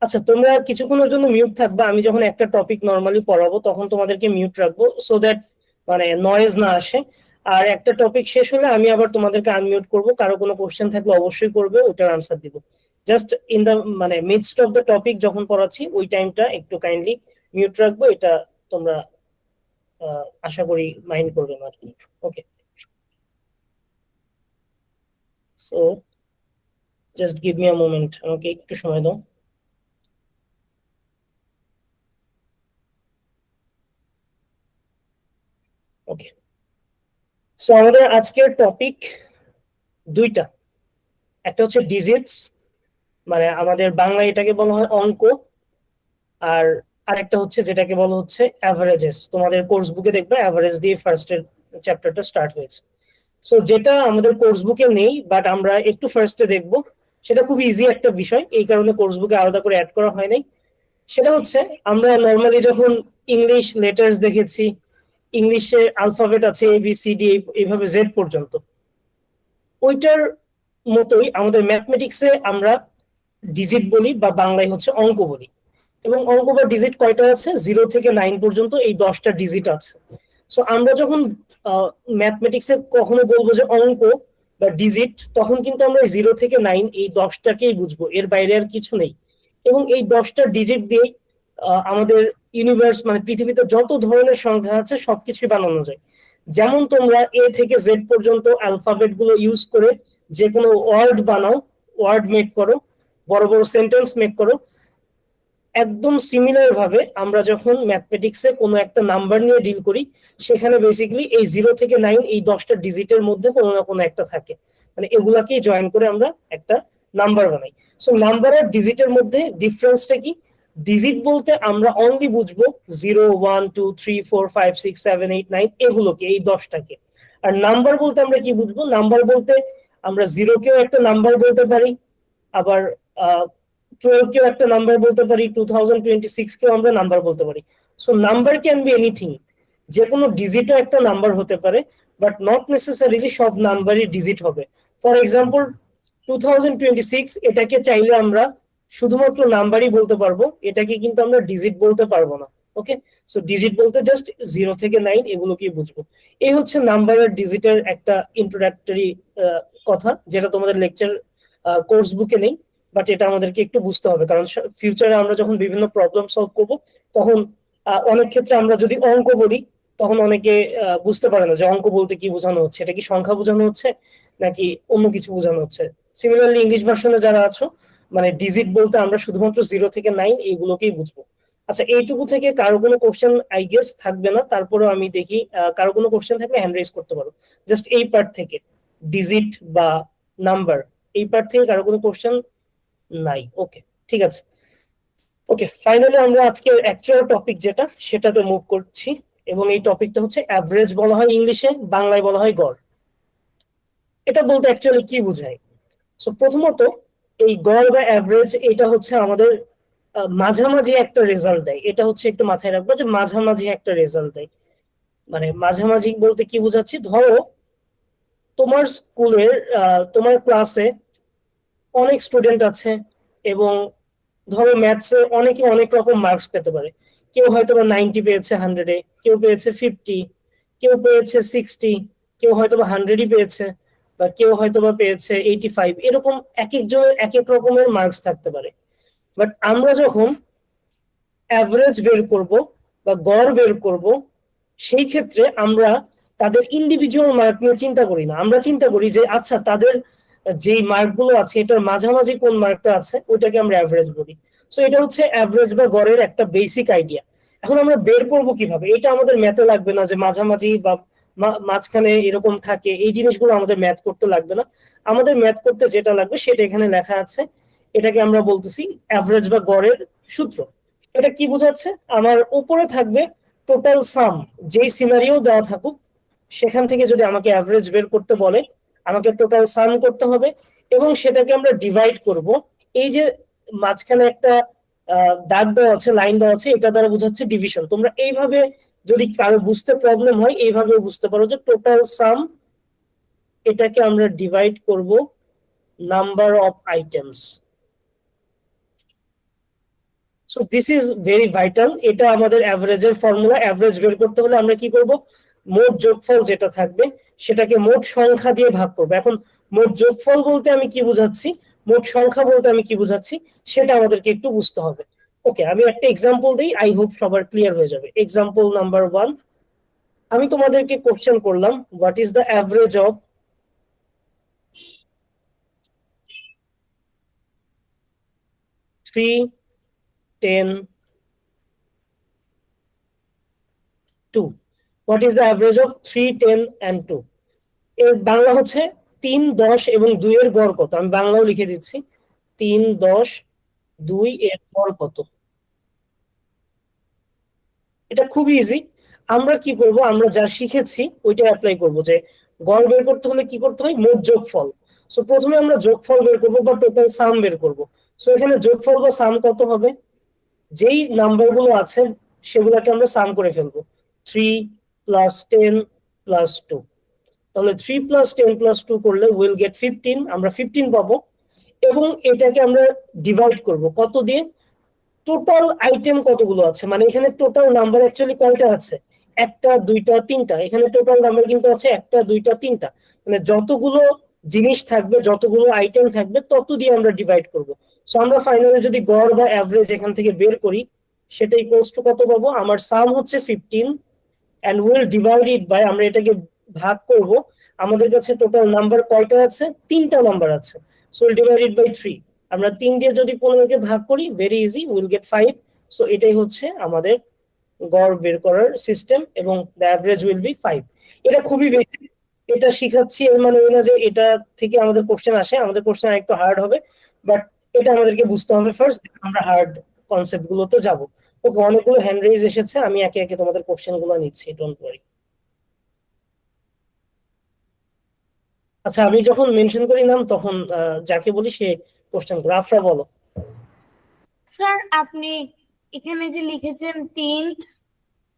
আচ্ছা, তোমরা কিছুক্ষণের জন্য মিউট থাকবে। আমি যখন একটা টপিক নর্মালি পড়াবো তখন তোমাদেরকে মিউট রাখবো, সো দ্যাট মানে নয়েজ না আসে। আর একটা টপিক শেষ হলে আমি আবার তোমাদেরকে আনমিউট করব, কারো কোনো কোশ্চেন থাকলে অবশ্যই করবে, ওটার আনসার দিব। জাস্ট ইন দা মানে মিডস্ট অফ দ্য টপিক যখন পড়াচ্ছি ওই টাইমটা একটু কাইন্ডলি মিউট রাখবো, এটা তোমরা আশা করি মাইন্ড করবে না আর কি। Okay, so just give me a moment, আমাকে একটু সময় দাও। ওকে, সো আমাদের আজকের টপিক দুইটা। একটা হচ্ছে ডিজিটস, মানে আমাদের বাংলা এটাকে বলা হয় অঙ্ক। আর আরেকটা হচ্ছে যেটাকে বলা হচ্ছে অ্যাভারেজেস। তোমাদের কোর্স বুকে দেখবে অ্যাভারেজ দিয়ে ফার্স্টের চ্যাপ্টারটা স্টার্ট হয়েছে। সো যেটা আমাদের কোর্স বুকে নেই বাট আমরা একটু ফার্স্টে দেখবো, সেটা খুব ইজি একটা বিষয়, এই কারণে কোর্স বুকে আলাদা করে অ্যাড করা হয় নাই। সেটা হচ্ছে আমরা নর্মালি যখন ইংলিশ লেটার্স দেখেছি, ইংলিশে আলফাবেট আছে এ বি সি ডি এইভাবে জেড পর্যন্ত, ওইটার মতোই আমাদের ম্যাথমেটিক্সে আমরা ডিজিট বলি বা বাংলায় হচ্ছে অঙ্ক বলি। এবং অঙ্ক বা ডিজিট কয়টা আছে? 0 থেকে 9 পর্যন্ত এই 10টা ডিজিট আছে। সো আমরা যখন ম্যাথমেটিক্সে কখনো বলবো যে অঙ্ক বা ডিজিট, তখন কিন্তু আমরা 0 থেকে 9 এই 10টাকেই বুঝবো, এর বাইরে আর কিছু নেই। এবং এই 10টা ডিজিট দিয়েই আমাদের ইউনিভার্স মানে পৃথিবীতে যত ধরনের সংখ্যা আছে সবকিছুই বানানো যায়। যেমন তোমরা এ থেকে জেড পর্যন্ত অ্যালফাবেট গুলো ইউজ করে যে কোনো ওয়ার্ড বানাও, ওয়ার্ড মেক করো, বড় বড় সেন্টেন্স মেক করো, একদম সিমিলার ভাবে আমরা যখন ম্যাথমেটিক্সে কোনো একটা নাম্বার নিয়ে ডিল করি, সেখানে বেসিক্যালি এই 0 থেকে 9 এই 10টা ডিজিটের মধ্যে কোনো না কোনো একটা থাকে, মানে এগুলাকেই জয়েন করে আমরা একটা নাম্বার বানাই। সো নাম্বার আর ডিজিটের মধ্যে ডিফারেন্সটা কি? ডিজিট বলতে আমরা অনলি বুঝবো 0 1 2 3 4 5 6 7 8 9 এগুলোকে, এই 10টাকে। আর নাম্বার বলতে আমরা কি বুঝবো? নাম্বার বলতে আমরা জিরোকেও একটা নাম্বার বলতে পারি, আবার 12 কেও একটা নাম্বার বলতে পারি, 2026 কেও আমরা নাম্বার বলতে পারি। So number can be anything, যে কোনো ডিজিটও একটা নাম্বার হতে পারে, বাট নট নেসেসারিলি সব নাম্বারই ডিজিট হবে। ফর এক্সাম্পল 2026, এটাকে চাইলে আমরা শুধুমাত্র নাম্বারই বলতে পারবো, এটাকে কিন্তু আমরা ডিজিট বলতে পারবো না। ওকে, সো ডিজিট বলতে জাস্ট 0 থেকে 9 এগুলোকেই বুঝবো। এই হচ্ছে নাম্বার আর ডিজিটের একটা ইন্ট্রোডাক্টরি কথা, যেটা তোমাদের লেকচার কোর্স বুকে নেই, বাট এটা আমাদেরকে একটু বুঝতে হবে, কারণ ফিউচারে আমরা যখন বিভিন্ন প্রবলেম সলভ করব তখন অনেক ক্ষেত্রে আমরা যদি অঙ্ক বলি, তখন অনেকে বুঝতে পারে না যে অঙ্ক বলতে কি বোঝানো হচ্ছে, এটা কি সংখ্যা বোঝানো হচ্ছে নাকি অন্য কিছু বোঝানো হচ্ছে। সিমিলারলি ইংলিশ ভার্সনে যারা আছো, মানে ডিজিট বলতে আমরা শুধুমাত্র 0 থেকে 9 এইগুলোকেই বুঝবো। আচ্ছা, এইটুকু থেকে কারো কোনো কোশ্চেন আই গেস থাকবে না, তারপরেও আমি দেখি কারো কোনো কোশ্চেন থাকলে হ্যান্ড রেজ করতে পারো। জাস্ট এই পার্ট থেকে, ডিজিট বা নাম্বার, এই পার্ট থেকে কারো কোনো কোশ্চেন নাই? ওকে, ঠিক আছে। ওকে, ফাইনালি আমরা আজকে অ্যাকচুয়াল টপিক যেটা সেটাতে মুভ করছি, এবং এই টপিকটা হচ্ছে অ্যাভারেজ বলা হয় ইংলিশে, বাংলায় বলা হয় গড়। এটা বলতে অ্যাকচুয়ালি কি বোঝায়? সো প্রথমত, এই গড় বা অ্যাভারেজ এটা হচ্ছে আমাদের মাঝামাঝি একটা রেজাল্ট দেয়। এটা হচ্ছে একটু মাথায় রাখবো যে মাঝামাঝি একটা রেজাল্ট দেয়। মানে মাঝামাঝি বলতে কি বোঝাচ্ছি? ধরো তোমার স্কুলের তোমার ক্লাসে অনেক স্টুডেন্ট আছে, এবং ধরো ম্যাথসে অনেকে অনেক রকম মার্কস পেতে পারে। কেউ হয়তো বা 90 পেয়েছে 100-এ, কেউ পেয়েছে 50, কেউ পেয়েছে 60, কেউ হয়তো বা 100-ই পেয়েছে, বা কেউ হয়তো বা পেয়েছে 85। এরকম এক একজনের এক এক রকমের মার্কস থাকতে পারে। বাট আমরা যখন অ্যাভারেজ বের করব বা গড় বের করব, সেই ক্ষেত্রে আমরা তাদের ইন্ডিভিজুয়াল মার্ক নিয়ে চিন্তা করি না। আমরা চিন্তা করি যে আচ্ছা, তাদের যেই মার্কগুলো আছে এটার মাঝামাঝি কোন মার্কটা আছে, ওইটাকে আমরা অ্যাভারেজ বলি। সো এটা হচ্ছে অ্যাভারেজ বা গড়ের একটা বেসিক আইডিয়া। এখন আমরা বের করব কিভাবে? এটা আমাদের ম্যাথে লাগবে না যে মাঝামাঝি বা মাঝখানে এরকম থাকে, এই জিনিসগুলো আমাদের ম্যাথ করতে লাগবে না। আমাদের ম্যাথ করতে যেটা লাগবে সেটা এখানে লেখা আছে, এটাকে আমরা বলতেছি অ্যাভারেজ বা গড়ের সূত্র। এটা কি বোঝাচ্ছে? আমার উপরে থাকবে টোটাল সাম, যেই সিনারিও দেওয়া থাকুক সেখান থেকে যদি আমাকে অ্যাভারেজ বের করতে বলে, আমাকে টোটাল সাম করতে হবে, এবং সেটাকে আমরা ডিভাইড করব। এই যে মাঝখানে একটা দাগ দেওয়া আছে, লাইন দেওয়া আছে, এটা দ্বারা বোঝাচ্ছে ডিভিশন। তোমরা এইভাবে যদি কারো বুঝতে প্রবলেম হয়, এইভাবে বুঝতে পারো যে টোটাল সাম, এটাকে আমরা ডিভাইড করব number of items. So this is very vital, এটা আমাদের অ্যাভারেজের ফর্মুলা। অ্যাভারেজ বের করতে হলে আমরা কি করব, মোট যোগফল যেটা থাকবে সেটাকে মোট সংখ্যা দিয়ে ভাগ করবো। এখন মোট যোগফল বলতে আমি কি বুঝাচ্ছি, মোট সংখ্যা বলতে আমি কি বুঝাচ্ছি, সেটা আমাদেরকে একটু বুঝতে হবে। ওকে, আমি একটা এক্সাম্পল দিই, আই হোপ সবার ক্লিয়ার হয়ে যাবে। এক্সাম্পল নাম্বার 1, আমি তোমাদেরকে কোশ্চেন করলাম, what is the average of 3, 10, 2? What is the average of 3, 10 and 2? এর বাংলা হচ্ছে 3, 10 এবং 2 এর গড় কত। আমি বাংলাও লিখে দিচ্ছি, 3, 10, 2 এর গড় কত। এটা খুবই ইজি। আমরা কি করব, আমরা যা শিখেছি ওইটা অ্যাপ্লাই করব, যে গড় বের করতে হলে কি করতে হয়, মোট যোগফল। সো প্রথমে আমরা যোগফল বের করব বা টোটাল সাম বের করব। সো এখানে যোগফল বা সাম কত হবে, যেই নাম্বারগুলো আছে সেগুলোকে আমরা সাম করে ফেলবো। 3 + 10 + 2, তাহলে 3 + 10 + 2 করলে উইল গেট 15, আমরা 15 পাবো। এবং এটাকে আমরা ডিভাইড করব কত দিয়ে, টোটাল আইটেম কতগুলো আছে, মানে এখানে টোটাল নাম্বার অ্যাকচুয়ালি কয়টা আছে, একটা, দুইটা, তিনটা। এখানে টোটাল নাম্বার কিন্তু আছে একটা, দুইটা, তিনটা, মানে যতগুলো জিনিস থাকবে, যতগুলো আইটেম থাকবে, তত দিয়ে আমরা ডিভাইড করব। সো আমরা ফাইনালি যদি গড় বা অ্যাভারেজ এখান থেকে বের করি, সেটা ইকুয়ালস টু কত পাবো, আমার সাম হচ্ছে 15 and we'll divide it by, আমরা এটাকে ভাগ করব, আমাদের কাছে টোটাল নাম্বার কয়টা আছে, তিনটা নাম্বার আছে। So we'll divide it by 3, আমরা 3 দিয়ে যদি 15 কে ভাগ করি, very easy, will get 5। So এটাই হচ্ছে আমাদের গড় বের করার সিস্টেম, এবং দ্য অ্যাভারেজ উইল বি 5। এটা খুবই বেসিক, এটা শিখাচ্ছি এর মানে না যে এটা থেকে আমাদের কোশ্চেন আসে, আমাদের কোশ্চেন একটু হার্ড হবে, বাট এটা আমাদেরকে বুঝতে হবে ফার্স্ট, আমরা হার্ড কনসেপ্ট গুলোতে যাব। ওকে, অনেকগুলো হ্যান্ড রেজ এসেছে, আমি একে একে তোমাদের কোশ্চেন গুলো নিচ্ছি, ডোন্ট ওয়ারি। আচ্ছা, আমি যখন মেনশন করি নাম, তখন যাকে বলি সে কোশ্চেন করে। আফরা বলো। স্যার আপনি এখানে যে লিখেছেন 3,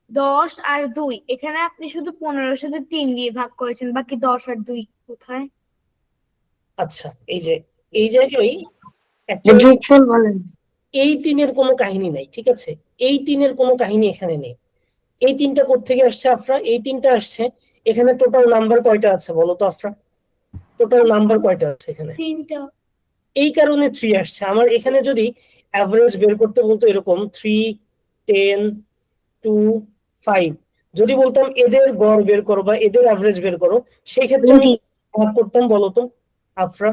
10 আর 2, এখানে আপনি শুধু 15-এর সাথে 3 দিয়ে ভাগ করেছেন, বাকি 10 আর 2 কোথায়? আচ্ছা, এই জায়গায় অ্যাকচুয়ালি যোগফল বলেন। এই 3-এর কোনো কাহিনী নাই, ঠিক আছে, এই 3-এর কোনো কাহিনী এখানে নেই। এই 3টা কোত্থেকে আসছে আফরা, এই 3টা আসছে, এখানে টোটাল নাম্বার কয়টা আছে বলো তো আফরা, টোটাল নাম্বার কয়টা আছে এখানে, 3টা। এই কারণে 3 আসছে। আমার এখানে যদি অ্যাভারেজ বের করতে বলতো এরকম 3, 10, 2, 5, যদি বলতাম এদের গড় বের করো বা এদের অ্যাভারেজ বের করো, সেই ক্ষেত্রে আমি ভাগ করতাম বলো তো আফরা,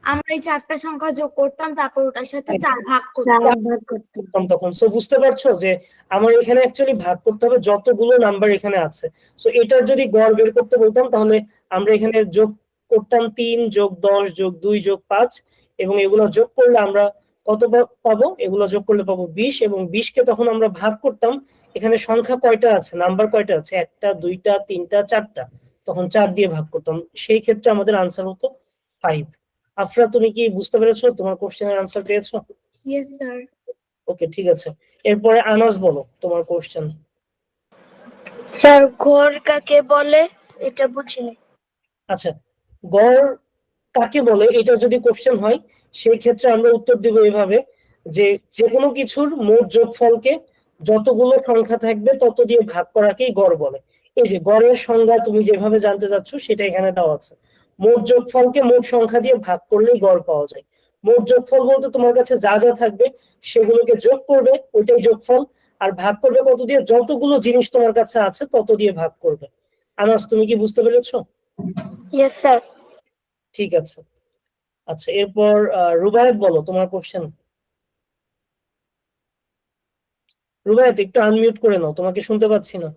আমরা এই 4টা সংখ্যা যোগ করতাম, তারপর ওটার সাথে 4 ভাগ চার করতাম। ভাগ করতাম। তখন। সো বুঝতে পারছো যে আমার এখানে অ্যাকচুয়ালি ভাগ করতে হবে যতগুলো নাম্বার এখানে আছে। সো এটার যদি গড় বের করতে বলতাম, তাহলে আমরা এখানে যোগ করতাম 3 যোগ 10 যোগ 2 যোগ 5, এবং এগুলো যোগ করলে আমরা কত পাবো, এগুলো যোগ করলে পাবো 20, এবং 20 কে তখন আমরা ভাগ করতাম, এখানে সংখ্যা কয়টা আছে, নাম্বার কয়টা আছে, একটা, দুইটা, তিনটা, চারটা, তখন 4 দিয়ে ভাগ করতাম, সেই ক্ষেত্রে আমাদের আনসার হতো 5। আফরা, তুমি কি বুঝতে পেরেছো, তোমার কোশ্চেনের আনসার পেয়েছো? Yes sir. ওকে, ঠিক আছে। এরপরে আনাস বলো তোমার কোশ্চেন। স্যার গড় কাকে বলে এটা বুঝিনি। আচ্ছা, গড় কাকে বলে এটা যদি কোশ্চেন হয়, সেই ক্ষেত্রে আমরা উত্তর দিব এভাবে, যে যে কোনো কিছুর মোট যোগফলকে যতগুলো সংখ্যা থাকবে তত দিয়ে ভাগ করাকেই গড় বলে। এই যে গড়ের সংজ্ঞা তুমি যেভাবে জানতে চাচ্ছ সেটা এখানে দেওয়া আছে, মোট যোগফলকে মোট সংখ্যা দিয়ে ভাগ করলেই গড় পাওয়া যায়। মোট যোগফল বলতে তোমার কাছে যা যা থাকবে সেগুলোকে যোগ করবে, ওইটাই যোগফল, আর ভাগ করবে কত দিয়ে, যতগুলো জিনিস তোমার কাছে আছে তত দিয়ে ভাগ করবে। আনাস, তুমি কি বুঝতে পেরেছো? Yes sir. ঠিক আছে। আচ্ছা, এরপর রুবায়েত বলো তোমার কোশ্চেন। রুবায়েত, একটু আনমিউট করে নাও, তোমাকে শুনতে পাচ্ছি না।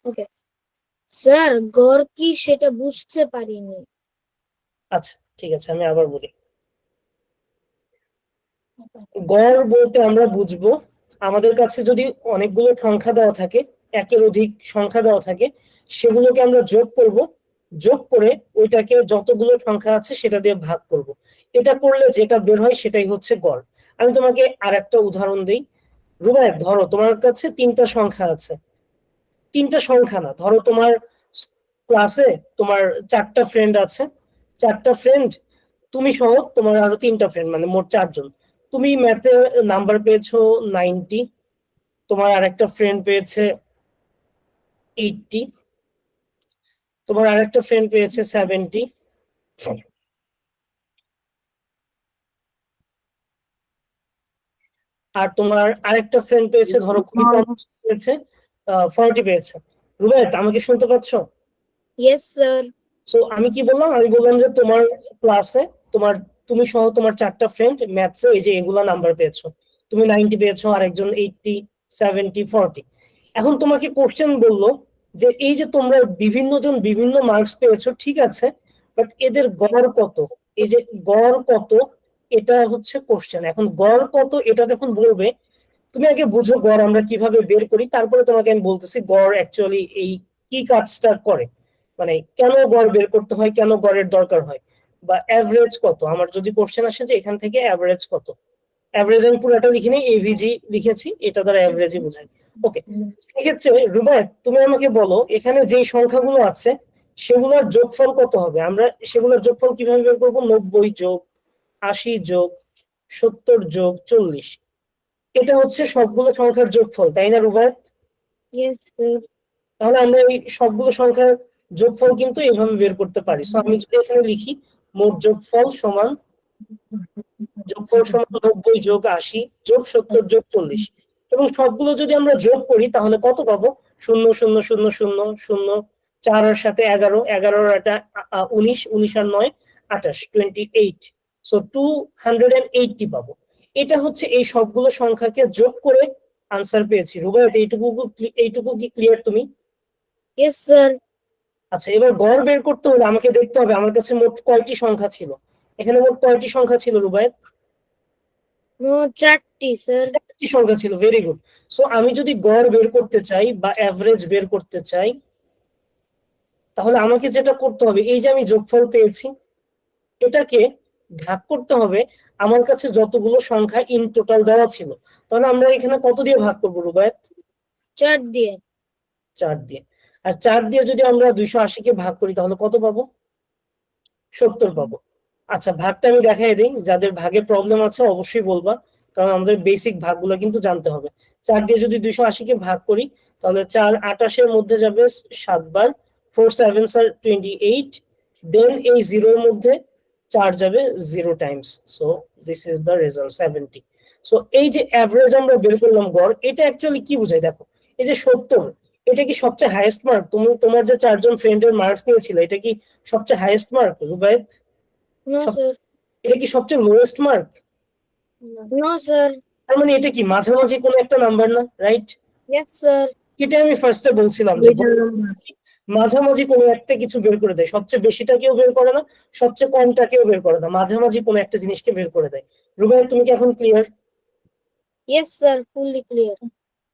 ওকে স্যার, গড় কি সেটা বুঝতে পারিনি। আচ্ছা, ঠিক আছে, আমি আবার বলি। গড় বলতে আমরা বুঝবো, আমাদের কাছে যদি অনেকগুলো সংখ্যা দেওয়া থাকে, একের অধিক সংখ্যা দেওয়া থাকে, সেগুলোকে আমরা যোগ করব, যোগ করে ওইটাকে যতগুলো সংখ্যা আছে সেটা দিয়ে ভাগ করব। এটা করলে যেটা বের হয় সেটাই হচ্ছে গড়। আমি তোমাকে আর একটা উদাহরণ দিই। রুবায়েত, ধরো তোমার কাছে 3টা সংখ্যা আছে, 3টা সংখ্যা না, ধরো তোমার ক্লাসে তোমার 4টা ফ্রেন্ড আছে, 4টা ফ্রেন্ড, তুমি সহ তোমার আরো 3টা ফ্রেন্ড, মানে মোট 4 জন। তুমি ম্যাথে নাম্বার পেয়েছো 90, তোমার আরেকটা ফ্রেন্ড পেয়েছে 80, তোমার আরেকটা ফ্রেন্ড পেয়েছে 70, আর তোমার আরেকটা ফ্রেন্ড পেয়েছে ধরো খুবই কম পেয়েছে 40 পেয়েছে। রুবায়েত, আমাকে শুনতে পাচ্ছো? Yes sir. সো আমি কি বললাম, আমি বললাম যে তোমার ক্লাসে তুমি সহ তোমার 4টা ফ্রেন্ড ম্যাথসে এই যে এগুলা নাম্বার পেয়েছো। তুমি 90 পেয়েছো, আরেকজন 80, 70, 40। এখন তোমাকে কোশ্চেন বললো যে এই যে তোমরা বিভিন্ন জন বিভিন্ন মার্কস পেয়েছো, ঠিক আছে, বাট এদের গড় কত? এই যে গড় কত, এটা হচ্ছে কোশ্চেন। এখন গড় কত এটা যখন বলবে, তুমি আগে বুঝো গড় আমরা কিভাবে বের করি, তারপরে তোমাকে আমি বলতেছি গড় অ্যাকচুয়ালি এই কি কাজটা করে, মানে কেন গড় বের করতে হয়, কেন গড়ের দরকার হয়, বা অ্যাভারেজ কত। আমার যদি কোশ্চেন আসে যে এখান থেকে অ্যাভারেজ কত, অ্যাভারেজ আমি পুরোটা লিখিনি, এভিজি লিখেছি, এটা দ্বারা অ্যাভারেজই বোঝায়। ওকে, সেক্ষেত্রে রুবায়েত তুমি আমাকে বলো এখানে যে সংখ্যাগুলো আছে সেগুলোর যোগফল কত হবে? আমরা সেগুলোর যোগফল কিভাবে বের করবো? 90 যোগ 80 যোগ 70 যোগ 40, এটা হচ্ছে সবগুলো সংখ্যার যোগফল, তাই না রুবায়েত? Yes sir. তাহলে আমরা এই সবগুলো সংখ্যার যোগফল কিন্তু এইভাবে বের করতে পারি। সো আমি যদি এখানে লিখি মোট যোগফল সমান 90 যোগ 80 যোগ 70 যোগ 40, এবং সবগুলো যদি আমরা যোগ করি তাহলে কত পাবো? 0 0 0 0 0, 4 আর সাথে 11, 11 আর এটা 19, 19 আর 9 28, 28। সো 280 পাবো। এটা হচ্ছে এই সবগুলো সংখ্যাকে যোগ করে আনসার পেয়েছি। রুবায়েত, এইটুকু কি ক্লিয়ার তুমি? Yes sir. আচ্ছা, এবার গড় বের করতে হলে আমাকে দেখতে হবে আমার কাছে মোট কয়টি সংখ্যা ছিল। এখানে মোট কয়টি সংখ্যা ছিল রুবায়েত? মোট 4টি স্যার। কি সংখ্যা ছিল? Very good. সো আমি যদি গড় বের করতে চাই বা অ্যাভারেজ বের করতে চাই, তাহলে আমাকে যেটা করতে হবে, এই যে আমি যোগফল পেয়েছি এটাকে ভাগ করতে হবে আমার কাছে যতগুলো সংখ্যা ইন টোটাল দেওয়া ছিল। তাহলে আমরা এখানে কত দিয়ে ভাগ করবো রুবায়েত? 4 দিয়ে। 4 দিয়ে। আর 4 দিয়ে যদি আমরা 280 কে ভাগ করি তাহলে কত পাবো? 70 পাবো। আচ্ছা, ভাগটা আমি দেখাই দিই, যাদের ভাগে প্রবলেম আছে অবশ্যই বলবা, কারণ আমাদের বেসিক ভাগগুলো কিন্তু জানতে হবে। 4 দিয়ে যদি 280 কে ভাগ করি তাহলে 4 28 এর মধ্যে যাবে 7 বার, 4 7 আর 28, দেন এই 0 এর মধ্যে 4 যাবে 0 Times. So this is the result 70। So এই যে এভারেজ আমরা বের করলাম গড়, এটা অ্যাকচুয়ালি কি বোঝায় দেখো, এই যে 70, এটা কি সবচেয়ে হাইয়েস্ট মার্ক? তোমার যে 4জন ফ্রেন্ডের মার্কস নিয়েছিল এটা কি সবচেয়ে highest mark Rubayet? No sir. এটা কি সবচেয়ে লোয়েস্ট মার্ক? No sir. তার মানে এটা কি মাঝামাঝি কোনো একটা নাম্বার না, রাইট? Yes sir. এটা আমি ফার্স্টে বলছিলাম যে মাঝামাঝি কোনো একটা কিছু বের করে দেয়, সবচেয়ে বেশিটাকেও বের করে না, সবচেয়ে কমটাকেও বের করে না, মাঝামাঝি কোনো একটা জিনিসকে বের করে দেয়। রুবায়েত, তুমি কি এখন clear? Yes sir, fully clear.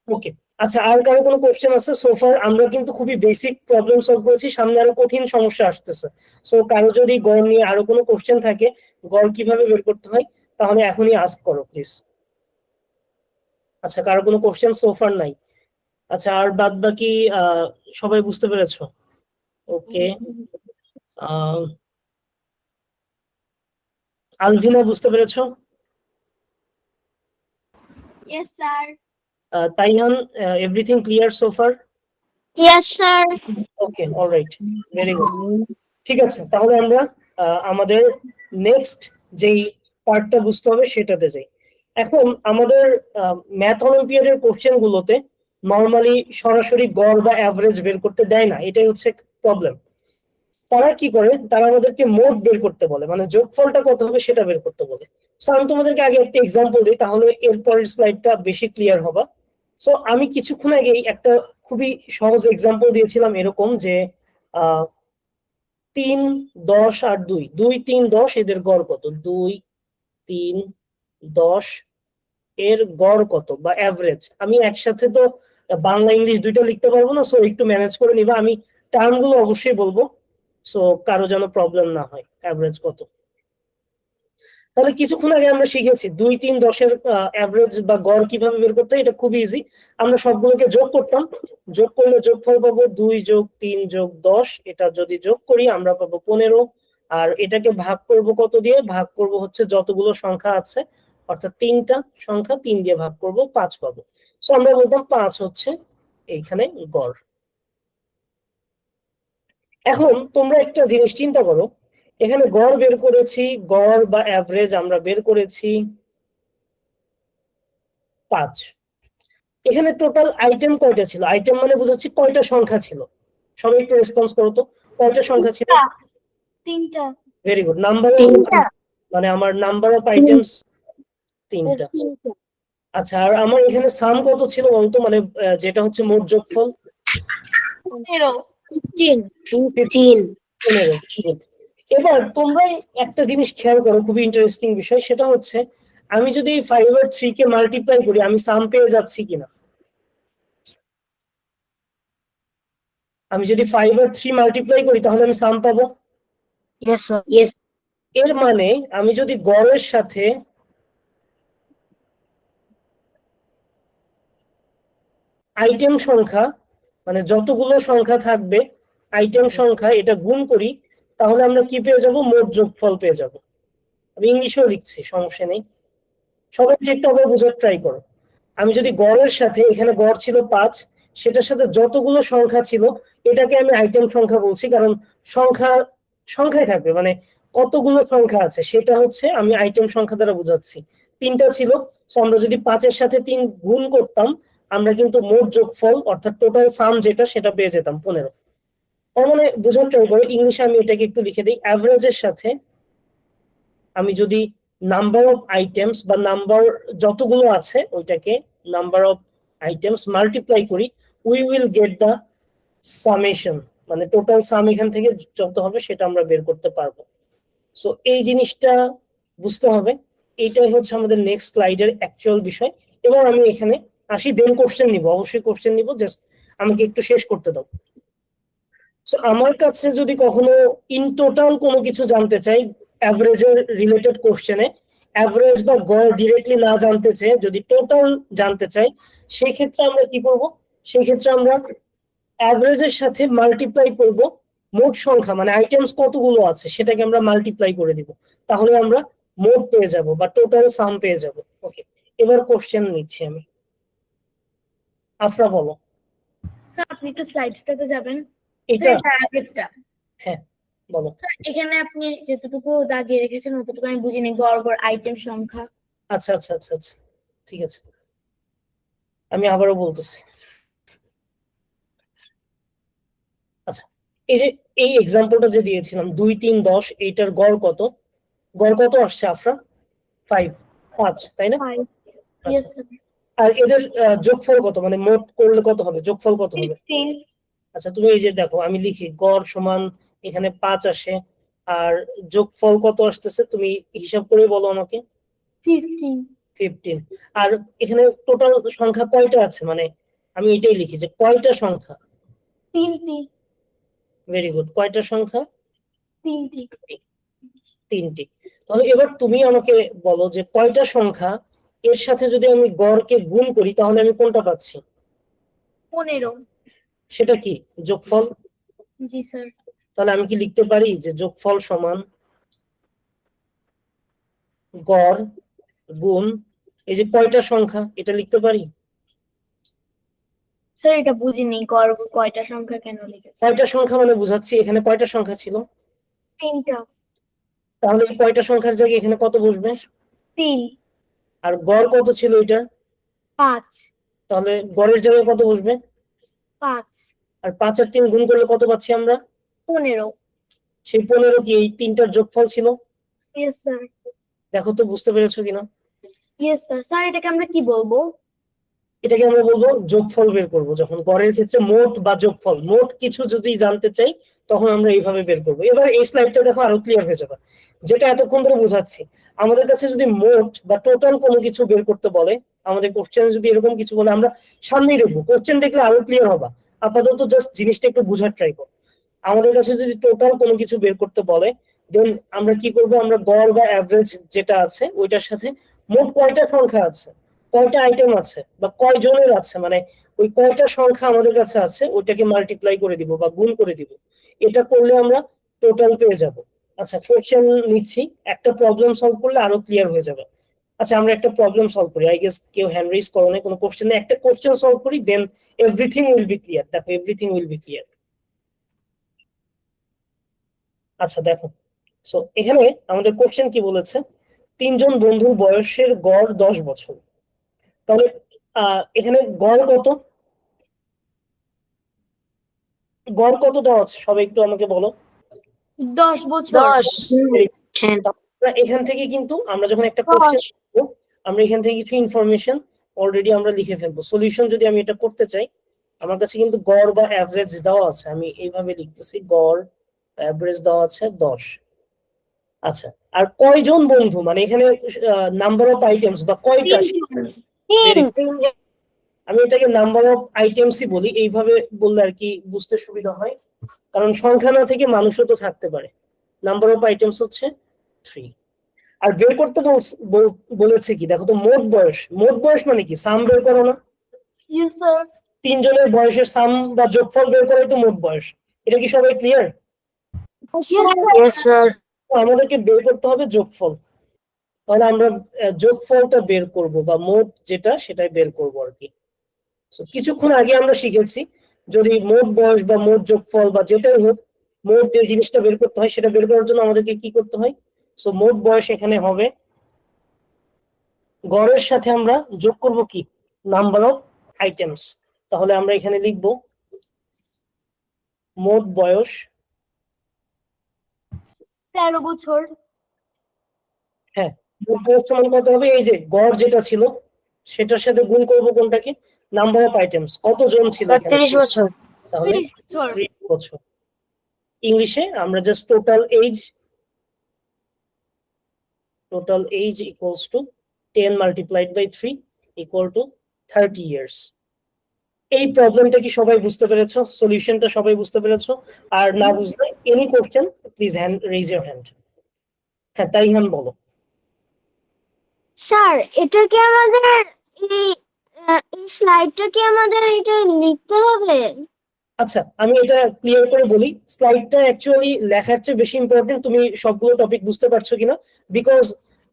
Okay. আচ্ছা, আর কারো কোনো কোশ্চেন আছে? সোফার আমরা কিন্তু খুবই বেসিক প্রবলেম সলভ করেছি, সামনে আরো কঠিন সমস্যা আসতেছে। সো কারো যদি গড় নিয়ে আরো কোনো কোশ্চেন থাকে, গড় কিভাবে বের করতে হয়, তাহলে এখনই আস্ক করো প্লিজ। আচ্ছা, কারো কোনো কোশ্চেন সোফার নাই? আচ্ছা, আর বাদ বাকি সবাই বুঝতে পেরেছো? ওকে। আলভিনা বুঝতে পেরেছো? Yes, sir. Taihan, everything clear so far? Yes sir. Okay, alright, very good. ঠিক আছে, তাহলে আমরা আমাদের নেক্সট যেই পার্টটা বুঝতে হবে সেটাতে যাই। এখন আমাদের ম্যাথ অলিম্পিয়াডের কোশ্চেন গুলোতে নরমালি সরাসরি গড় বা অ্যাভারেজ বের করতে দেয় না, এটাই হচ্ছে প্রবলেম। তারা কি করে, তারা আমাদেরকে মোট বের করতে বলে, মানে যোগফলটা কত হবে সেটা বের করতে বলে। সো আমি তোমাদেরকে আগে একটা এক্সাম্পল দিই, তাহলে এর পরের স্লাইডটা বেশি ক্লিয়ার হবে। সো আমি কিছুক্ষণ আগেই একটা খুবই সহজ এক্সাম্পল দিয়েছিলাম এরকম যে 3 10 আর 2, 2 3 10 এদের গড় কত, 2 3 10 এর গড় কত বা অ্যাভারেজ। আমি একসাথে তো বাংলা ইংলিশ দুইটা লিখতে পারবো না, সো একটু ম্যানেজ করে নিবা, আমি টার্মগুলো অবশ্যই বলবো, সো কারো যেন প্রবলেম না হয়। অ্যাভারেজ কত? তাহলে কিছুক্ষণ আগে আমরা শিখেছি 2 3 10 এর অ্যাভারেজ বা গড় কিভাবে বের করতে হয়, এটা খুব ইজি। আমরা সবগুলোকে যোগ করতাম, যোগ করলে যোগফল পাবো 2 যোগ 3 যোগ 10, এটা যদি যোগ করি আমরা পাবো 15। আর এটাকে ভাগ করব কত দিয়ে? ভাগ করব হচ্ছে যতগুলো সংখ্যা আছে অর্থাৎ তিনটা সংখ্যা 3 দিয়ে ভাগ করব 5 পাবো। সো আমরা বলতাম 5 হচ্ছে এইখানে গড়। এখন তোমরা একটা জিনিস চিন্তা করো, এখানে গড় বের করেছি, গড় বা অ্যাভারেজ আমরা বের করেছি 5। এখানে টোটাল আইটেম কয়টা ছিল? আইটেম মানে বুঝাচ্ছি কয়টা সংখ্যা ছিল। সবাই একটু রেসপন্স করো তো, কয়টা সংখ্যা ছিল? তিনটা। Very good. নাম্বার মানে আমার নাম্বার অফ আইটেমস 3টা। আচ্ছা, আর আমার এখানে সাম কত ছিল বলতো, মানে যেটা হচ্ছে মোট যোগফল? 15। 15. 15। এবার তোমরা একটা জিনিস খেয়াল করো, খুবই ইন্টারেস্টিং বিষয়, সেটা হচ্ছে আমি যদি 5 আর 3 কে মাল্টিপ্লাই করি আমি সাম পেয়ে যাচ্ছি কিনা? আমি যদি 5 আর 3 মাল্টিপ্লাই করি তাহলে আমি সাম পাবো। Yes, sir. Yes. এর মানে আমি যদি গড়ের সাথে আইটেম সংখ্যা, মানে যতগুলো সংখ্যা থাকবে আইটেম সংখ্যা, এটা গুণ করি, তাহলে আমরা কি পেয়ে যাব? মোট যোগফল পেয়ে যাব। আমি ইংলিশেও লিখছি, সমস্যা নেই, সবাই একটু আবার বোঝার ট্রাই করো। আমি যদি গড়ের সাথে, এখানে গড় ছিল 5, সেটার সাথে যতগুলো সংখ্যা ছিল, এটাকে আমি আইটেম সংখ্যা বলছি, কারণ সংখ্যা সংখ্যায় থাকবে, মানে কতগুলো সংখ্যা আছে সেটা হচ্ছে আমি আইটেম সংখ্যা দ্বারা বোঝাচ্ছি। 3টা ছিল, সো আমরা যদি 5-এর সাথে 3 গুণ করতাম আমরা কিন্তু মোট যোগফল অর্থাৎ টোটাল সাম যেটা সেটা পেয়ে যেতাম 15। তার মানে বোঝার ট্রাই করো, ইংলিশে আমি এটাকে একটু লিখে দিই। অ্যাভারেজের সাথে আমি যদি নাম্বার অফ আইটেমস বা নাম্বার যতগুলো আছে ওইটাকে নাম্বার অফ আইটেমস মাল্টিপ্লাই করি, we will get the summation, মানে টোটাল সাম এখান থেকে যত হবে সেটা আমরা বের করতে পারবো। সো এই জিনিসটা বুঝতে হবে। এইটাই হচ্ছে আমাদের নেক্সট স্লাইডের অ্যাকচুয়াল বিষয়। এবং আমি এখানে আসি, দেন কোশ্চেন নিব, অবশ্যই কোশ্চেন নিব, জাস্ট আমাকে একটু শেষ করতে দাও। সো আমার কাছে যদি কখনো ইন টোটাল কোনো কিছু জানতে চাই অ্যাভারেজের রিলেটেড কোশ্চেনে, অ্যাভারেজ বা গড় ডিরেক্টলি না জানতে চাই, যদি টোটাল জানতে চাই, সেই ক্ষেত্রে আমরা কি করব? সেই ক্ষেত্রে আমরা অ্যাভারেজের সাথে মাল্টিপ্লাই করব মোট সংখ্যা, মানে আইটেমস কতগুলো আছে সেটাকে আমরা মাল্টিপ্লাই করে দিব, তাহলে আমরা মোট পেয়ে যাব বা টোটাল সাম পেয়ে যাব। ওকে, এবার কোশ্চেন নিচ্ছি আমি। আফরা বলো। স্যার আপনি একটু স্লাইডটাতে যাবেন। এটা স্যার, এটা আগেরটা। হ্যাঁ বলো। স্যার এখানে আপনি যতটুকু দাগিয়ে রেখেছেন অতটুকু আমি বুঝিনি, গড় গড় আইটেম সংখ্যা। আচ্ছা আচ্ছা আচ্ছা আচ্ছা, ঠিক আছে, আমি আবারও বলতেছি। আচ্ছা, এই যে এই এক্সাম্পলটা যে দিয়েছিলাম 2 3 10, এইটার গড় কত? গড় কত আসছে আফরা? 5, তাই না? ইয়েস আচ্ছা, স্যার। আর এদের যোগফল কত, মানে মোট করলে কত হবে, যোগফল কত হবে? 15। আচ্ছা, তুমি এই যে দেখো আমি লিখি গড় সমান এখানে 5 আসে, আর যোগফল কত আসতেছে তুমি হিসাব করে বলো আমাকে। 15। 15। আর এখানে টোটাল সংখ্যা কয়টা আছে, মানে আমি এটাই লিখি যে কয়টা সংখ্যা। 3টি। ভেরি গুড, কয়টা সংখ্যা? 3টি। 3টি। তাহলে এবার তুমি আমাকে বলো যে কয়টা সংখ্যা এর সাথে যদি আমি গড়কে গুণ করি তাহলে আমি কোনটা পাচ্ছি? 15। সেটা কি? যোগফল। জি স্যার। তাহলে আমি কি লিখতে পারি যে যোগফল সমান গড় গুণ এই যে কয়টা সংখ্যা, এটা লিখতে পারি? স্যার এটা বুঝিনি, গড় কয়টা সংখ্যা কেন লিখেছে? কয়টা সংখ্যা মানে বুঝাচ্ছি, এখানে কয়টা সংখ্যা ছিল? 3টা। তাহলে এই কয়টা সংখ্যার জায়গায় এখানে কত বসবে? 3। আর গড় কত ছিল এটা? 5। তাহলে গড়ের জায়গায় কত বসবে? 5। আর 5 আর 3 গুণ করলে কত পাচ্ছি আমরা? 15। সেই 15 কি এই তিনটার যোগফল ছিল? Yes sir. দেখো তো বুঝতে পেরেছো কিনা। Yes sir. স্যার এটাকে আমরা কি বলবো? এটাকে আমরা বলবো যোগফল বের করব, যখন গড়ের ক্ষেত্রে মোট বা যোগফল, মোট কিছু যদি জানতে চাই তখন আমরা এইভাবে বের করব। এবার এই স্লাইডটা দেখো, আরো ক্লিয়ার হয়ে যাবে যেটা এতক্ষণ ধরে বোঝাচ্ছি। আমাদের কাছে যদি মোট বা টোটাল কোনো কিছু বের করতে বলে, আমাদের কোশ্চেনে যদি এরকম কিছু বলে, আমরা সামনেই দেখবো, কোশ্চেন দেখলে আরো ক্লিয়ার হবা। আপাতত জাস্ট জিনিসটা একটু বোঝার ট্রাই করো। আমাদের কাছে যদি টোটাল কোনো কিছু বের করতে বলে, দেন আমরা কি করব? আমরা গড় বা অ্যাভারেজ যেটা আছে ওইটার সাথে মোট কয়টা সংখ্যা আছে, কয়টা আইটেম আছে বা কয় জনের আছে, মানে ওই কয়টা সংখ্যা আমাদের কাছে আছে ওইটাকে মাল্টিপ্লাই করে দিব বা গুণ করে দিব। এটা করলে আমরা টোটাল পেয়ে যাব। আচ্ছা, কোশ্চেন নিচ্ছি, একটা প্রবলেম সলভ করলে আরো ক্লিয়ার হয়ে যাবে। আচ্ছা আমরা একটা প্রবলেম সলভ করি, আই গেস কেউ হ্যান্ড রেজ করো না, কোনো কোশ্চেন নেই, একটা কোশ্চেন সলভ করি, then everything will be clear. দেখো এভরিথিং উইল বি ক্লিয়ার। আচ্ছা দেখো, সো এখানে আমাদের কোশ্চেন কি বলেছে, তিনজন বন্ধুর বয়সের গড় 10 বছর। তাহলে এখানে গড় কত, গড় কত দেওয়া আছে সবাই একটু আমাকে বলো। 10 বছর। 10 10 আমরা এখান থেকে কিন্তু আমরা যখন একটা কোশ্চেন আমরা এখান থেকে কিছু ইনফরমেশন অলরেডি আমরা লিখে ফেলবো। সলিউশন যদি আমি এটা করতে চাই, আমার কাছে কিন্তু গড় বা অ্যাভারেজ দেওয়া আছে, আমি এইভাবে লিখতেছি, গড় অ্যাভারেজ দেওয়া আছে 10। আচ্ছা আর কয়জন বন্ধু, মানে এখানে নাম্বার অফ আইটেমস বা কয়টা, আমি এটাকে নাম্বার অফ আইটেমসই বলি, এইভাবে বললে আর কি বুঝতে সুবিধা হয়, কারণ সংখ্যা না থেকে মানুষও তো থাকতে পারে। নাম্বার অফ আইটেমস হচ্ছে 3। আর বের করতে বলেছে কি, দেখো তো মোট বয়স, মোট বয়স মানে কি, সাম বের করো না, ইয়েস স্যার। তিনজনের বয়সের সাম বা যোগফল বের করাই তো মোট বয়স। এটা কি সবাই ক্লিয়ার? yes sir আমাদেরকে বের করতে হবে যোগফল, তাহলে আমরা যোগফলটা বের করব বা মোট যেটা সেটাই বের করব আর কি। So, কিছুক্ষণ আগে আমরা শিখেছি যদি মোট বয়স বা মোট যোগফল বা যেটাই হোক, মোট যে জিনিসটা বের করতে হয় সেটা বের করার জন্য আমাদেরকে কি করতে হয়, সো মোট বয়স এখানে হবে গড়ের সাথে আমরা যোগ করব কি, নাম্বার অফ আইটেমস। তাহলে আমরা এখানে লিখব মোট বয়স 13 বছর। হ্যাঁ, মোট বয়স সমান কত হবে, এই যে গড় যেটা ছিল সেটার সাথে গুণ করব কোনটাকে, নাম্বার অফ আইটেমস, কতজন ছিল এখানে, 30 বছর তাহলে 30 বছর। 30 বছর। ইংলিশে আমরা just total age equals to 10 multiplied by 3 equal to 30 years. এই প্রবলেমটা কি সবাই বুঝতে পেরেছো, সলিউশনটা সবাই বুঝতে পেরেছো? আর না বুঝলে any question please raise your hand. হ্যাঁ তাইহান বলো। স্যার এটা কি আমাদের এই স্লাইডটা কি আমাদের এটা লিখতে হবে? আচ্ছা আমি এটা ক্লিয়ার করে বলি, স্লাইডটা অ্যাকচুয়ালি লেখার চেয়ে বেশি ইম্পর্টেন্ট তুমি সবগুলো টপিক বুঝতে পারছো কিনা, বিকজ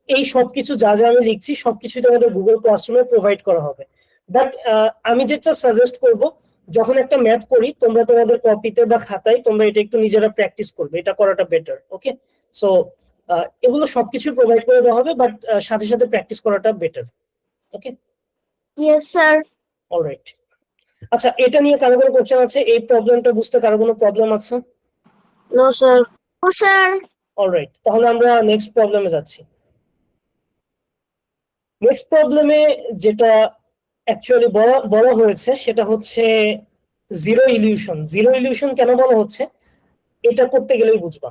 এই সবকিছু যা যা আমি লিখছি সবকিছুই তোমাদের গুগল ক্লাসরুমে প্রোভাইড করা হবে। বাট আমি যেটা সাজেস্ট করব, যখন একটা ম্যাথ করি তোমরা তোমাদের কপিতে বা খাতায় তোমরা এটা একটু নিজেরা প্র্যাকটিস করবে, এটা করাটা বেটার। ওকে, সো এগুলো সবকিছু প্রোভাইড করে দেওয়া হবে, বাট সাথে সাথে প্র্যাকটিস করাটা বেটার। ওকে, ইয়েস স্যার। অলরাইট। আচ্ছা এটা নিয়ে কারো কোনো কোশ্চেন আছে, এই প্রবলেমটা বুঝতে কারো কোনো প্রবলেম আছে? নো স্যার ও স্যার। অলরাইট, তাহলে আমরা নেক্সট প্রবলেমে যাচ্ছি। নেক্সট প্রবলেমে যেটা অ্যাকচুয়ালি বলা হয়েছে সেটা হচ্ছে জিরো ইলিউশন। জিরো ইলিউশন কেন বলা হচ্ছে এটা করতে গেলেই বুঝবা।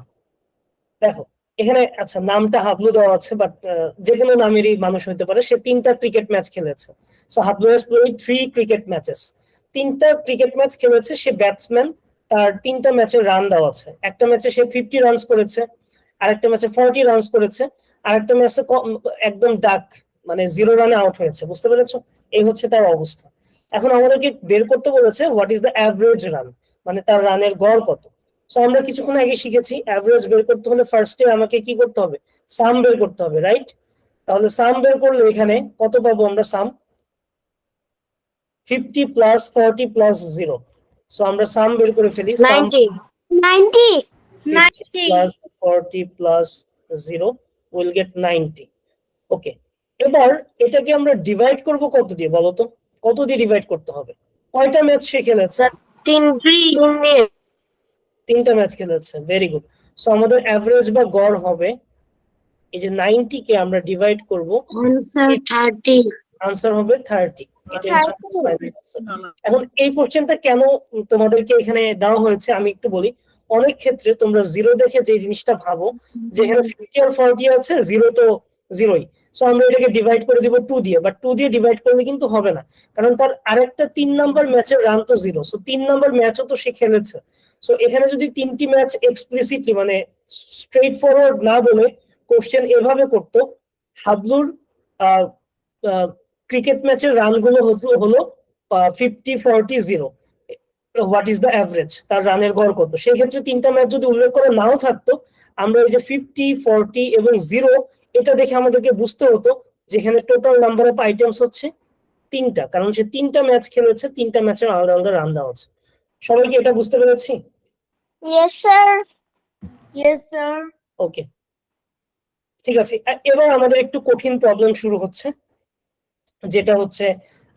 দেখো এখানে আচ্ছা নামটা হাবলু দেওয়া আছে, বাট যে কোনো নামেরই মানুষ হইতে পারে, সে 3টা ক্রিকেট ম্যাচ খেলেছে। So Hablu has played 3 cricket matches, 3টা ক্রিকেট ম্যাচ খেলেছে, সে ব্যাটসম্যান, তার 3টা ম্যাচের রান দেওয়া আছে। একটা ম্যাচে সে 50 রানস করেছে, আরেকটা ম্যাচে 40 রানস করেছে, আরেকটা ম্যাচে একদম ডাক মানে 0 রানে আউট হয়েছে। বুঝতে পেরেছো, এই হচ্ছে তার অবস্থা। এখন আমাদেরকে বের করতে বলেছে what is the average run, মানে তার রানের গড় কত। সো আমরা কিছুক্ষণ আগে শিখেছি অ্যাভারেজ বের করতে হলে ফার্স্টে আমাকে কি করতে হবে, সাম বের করতে হবে, রাইট? তাহলে সাম বের করলে এখানে কত পাবো আমরা, সাম 50 প্লাস 40 প্লাস 0। সো আমরা সাম বের করে ফেলি, সাম 90 90 90 plus 40 plus 0 will get 90. ওকে, এবার এটাকে আমরা ডিভাইড করব কত দিয়ে বলো তো, কত দিয়ে ডিভাইড করতে হবে, কয়টা ম্যাচ সে খেলেছে? 3 দিয়ে 3টা ম্যাচ খেলেছে, ভেরি গুড। সো আমাদের অ্যাভারেজ বা গড় হবে, এই যে 90 কে আমরা ডিভাইড করব, আনসার 30 আনসার হবে 30। এটা হচ্ছে final answer। এখন এই কোশ্চেনটা কেন তোমাদেরকে এখানে দেওয়া হয়েছে আমি একটু বলি। অনেক ক্ষেত্রে তোমরা জিরো দেখে যে জিনিসটা ভাবো যে এখানে 50 আর 40 আছে, জিরো তো জিরোই, সো আমরা এটাকে ডিভাইড করে দিব 2 দিয়ে, বাট 2 দিয়ে ডিভাইড করলে কিন্তু হবে না, কারণ তার আরেকটা 3 নাম্বার ম্যাচের রান তো 0, সো 3 নাম্বার ম্যাচও তো সে খেলেছে। সো এখানে যদি 3টি ম্যাচ এক্সপ্লিসিটলি মানে স্ট্রেট ফরওয়ার্ড না বলে কোশ্চেন এভাবে করতো, হাবলুর ক্রিকেট ম্যাচের রানগুলো হলো 50 40 0, হোয়াট ইজ দ্য অ্যাভারেজ, তার রানের গড় কত। সেই ক্ষেত্রে 3টা ম্যাচ যদি উল্লেখ করা নাও থাকতো, আমরা এই যে 50 40 এবং 0 এটা দেখে আমাদেরকে বুঝতে হতো যেখানে টোটাল নাম্বার অফ আইটেমস হচ্ছে 3টা, কারণ সে 3টা ম্যাচ খেলেছে, 3টা ম্যাচের আলাদা আলাদা রান দেওয়া আছে। সবাই কি এটা বুঝতে পেরেছি? Yes, sir. Yes sir. Okay, ঠিক আছে। এবার আমাদের একটু কঠিন প্রবলেম শুরু হচ্ছে, যেটা হচ্ছে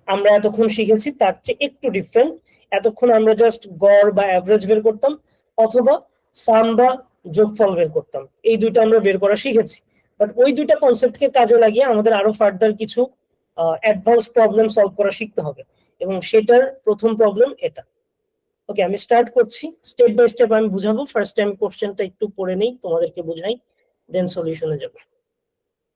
আমরা এতক্ষণ শিখেছি তার চেয়ে একটু ডিফারেন্ট। এতক্ষণ আমরা জাস্ট গড় বা অ্যাভারেজ বের করতাম, অথবা সাম বা যোগফল বের করতাম, এই দুইটা আমরা বের করা শিখেছি। বাট ওই দুইটা কনসেপ্টকে কাজে লাগিয়ে আমাদের আরো ফার্দার কিছু অ্যাডভান্স প্রবলেম সলভ করা শিখতে হবে, এবং সেটার প্রথম প্রবলেম এটা। ওকে, আমি স্টার্ট করছি, স্টেপ বাই স্টেপ আমি বুঝাবো। ফার্স্ট টাইম কোশ্চেনটা একটু পড়ে নেই, তোমাদেরকে বুঝাই, দেন সলিউশনে যাব।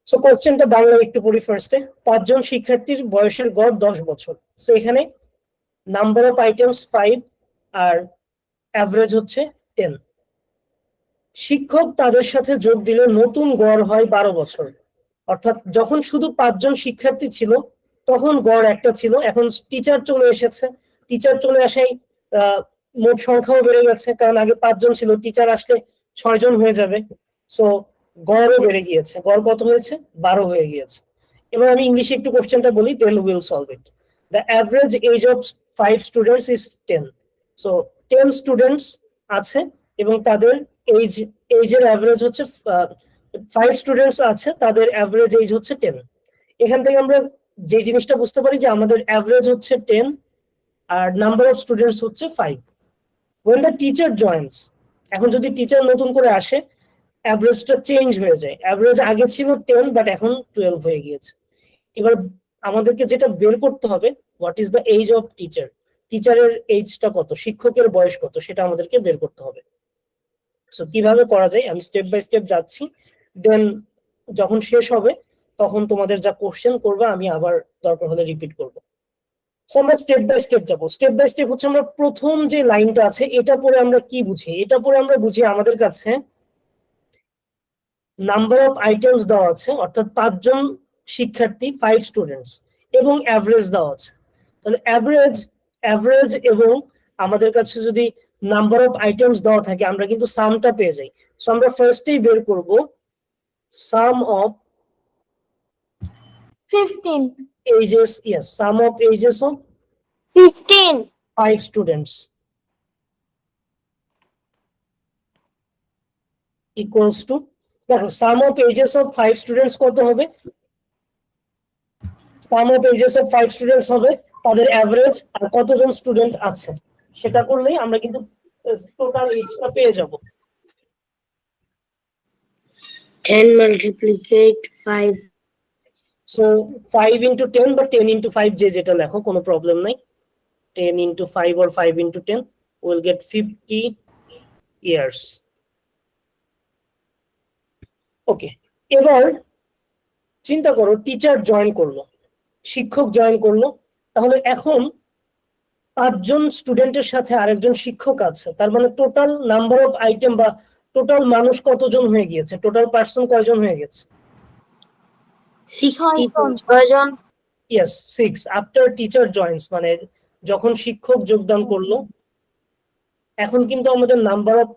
সো কোশ্চেনটা বাংলা একটু পড়ি ফার্স্টে। 5 জন শিক্ষার্থীর বয়সের গড় 10 বছর। সো এখানে নাম্বার অফ আইটেমস 5 আর অ্যাভারেজ হচ্ছে 10। শিক্ষক তাদের সাথে যোগ দিলে নতুন গড় হয় 12 বছর। অর্থাৎ যখন শুধু 5 জন শিক্ষার্থী ছিল তখন গড় একটা ছিল, এখন টিচার চলে এসেছে, টিচার চলে আসাই মোট সংখ্যাও বেড়ে গেছে, কারণ আগে 5 জন ছিল, টিচার আসলে 6 জন হয়ে যাবে। সো গড়ও বেড়ে গিয়েছে, গড় কত হয়েছে? 12 হয়ে গিয়েছে। এবার আমি ইংলিশে একটু কোশ্চেনটা বলি, then will solve it. The average age of 5 students is 10। So 10 students আছে এবং তাদের এজের অ্যাভারেজ হচ্ছে 5 স্টুডেন্টস আছে, তাদের অ্যাভারেজ এজ হচ্ছে 10। এখান থেকে আমরা যে জিনিসটা বুঝতে পারি যে আমাদের অ্যাভারেজ হচ্ছে 10 আর নাম্বার অফ স্টুডেন্টস হচ্ছে 5। when the teacher joins, এখন যদি টিচার নতুন করে আসে অ্যাভারেজটা চেঞ্জ হয়ে যায়, অ্যাভারেজ আগে ছিল 10 বাট এখন 12 হয়ে গিয়েছে। এবার আমাদেরকে যেটা বের করতে হবে, what is the age of teacher, টিচারের এজটা কত, শিক্ষকের বয়স কত, সেটা আমাদেরকে বের করতে হবে। সো কিভাবে করা যায় আমি স্টেপ বাই স্টেপ যাচ্ছি, দেন যখন শেষ হবে তখন তোমাদের যা কোশ্চেন করবে আমি আবার দরকার হলে রিপিট করব। সো আমরা স্টেপ বাই স্টেপ যাবো। স্টেপ বাই স্টেপ হচ্ছে আমরা প্রথম যে লাইনটা আছে এটা পরে আমরা কি বুঝি, এটা পরে আমরা বুঝি আমাদের কাছে নাম্বার অফ আইটেমস দেওয়া আছে, অর্থাৎ 5 জন শিক্ষার্থী 5 স্টুডেন্টস, এবং অ্যাভারেজ দেওয়া আছে। তাহলে অ্যাভারেজ এবং আমাদের কাছে যদি নাম্বার অফ আইটেমস দেওয়া থাকে আমরা কিন্তু সামটা পেয়ে যাই। সো আমরা ফার্স্টেই বের করব সাম of 15 ages, yes, sum of ages of 15. 5 students equals to, দেখো sum of ages of 5 students কত হবে, sum of ages of 5 students হবে তাদের অ্যাভারেজ আর কতজন স্টুডেন্ট আছে সেটা করলেই আমরা কিন্তু টোটাল এজটা পেয়ে যাব। 10 multiplicate 5. সো 5 into 10 বা 10 into 5 যে যেটা লেখো কোনো প্রবলেম নাই, 10 into 5 or 5 into 10 will get 50 years. ওকে, এবার চিন্তা করো টিচার জয়েন করলো, শিক্ষক জয়েন করলো, তাহলে এখন 5 জন স্টুডেন্টের সাথে আরেকজন শিক্ষক আছে, তার মানে টোটাল নাম্বার অফ আইটেম বা টোটাল মানুষ কতজন হয়ে গিয়েছে, টোটাল পার্সন কয়জন হয়ে গেছে? 6 people. 6 জন। ইয়েস, 6 আফটার টিচার জয়েন্স, মানে যখন শিক্ষক যোগদান করলো এখন কিন্তু আমাদের নাম্বার অফ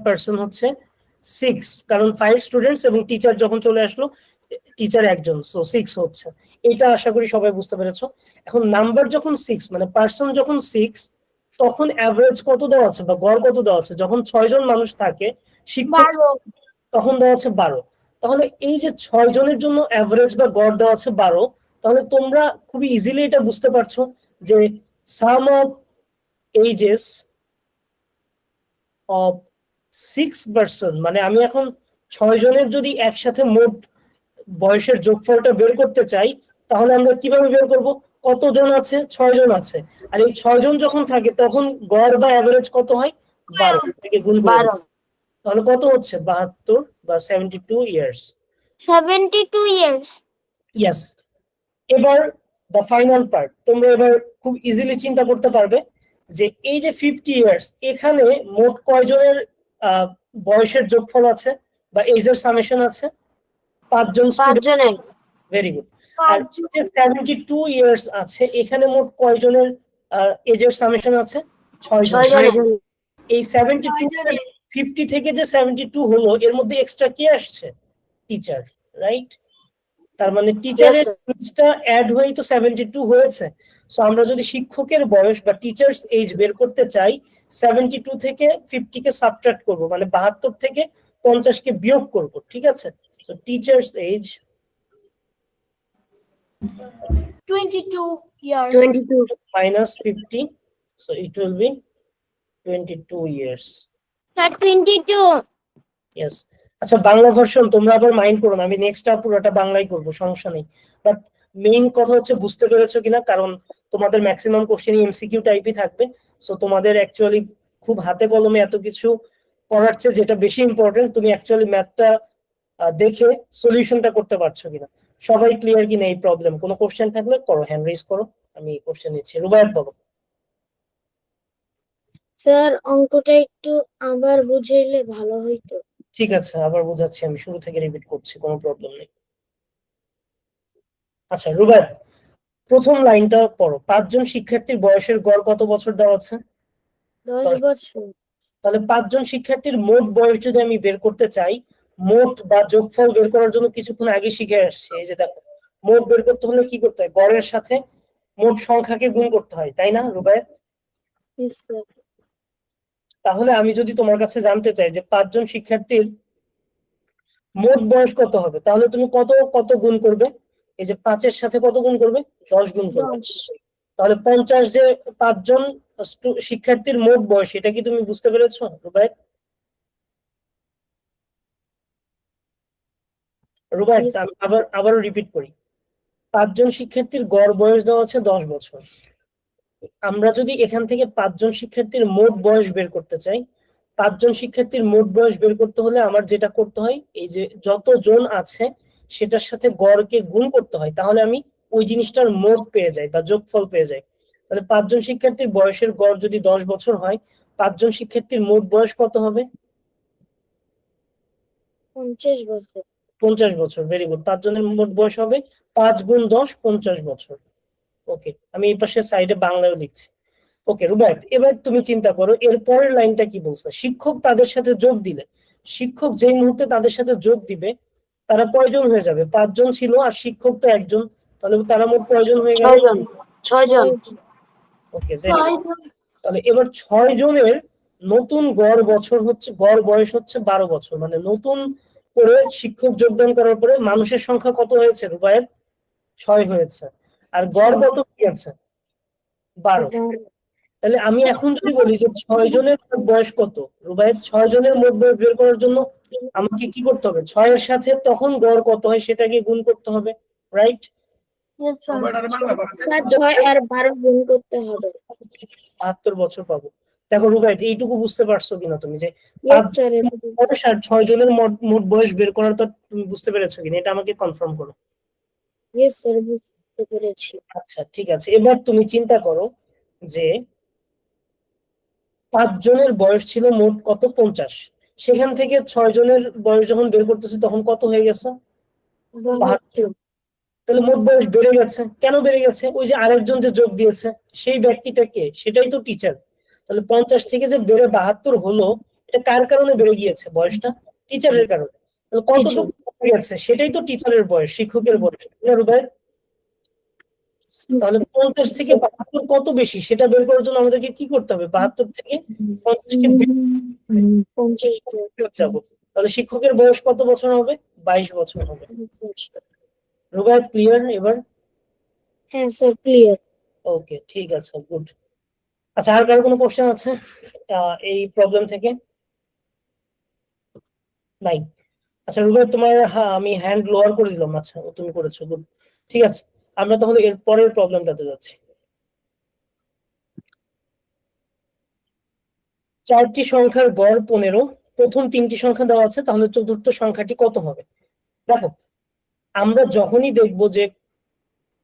পার্সন হচ্ছে 6, কারণ 5 স্টুডেন্টস এবং টিচার যখন চলে আসলো, টিচার একজন, সো 6 হচ্ছে। এটা আশা করি সবাই বুঝতে পেরেছো। এখন নাম্বার যখন 6 মানে পার্সন যখন 6, তখন অ্যাভারেজ কত দেওয়া আছে বা গড় কত দেওয়া আছে? যখন 6 জন মানুষ থাকে শিক্ষক 12 তখন দেওয়া আছে 12। তাহলে এই যে 6 জনের জন্য অ্যাভারেজ বা গড় দেওয়া আছে 12, তাহলে তোমরা খুবই ইজিলি এটা বুঝতে পারছো যে সাম অফ এজেস অফ 6 পার্সন, মানে আমি এখন 6 জনের যদি একসাথে মোট বয়সের যোগফলটা বের করতে চাই তাহলে আমরা কিভাবে বের করব? কতজন আছে? 6 জন আছে, আর এই 6 জন যখন থাকে তখন গড় বা অ্যাভারেজ কত হয়? 12 থেকে গুণ করে 12. তাহলে কত হচ্ছে? 72 বা 72 ইয়ার্স। 72 years. ইয়েস। এবার দ্য ফাইনাল পার্ট, তোমরা এবার খুব ইজিলি চিন্তা করতে পারবে যে এই যে 50 ইয়ার্স, এখানে মোট কয়জনের বয়সের যোগফল আছে বা এজের সামেশন আছে? 5 জন 5 স্টুডেন্ট। জনের। Very good. আর যে 72 ইয়ার্স আছে এখানে মোট কয়জনের এজের সামেশন আছে? 6 জন। 6 জনের। এই 72 50 থেকে যে 72 হলো এর মধ্যে এক্সট্রা কে আসছে? Teacher, right? তার মানে টিচারের এজটা অ্যাড হয়েই তো 72 হয়েছে। সো আমরা যদি শিক্ষকের বয়স বা টিচার্স এজ বের করতে চাই 72 থেকে 50 কে সাবট্রাক্ট করব, মানে 72 থেকে 50 কে বিয়োগ করব, ঠিক আছে? So teacher's age 22 years. 22. minus 50, so it will be 22 years. Sir 22। Yes. আচ্ছা, বাংলা ভার্সন তোমরা আবার মাইন্ড করো না, আমি নেক্সটটা পুরোটা বাংলাই করব, সমস্যা নেই। বাট মেইন কথা হচ্ছে বুঝতে পেরেছো কিনা, কারণ তোমাদের ম্যাক্সিমাম কোশ্চেন এমসিকিউ টাইপই থাকবে। সো তোমাদের অ্যাকচুয়ালি খুব হাতে কলমে এত কিছু করার চেয়ে যেটা বেশি ইম্পর্টেন্ট, তুমি অ্যাকচুয়ালি ম্যাথটা দেখে সলিউশনটা করতে পারছো কিনা। সবাই ক্লিয়ার কিনা এই প্রবলেম? কোনো কোশ্চেন থাকলে করো, হ্যান্ড রেজ করো, আমি কোশ্চেন নিচ্ছি। রুবায়েত বলো। স্যার অঙ্কটা একটু আবার বুঝাইলে ভালো হইতো। ঠিক আছে, আবার বোঝাচ্ছি, আমি শুরু থেকে রিপিট করছি, কোনো প্রবলেম নেই। আচ্ছা রুবায়েত, প্রথম লাইনটা পড়ো। 5 জন শিক্ষার্থীর বয়সের গড় কত বছর দেওয়া আছে? 10 বছর। তাহলে 5 জন শিক্ষার্থীর মোট বয়স যদি আমি বের করতে চাই, মোট বা যোগফল বের করার জন্য কিছুক্ষণ আগে শিখে আসছি। এই যে দেখো, মোট বের করতে হলে কি করতে হয়? গড়ের সাথে মোট সংখ্যাকে গুণ করতে হয়, তাই না রুবায়েত? Yes, sir. তাহলে আমি যদি তোমার কাছে জানতে চাই যে 5 জন শিক্ষার্থীর মোট বয়স কত হবে, তাহলে তুমি কত কত গুণ করবে? এই যে 5 এর সাথে কত গুণ করবে? 10 গুণ করবে। 10। তাহলে 50 যে 5 জন শিক্ষার্থীর মোট বয়স, এটা কি তুমি বুঝতে পেরেছো রুবায়েত? রুবায়েত, Yes. আমি আবারও রিপিট করি। 5 জন শিক্ষার্থীর গড় বয়স দেওয়া আছে 10 বছর। আমরা যদি এখান থেকে 5 জন শিক্ষার্থীর মোট বয়স বের করতে চাই, 5 জন শিক্ষার্থীর মোট বয়স বের করতে হলে আমার যেটা করতে হয়, এই যে যত জন আছে সেটার সাথে গড়কে গুণ করতে হয়, তাহলে আমি ওই জিনিসটার মোট পেয়ে যাই বা যোগফল পেয়ে যাই। তাহলে 5 জন শিক্ষার্থীর বয়সের গড় যদি 10 বছর হয়, 5 জন শিক্ষার্থীর মোট বয়স কত হবে? 50 বছর। 50 বছর। Very good. 5 জনের মোট বয়স হবে 5 গুণ 10, 50 বছর। ওকে, আমি এই পাশে সাইডে বাংলায় লিখছি। ওকে রুবায়েত, এবার তুমি চিন্তা করো এর পরের লাইনটা কি বলছে। শিক্ষক তাদের সাথে যোগ দিলে, শিক্ষক যেই মুহূর্তে তাদের সাথে যোগ দিবে তারা কয়জন হয়ে যাবে? 5 জন ছিল আর শিক্ষক তো একজন, তাহলে তারা মোট কয়জন হয়ে গেল? 6 জন। 6 জন। ওকে, তাহলে এবার 6 জনের নতুন গড় বছর হচ্ছে, গড় বয়স হচ্ছে 12 বছর। মানে নতুন করে শিক্ষক যোগদান করার পরে মানুষের সংখ্যা কত হয়েছে রুবায়েত? 6 হয়েছে। আর গড় কত হয়েছে? 12। তাহলে আমি এখন যদি বলি যে 6 জনের মোট বয়স কত রুবায়েত, 6 জনের মোট বয়স বের করার জন্য আমাকে কি করতে হবে? 6 এর সাথে তখন গড় কত হয় সেটাকে গুণ করতে হবে, রাইট? Yes, sir. স্যার 6 আর 12 গুণ করতে হবে। 72 বছর পাবো। দেখো রুবায়েত, এইটুকু বুঝতে পারছো কিনা তুমি যে Yes, sir. বয়স আর 6 জনের মোট বয়স বের করার তো তুমি বুঝতে পেরেছো কিনা, এটা আমাকে কনফার্ম করো। Yes, sir. বুঝতে পেরেছি। আচ্ছা ঠিক আছে, এবার তুমি চিন্তা করো যে 5 জনের বয়স ছিল মোট কত? 50। সেখান থেকে 6 জনের বয়স যখন বের করতেছি তখন কত হয়ে গেছে? 72। তাহলে মোট বয়স বেড়ে গেছে। কেন বেড়ে গেছে? ওই যে আরেকজন যে যোগ দিয়েছে সেই ব্যক্তিটা কে? সেটাই তো টিচার। তাহলে 50 থেকে যে বেড়ে 72 হলো, এটা কার কারণে বেড়ে গিয়েছে বয়সটা? টিচারের কারণে। তাহলে কতটুকু বেড়ে গেছে? সেটাই তো টিচারের বয়স, শিক্ষকের বয়স, তাই না রুবায়েত? তাহলে 50 থেকে 72 কত বেশি সেটা বের করার জন্য আমাদেরকে কি করতে হবে? 72 থেকে 50 কে 50 যাবো। তাহলে শিক্ষকের বয়স কত বছর হবে? 22 বছর হবে। রুবায়েত ক্লিয়ার এবার? হ্যাঁ স্যার, ক্লিয়ার। ওকে ঠিক আছে, গুড। আচ্ছা, আর কারো কোনো কোশ্চেন আছে এই প্রবলেম থেকে? নাই? আচ্ছা রুবায়েত, তোমার আমি হ্যান্ড লোয়ার করে দিলাম। আচ্ছা, তুমি করেছো, গুড। ঠিক আছে, আমরা তাহলে এর পরের প্রবলেমটাতে যাচ্ছি। 4টি সংখ্যার গড় 15, প্রথম 3টি সংখ্যা দেওয়া আছে, তাহলে চতুর্থ সংখ্যাটি কত হবে? দেখো, আমরা যখনই দেখবো যে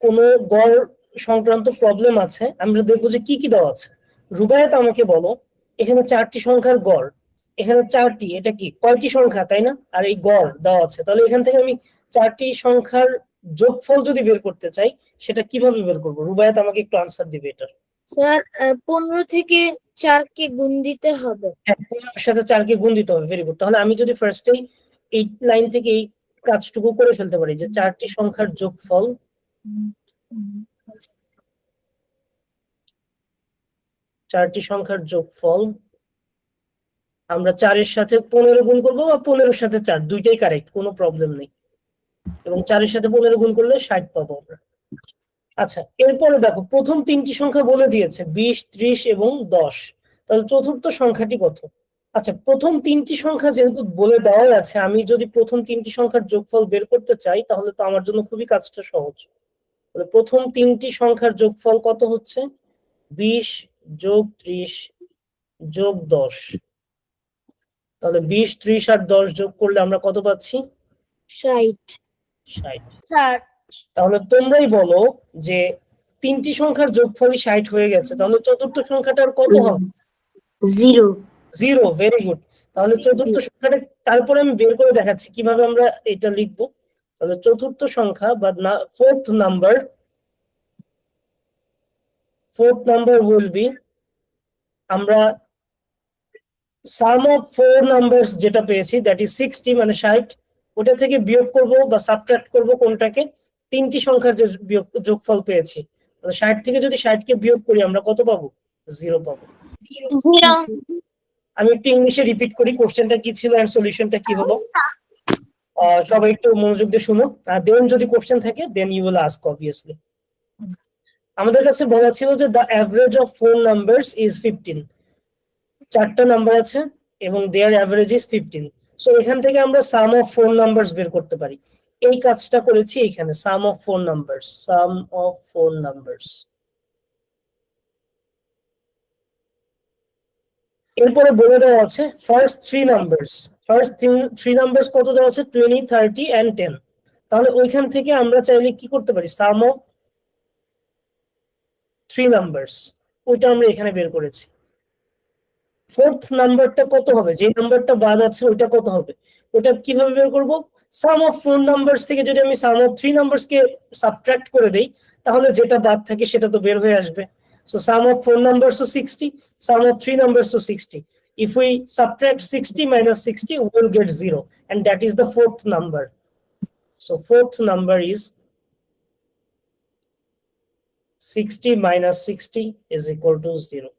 কোনো গড় সংক্রান্ত প্রবলেম আছে, আমরা দেখবো যে কি কি দেওয়া আছে। রুবায়েত আমাকে বলো, এখানে 4টি সংখ্যার গড়, এখানে 4টি, এটা কি কয়টি সংখ্যা, তাই না? আর এই গড় দেওয়া আছে, তাহলে এখান থেকে আমি 4টি সংখ্যার যোগফল যদি বের করতে চাই সেটা কিভাবে বের করবো? রুবায়েত আমাকে একটু আনসার দিবে এটা। স্যার 15 থেকে 4 কে গুণ দিতে হবে। হ্যাঁ, 15 সাথে 4 কে গুণ দিতে হবে। Very good. তাহলে আমি যদি ফার্স্টেই এই লাইন থেকে এই কাজটুকু করে ফেলতে পারি যে 4টি সংখ্যার যোগফল 4টি সংখ্যার যোগফল আমরা 4-এর সাথে 15 গুণ করবো বা 15-এর সাথে 4 দুইটাই কারেক্ট, কোনো প্রবলেম নেই। এবং 4-এর সাথে 15 গুণ করলে 60 পাবো আমরা। আচ্ছা, এরপরে দেখো প্রথম 3টি সংখ্যা বলে দিয়েছে 20, 30 এবং 10। তাহলে চতুর্থ সংখ্যাটি কত? আচ্ছা, প্রথম 3টি সংখ্যা যেহেতু বলে দেওয়া আছে, আমি যদি প্রথম 3টি সংখ্যার যোগফল বের করতে চাই তাহলে তো আমার জন্য খুবই কাজটা সহজ। তাহলে প্রথম 3টি সংখ্যার যোগফল কত হচ্ছে? 20 যোগ 30 যোগ 10। তাহলে 20, 30 আর 10 যোগ করলে আমরা কত পাচ্ছি? 60। 60। স্যার তাহলে তোমরাই বলো যে 3টি সংখ্যার যোগফলই 60 হয়ে গেছে, তাহলে চতুর্থ সংখ্যাটার কত হবে? 0। 0। Very good. তাহলে চতুর্থ সংখ্যাটা তারপরে আমি বের করে দেখাচ্ছি কিভাবে আমরা এটা লিখবো। তাহলে চতুর্থ সংখ্যা বা fourth number will be, আমরা sum of 4 numbers যেটা পেয়েছি দ্যাট ইজ 60 মানে 60, ওটা থেকে বিয়োগ করব বা সাবট্রাক্ট করব কোনটাকে? 3টি সংখ্যার যে যোগফল পেয়েছি। তাহলে 60 থেকে যদি 60 কে বিয়োগ করি আমরা কত পাবো? 0 পাবো। 0। আমি একটু ইংলিশে রিপিট করি কোশ্চেনটা কি ছিল এন্ড সলিউশনটা কি হলো। সবাই একটু মনোযোগ দিয়ে শুনো, আর দেন যদি কোশ্চেন থাকে then you will ask obviously. আমাদের কাছে বলা ছিল যে the average of 4 numbers is 15। 4টা নাম্বার আছে এবং দেয়ার অ্যাভারেজ ইজ 15। সো এখান থেকে আমরা সাম অফ 4 নাম্বারস বের করতে পারি। এই কাজটা করেছি এখানে, সাম অফ 4 নাম্বারস। এরপরে বলে দেওয়া আছে ফার্স্ট 3 নাম্বারস কত দেওয়া আছে? 20, 30 and 10। তাহলে ওইখান থেকে আমরা চাইলে কি করতে পারি? সাম অফ 3 নাম্বারস, ওইটা আমরা এখানে বের করেছি। ফোর্থ নাম্বারটা কত হবে? যে নাম্বারটা বাদ আছে ওইটা কত হবে? ওটা কিভাবে বের করব? সাম অফ 4 নাম্বারস থেকে যদি আমি সাম অফ 3 নাম্বারস কে সাবট্রাক্ট করে দেই তাহলে যেটা বাদ থাকে সেটা তো বের হয়ে আসবে। সো সাম অফ 4 নাম্বারস ও 60, সাম অফ 3 numbers ও 60. If we subtract 60 minus 60 we will get 0, and that is the fourth number. So fourth number is 60 minus 60 is equal to 0.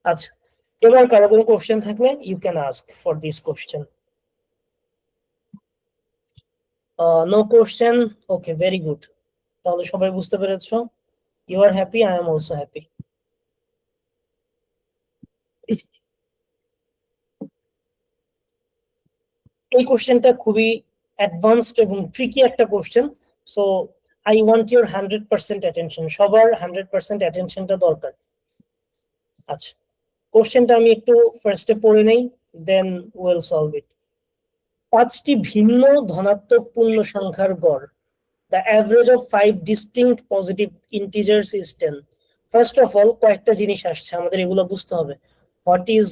আচ্ছা, এবার কারো কোনো কোশ্চেন থাকলে you can ask for this question. No question? Okay, very good. তাহলে সবাই বুঝতে পেরেছো? You are happy, I am also happy. এই কোশ্চেনটা খুবই অ্যাডভান্সড এবং ট্রিকি একটা কোশ্চেন। So I want your 100% attention. সবার 100% অ্যাটেনশনটা দরকার। আচ্ছা, কোশ্চেনটা আমি একটু ফার্স্টে পড়ে নেই, দেন উইল সলভ ইট। 5টি ভিন্ন ধনাত্মক পূর্ণ সংখ্যার গড়। The average of 5 distinct positive integers is 10. First of all, কয়েকটা জিনিস আসছে আমাদের, এগুলো বুঝতে হবে। What is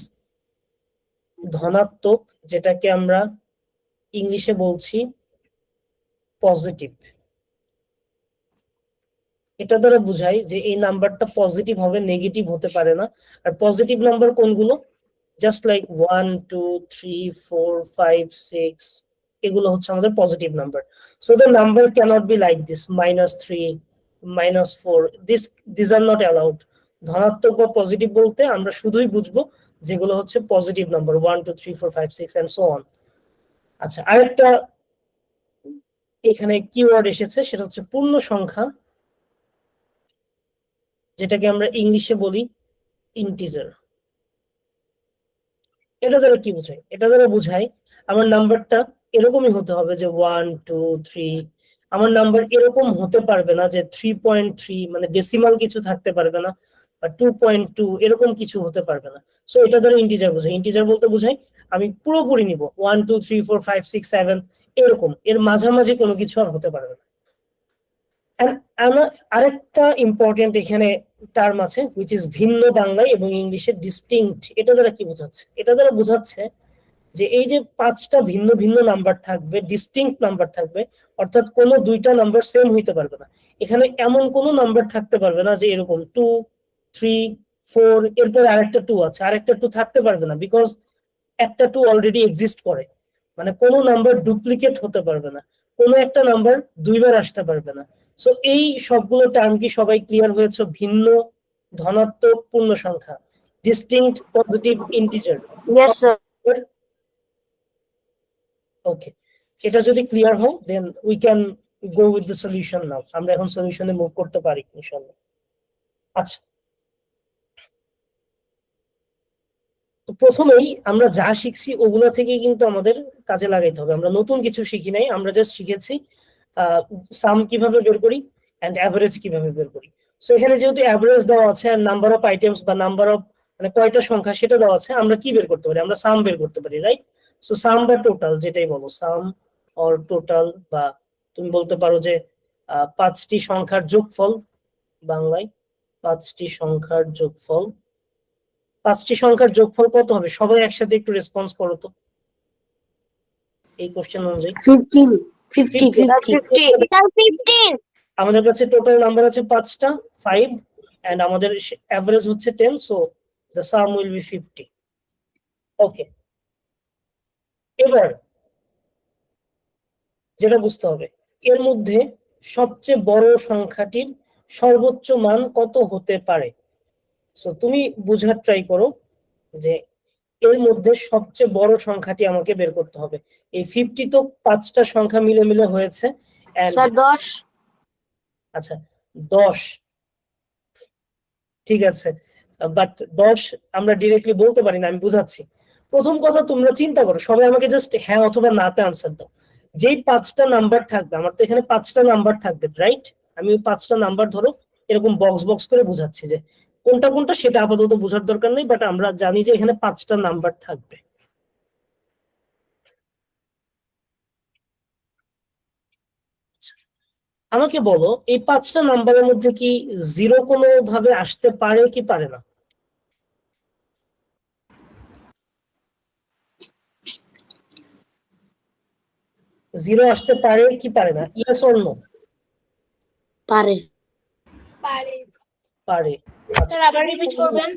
ধনাত্মক, যেটাকে আমরা ইংলিশে বলছি পজিটিভ। এটা দ্বারা বুঝাই যে এই নাম্বারটা পজিটিভ হবে, নেগেটিভ হতে পারে না। আর পজিটিভ নাম্বার কোনগুলো? জাস্ট লাইক 1, 2, 3, 4, 5, 6, এগুলো হচ্ছে আমাদের positive number. So the number cannot be like this -3, -4, this are not allowed. ধনাত্মক বা পজিটিভ বলতে আমরা শুধুই বুঝবো যেগুলো হচ্ছে positive number, 1, 2, 3, 4, 5, 6 and so on. আচ্ছা, আরেকটা এখানে কিওয়ার্ড এসেছে, সেটা হচ্ছে পূর্ণ সংখ্যা, যেটাকে আমরা ইংলিশে বলি ইন্টিজার। এটা দ্বারা কি বোঝায়? এটা দ্বারা বোঝায় আমার নাম্বারটা এরকমই হতে হবে যে 1, 2, 3। আমার নাম্বার এরকম হতে পারবে না যে 3.3 মানে ডেসিমাল কিছু থাকতে পারবে না, বা 2.2 এরকম কিছু হতে পারবে না। সো এটা দ্বারা ইন্টিজার বোঝায়। ইন্টিজার বলতে বোঝায় আমি পুরোপুরি নিব 1, 2, 3, 4, 5, 6, 7 এরকম, এর মাঝামাঝি কোনো কিছু আর হতে পারবে না। আরেকটা ইম্পর্টেন্ট এখানে টার্ম আছে which is ভিন্ন বাংলায় এবং ইংলিশে ডিস্টিংক্ট। এটা দ্বারা কি বোঝাচ্ছে? এটা দ্বারা বোঝাচ্ছে যে এই যে 5টা ভিন্ন ভিন্ন নাম্বার থাকবে, ডিস্টিংক্ট নাম্বার থাকবে, অর্থাৎ কোনো দুইটা নাম্বার সেম হইতে পারবে না। এখানে এমন কোনো নাম্বার থাকতে পারবে না যে এরকম 2, 3, 4, এরপর আরেকটা 2 আছে, আরেকটা 2 থাকতে পারবে না, বিকজ একটা 2 অলরেডি এক্সিস্ট করে। মানে কোনো নাম্বার ডুপ্লিকেট হতে পারবে না, কোনো একটা নাম্বার দুইবার আসতে পারবে না। সো এই সবগুলো টার্ম কি সবাই ক্লিয়ার হয়েছে? ভিন্ন ধনাত্মক পূর্ণ সংখ্যা, distinct positive integer. Yes sir. Okay, এটা যদি ক্লিয়ার হয় then we can go with the solution now. আমরা এখন সলিউশনে মুভ করতে পারি ইনশাআল্লাহ। আচ্ছা, তো প্রথমেই আমরা যা শিখছি ওগুলো থেকে কিন্তু আমাদের কাজে লাগাইতে হবে। আমরা নতুন কিছু শিখি নাই, আমরা জাস্ট শিখেছি সাম কিভাবে বের করি এন্ড অ্যাভারেজ কিভাবে বের করি। সো এখানে যেহেতু অ্যাভারেজ দেওয়া আছে আর নাম্বার অফ আইটেমস বা নাম্বার অফ মানে কয়টা সংখ্যা সেটা দেওয়া আছে, আমরা কি বের করতে পারি? আমরা সাম বের করতে পারি, রাইট? সো সাম বা টোটাল যেটাই বলো, সাম অর টোটাল, বা তুমি বলতে পারো যে 5টি সংখ্যার যোগফল, বাংলায় 5টি সংখ্যার যোগফল। 5টি সংখ্যার যোগফল কত হবে? সবাই একসাথে একটু রেসপন্স করো তো এই কোশ্চেন অনুযায়ী। 15 50 15 আমাদের কাছে টোটাল নাম্বার আছে 5টা, 5, এন্ড আমাদের এভারেজ হচ্ছে 10, so the some will be 50। ওকে, এবার যেটা বুঝতে হবে, এর মধ্যে সবচেয়ে বড় সংখ্যাটির সর্বোচ্চ মান কত হতে পারে। সো তুমি বুঝার ট্রাই করো যে এর মধ্যে সবচেয়ে বড় সংখ্যাটি আমাকে বের করতে হবে। এই 50 তো 5টা সংখ্যা মিলে মিলে হয়েছে, and স্যার 10 আচ্ছা 10, ঠিক আছে, বাট 10 আমরা ডিরেক্টলি বলতে পারি না, আমি বুঝাচ্ছি। প্রথম কথা, তোমরা চিন্তা করো, সবাই আমাকে জাস্ট হ্যাঁ অথবা নাতে আনসার দাও। যেই 5টা নাম্বার থাকবে, আমার তো এখানে 5টা নাম্বার থাকবে, রাইট? আমি ওই 5টা নাম্বার ধরো এরকম বক্স বক্স করে বুঝাচ্ছি, যে কোনটা কোনটা সেটা আপাতত বোঝার দরকার নেই, বাট আমরা জানি যে এখানে 5টা নাম্বার থাকবে। আমাকে বলো, এই 5টা নাম্বারের মধ্যে কি জিরো কোনো ভাবে আসতে পারে কি পারে না? জিরো আসতে পারে কি পারে না? Yes or no? পারে পারে। আচ্ছা, স্যার আবার রিপিট করবেন।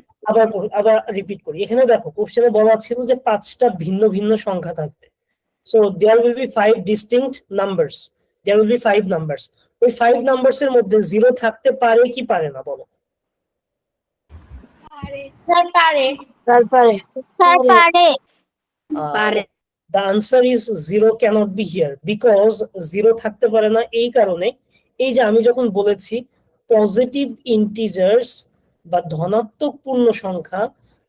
আবার রিপিট করি। এখানে দেখো কোশ্চেনে বলা ছিল যে 5টা ভিন্ন ভিন্ন সংখ্যা থাকবে। So there will be 5 distinct numbers, there will be 5 numbers. ওই 5 নাম্বারস এর মধ্যে জিরো থাকতে পারে কি পারে না বলো? স্যার পারে। স্যার পারে স্যার পারে পারে The answer is zero cannot be here, because zero থাকতে পারে না এই কারণে, এই যে আমি যখন বলেছি পজিটিভ ইন্টিজার্স বা ধনাত্মক পূর্ণ সংখ্যা,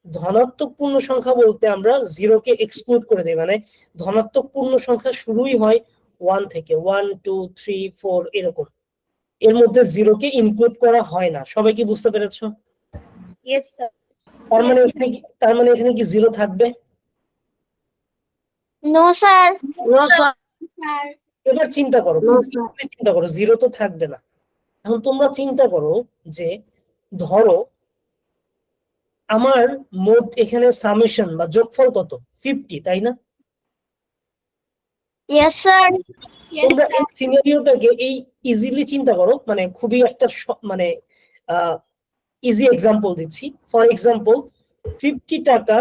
ধনাত্মক পূর্ণ সংখ্যা বলতে আমরা জিরোকে এক্সক্লুড করে দিই। মানে ধনাত্মক পূর্ণ সংখ্যা শুরুই হয় 1 থেকে, 1 2 3 4 এরকম, এর মধ্যে জিরোকে ইনক্লুড করা হয় না। সবাই কি বুঝতে পেরেছো? Yes sir. তার মানে এখানে কি জিরো থাকবে? নো স্যার নো স্যার এবার চিন্তা করো, নো খুব স্যার ভাবে চিন্তা করো, জিরো তো থাকবে না। এখন তোমরা চিন্তা করো যে ধরো আমার মোট এখানে সামেশন বা যোগফল কত? 50, তাই না? ইয়েস স্যার তোমরা এই সিনারিওটাকে এই ইজিলি চিন্তা করো, মানে খুবই একটা মানে ইজি এক্সাম্পল দিচ্ছি। ফর এক্সাম্পল 50 টাকা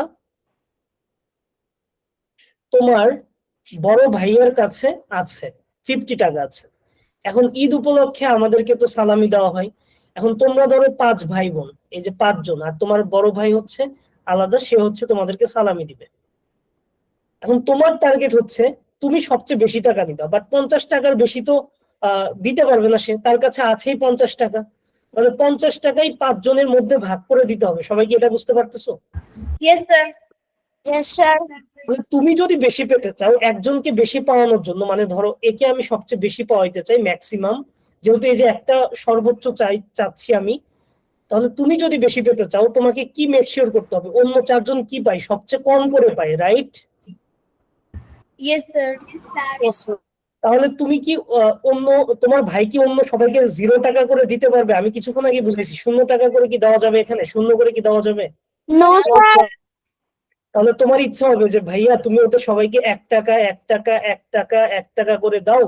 তোমার বড় ভাইয়ের কাছে আছে, 50 টাকা আছে। এখন ঈদ উপলক্ষে আমাদেরকে তো সালামি দেওয়া হয়। এখন তোমরা ধরো 5 ভাই বোন, এই যে 5 জন, আর তোমার বড় ভাই হচ্ছে আলাদা, সে হচ্ছে তোমাদেরকে সালামি দিবে। এখন তোমার টার্গেট হচ্ছে তুমি সবচেয়ে বেশি টাকা নিবা, বাট 50 টাকার বেশি তো দিতে পারবে না সে, তার কাছে আছেই 50 টাকা। তাহলে 50 টাকাই 5 জনের মধ্যে ভাগ করে দিতে হবে। সবাই কি এটা বুঝতে পারতেছো? Yes sir. ইয়েস স্যার তুমি যদি বেশি পেতে চাও, একজনকে বেশি পাওয়ানোর জন্য, মানে ধরো একে আমি সবচেয়ে বেশি পাওয়াইতে চাই ম্যাক্সিমাম, যেহেতু এই যে একটা সর্বোচ্চ চাচ্ছি আমি, তাহলে তুমি যদি বেশি পেতে চাও তোমাকে কি মেক শিওর করতে হবে অন্য 4 জন কি পায়, সবচেয়ে কম করে পায়, right? Yes sir. Yes sir তাহলে তুমি কি অন্য তোমার ভাই কি অন্য সবাইকে 0 টাকা করে দিতে পারবে? আমি কিছুক্ষণ আগে বুঝেছি 0 টাকা করে কি দেওয়া যাবে? এখানে 0 করে কি দেওয়া যাবে? নো স্যার তাহলে তোমার ইচ্ছা হবে যে ভাইয়া তুমি ওদের সবাইকে 1 টাকা 1 টাকা 1 টাকা 1 টাকা করে দাও,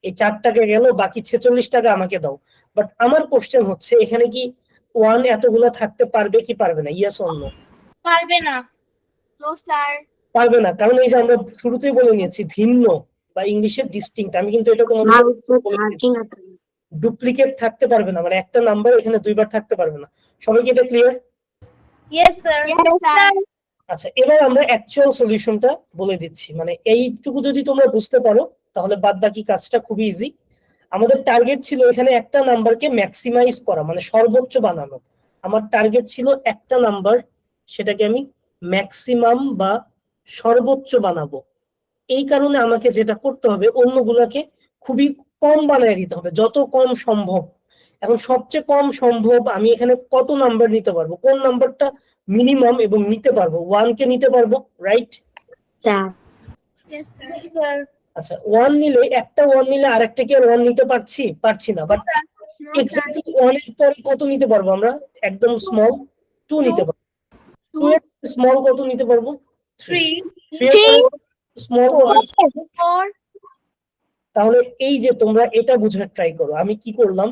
এই 4 টাকা গেল, বাকি 46 টাকা আমাকে দাও। বাট আমার কোশ্চেন হচ্ছে এখানে কি ওয়ান এতগুলো থাকতে পারবে কি পারবে না? Yes or no? পারবে না। No sir. পারবে না, কারণ এই যে আমরা শুরুতেই বলে নিয়েছি ভিন্ন বা ইংলিশে ডিস্টিংক্ট। আমি কিন্তু এটা কোনো ডুপ্লিকেট থাকতে পারবে না, মানে একটা নাম্বার এখানে দুইবার থাকতে পারবে না। সবাই কি এটা clear? Yes sir. Yes sir. আচ্ছা, এবার আমরা অ্যাকচুয়াল সলিউশনটা বলে দিচ্ছি। মানে এইটুকু যদি তোমরা বুঝতে পারো তাহলে বাদ বাকি কাজটা খুবই ইজি। আমাদের টার্গেট ছিল এখানে একটা নাম্বারকে ম্যাক্সিমাইজ করা, মানে সর্বোচ্চ বানানো। আমার টার্গেট ছিল একটা নাম্বার, সেটাকে আমি ম্যাক্সিমাম বা সর্বোচ্চ বানাবো। এই কারণে আমাকে যেটা করতে হবে, অন্যগুলাকে খুবই কম বানিয়ে দিতে হবে, যত কম সম্ভব। এখন সবচেয়ে কম সম্ভব আমি এখানে কত নাম্বার নিতে পারবো, কোন নাম্বারটা মিনিমাম এবং নিতে পারবো? ওয়ান কে নিতে পারবো, রাইট? Yes sir. স্যার। আচ্ছা, ওয়ান নিলে একটা ওয়ান নিলে আরেকটা কি আর ওয়ান নিতে পারছি না, বাট নো স্যার। এক্স্যাক্টলি ওয়ানের পরে কত নিতে পারবো আমরা? একদম স্মল টু নিতে পারবো। টু এর স্মল কত নিতে পারবো? 3 থ্রি এর স্মল কত? 4। তাহলে এই যে তোমরা এটা বুঝার ট্রাই করো, আমি কি করলাম,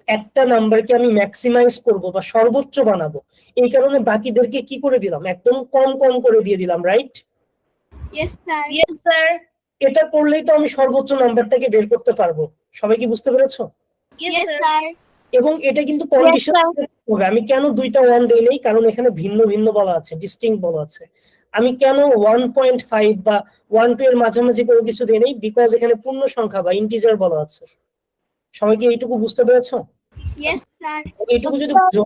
একটা নাম্বারকে আমি ম্যাক্সিমাইজ করব বা সর্বোচ্চ বানাবো, এই কারণে বাকিদেরকে কি করে দিলাম, একদম কম কম করে দিয়ে দিলাম, right? Yes sir. Yes sir. এটা করলেই তো আমি সর্বোচ্চ নাম্বারটাকে বের করতে পারবো। সবাই কি বুঝতে পেরেছো? Yes sir. এবং এটা কিন্তু কন্ডিশন হবে। আমি কেন দুইটা ওয়ান দেই নাই, কারণ এখানে ভিন্ন ভিন্ন বলা আছে, ডিস্টিংক্ট বলা আছে। আমি কেন 1.5 বা 1 2 এর মাঝামাঝি করে কিছু দেই নাই, বিকজ এখানে পূর্ণ সংখ্যা বা ইন্টিজার বলা আছে। সবাই কি এইটুকু বুঝতে পেরেছো? Yes sir. এইটুকু যদি বুঝো